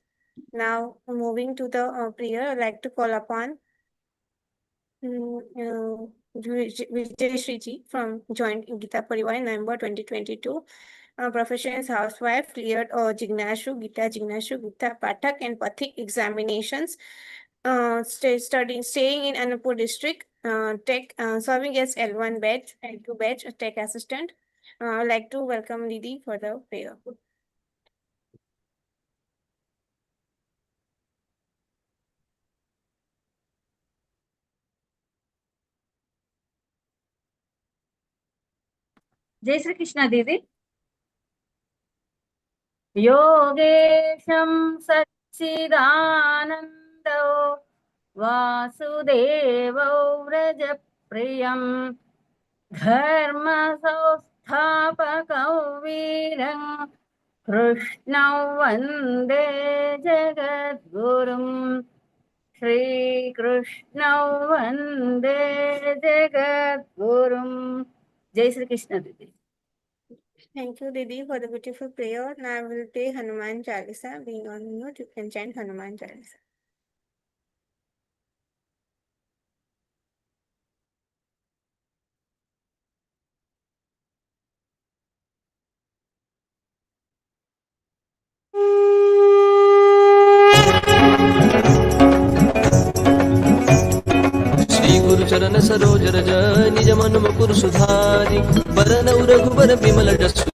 Now moving to the prayer, I'd like to call upon Vijay Shriji from joined Geeta Pariwar in November 2022. Profession is housewife, cleared Jignashu, Gita Pathak and Pathik examinations. Staying in Anupur district, serving as L1 batch, L2 batch, tech assistant. I'd like to welcome Didi for the prayer. जय श्री कृष्ण दीदी। योगेशं सच्चिदानन्दो वासुदेवो व्रजप्रियं धर्मसंस्थापकौ वीरं कृष्णौ वन्दे जगद्गुरुं श्रीकृष्णौ वन्दे जगद्गुरुं। जय श्री कृष्ण दीदी। Thank you, Didi, for the beautiful prayer. Now I will play Hanuman Chalisa. Being on mute, you can chant Hanuman Chalisa. Saroj रज निज मन मुकुर सुधारी बरनउ रघुबर बिमल जसु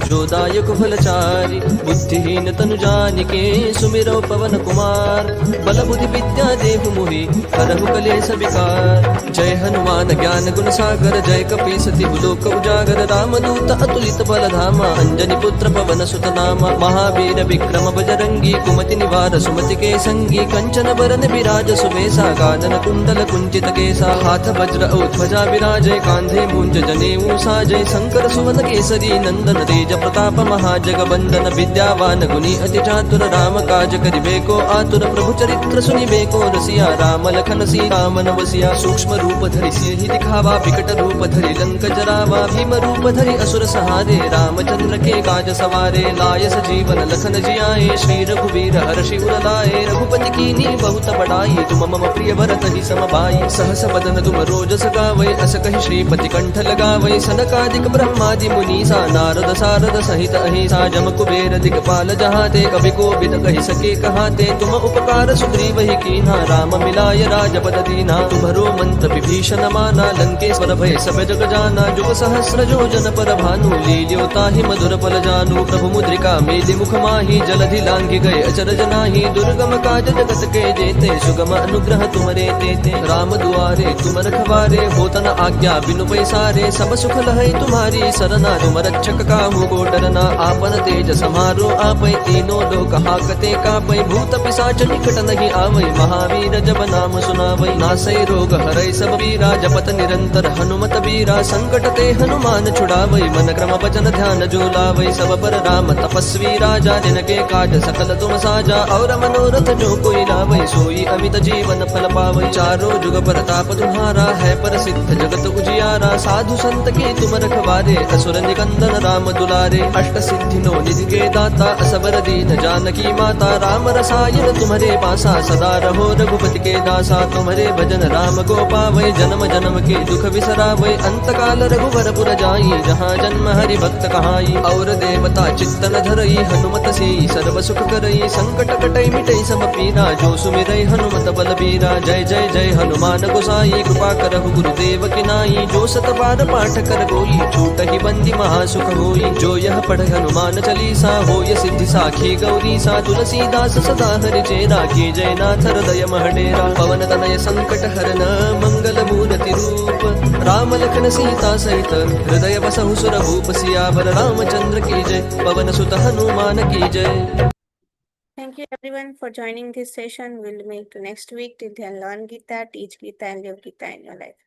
जो दायक फलचारी बुद्धिहीन तनु जानिके सुमिरौ पवन कुमार बल बुद्धि विद्या देहु मोहि करहु कलेस विकार जय हनुमान ज्ञान गुण सागर जय कपीस तिहु लोक उजागर रामदूत अतुलित बल धामा अंजनी पुत्र पवन सुत नामा महावीर विक्रम बजरंगी कुमति निवार सुमति के संगी कंचन बरन विराज सुबेसा कानन कुंडल कुंचित केसा हाथ वज्र औ ध्वजा विराजय कांधे मूंज जनेऊ साजय शंकर सुवन केसरी नंदन तेज प्रताप महाजगबंदन विद्यावान गुणी अति चातुर राम काज करिबेको आतुर प्रभु चरित्र सुनिबेको रसिया राम लखन सीता मन बसिया सूक्ष्म रूप धरि सिंहि दिखावा विकट रूप धरि लंक जरावा भीम रूप धरि असुर सहारे रामचंद्र के काज सवारे लाय सजीवन लखन जियाए श्री रघुवीर हर्षि उर लाए रघुपति कीन्ही बहुत बड़ाई तुम मम प्रिय भरत ही सम भाई सहस बदन तुम रोजस गावै अस कहि श्रीपति कंठ लगावै सनकादिक ब्रह्मादि मुनीसा नारद सारद सहित अहिसा जम कुबेर दिगपाल जहाते कवि कोविद कहि सके कहाते तुम उपकार सुग्रीव ही कीन्हा राम मिलाय राजपद दीना तुम्हरो मंत्र विभीषण माना लंकेश्वर भय सब जग जाना जुग सहस्र योजन पर भानु लील्यो ताहि मधुर फल जानु प्रभु मुद्रिका मेलि मुख माहि जलधि लांघि गए अचरज नाहि दुर्गम काज जगत के जेते सुगम अनुग्रह तुमरे तेते राम दुआरे तुम रखवारे होतन आज्ञा बिनु पैसारे सब सुख लहै तुम्हारी सरना तुम रक्षक काहू को डरना आपन तेज समारो आपै तीनों लोक हाकते कापै भूत पिशाच निकट नहीं आवै महावीर जब नाम सुनावै नासै रोग हरै सब पीरा जपत निरंतर हनुमत बीरा संकट ते हनुमान छुड़ावै मन क्रम वचन ध्यान जो लावै सब पर राम तपस्वी राजा जिनके काज सकल तुम साजा और मनोरथ जो कोई लावै सोई अमित जीवन फल पावै चारों जुग परताप तुम्हारा है प्रसिद्ध जगत उजियारा साधु संत के तुम रखवारे असुर निकंदन राम दुलारे अष्ट सिद्धि निधि के दाता असबर दीन जानकी माता राम रसायन तुम्हारे पासा सदा रहो रघुपति के दासा तुम्हारे भजन राम को पावै जन्म जन्म के दुख बिसरावै अंत काल रघुवर पुर जाई जहाँ जन्म हरि भक्त कहाई और देवता चित्तन धरई हनुमत से सर्व सुख करई संकट कटै मिटै सब पीरा जो सुमिरै हनुमत बलबीरा जय जय जय हनुमान गोसाई कृपा करहु गुरुदेव की नाई जो सत बार पाठ कर कोई छूट ही बंदी महासुख होई जो यह पढ़ हनुमान चालीसा होय सिद्धि साखी गौरी सा तुलसीदास सदा हरि चेरा की जय नाथ हृदय महडेरा पवन तनय संकट हरन मंगल मूर्ति रूप राम लखन सीता सहित हृदय बसहु सुर भूप सियावर रामचंद्र की जय पवन सुत हनुमान की जय. Thank you everyone for joining this session. We'll meet next week. Till then, learn Gita, teach Gita, and live Gita in your life.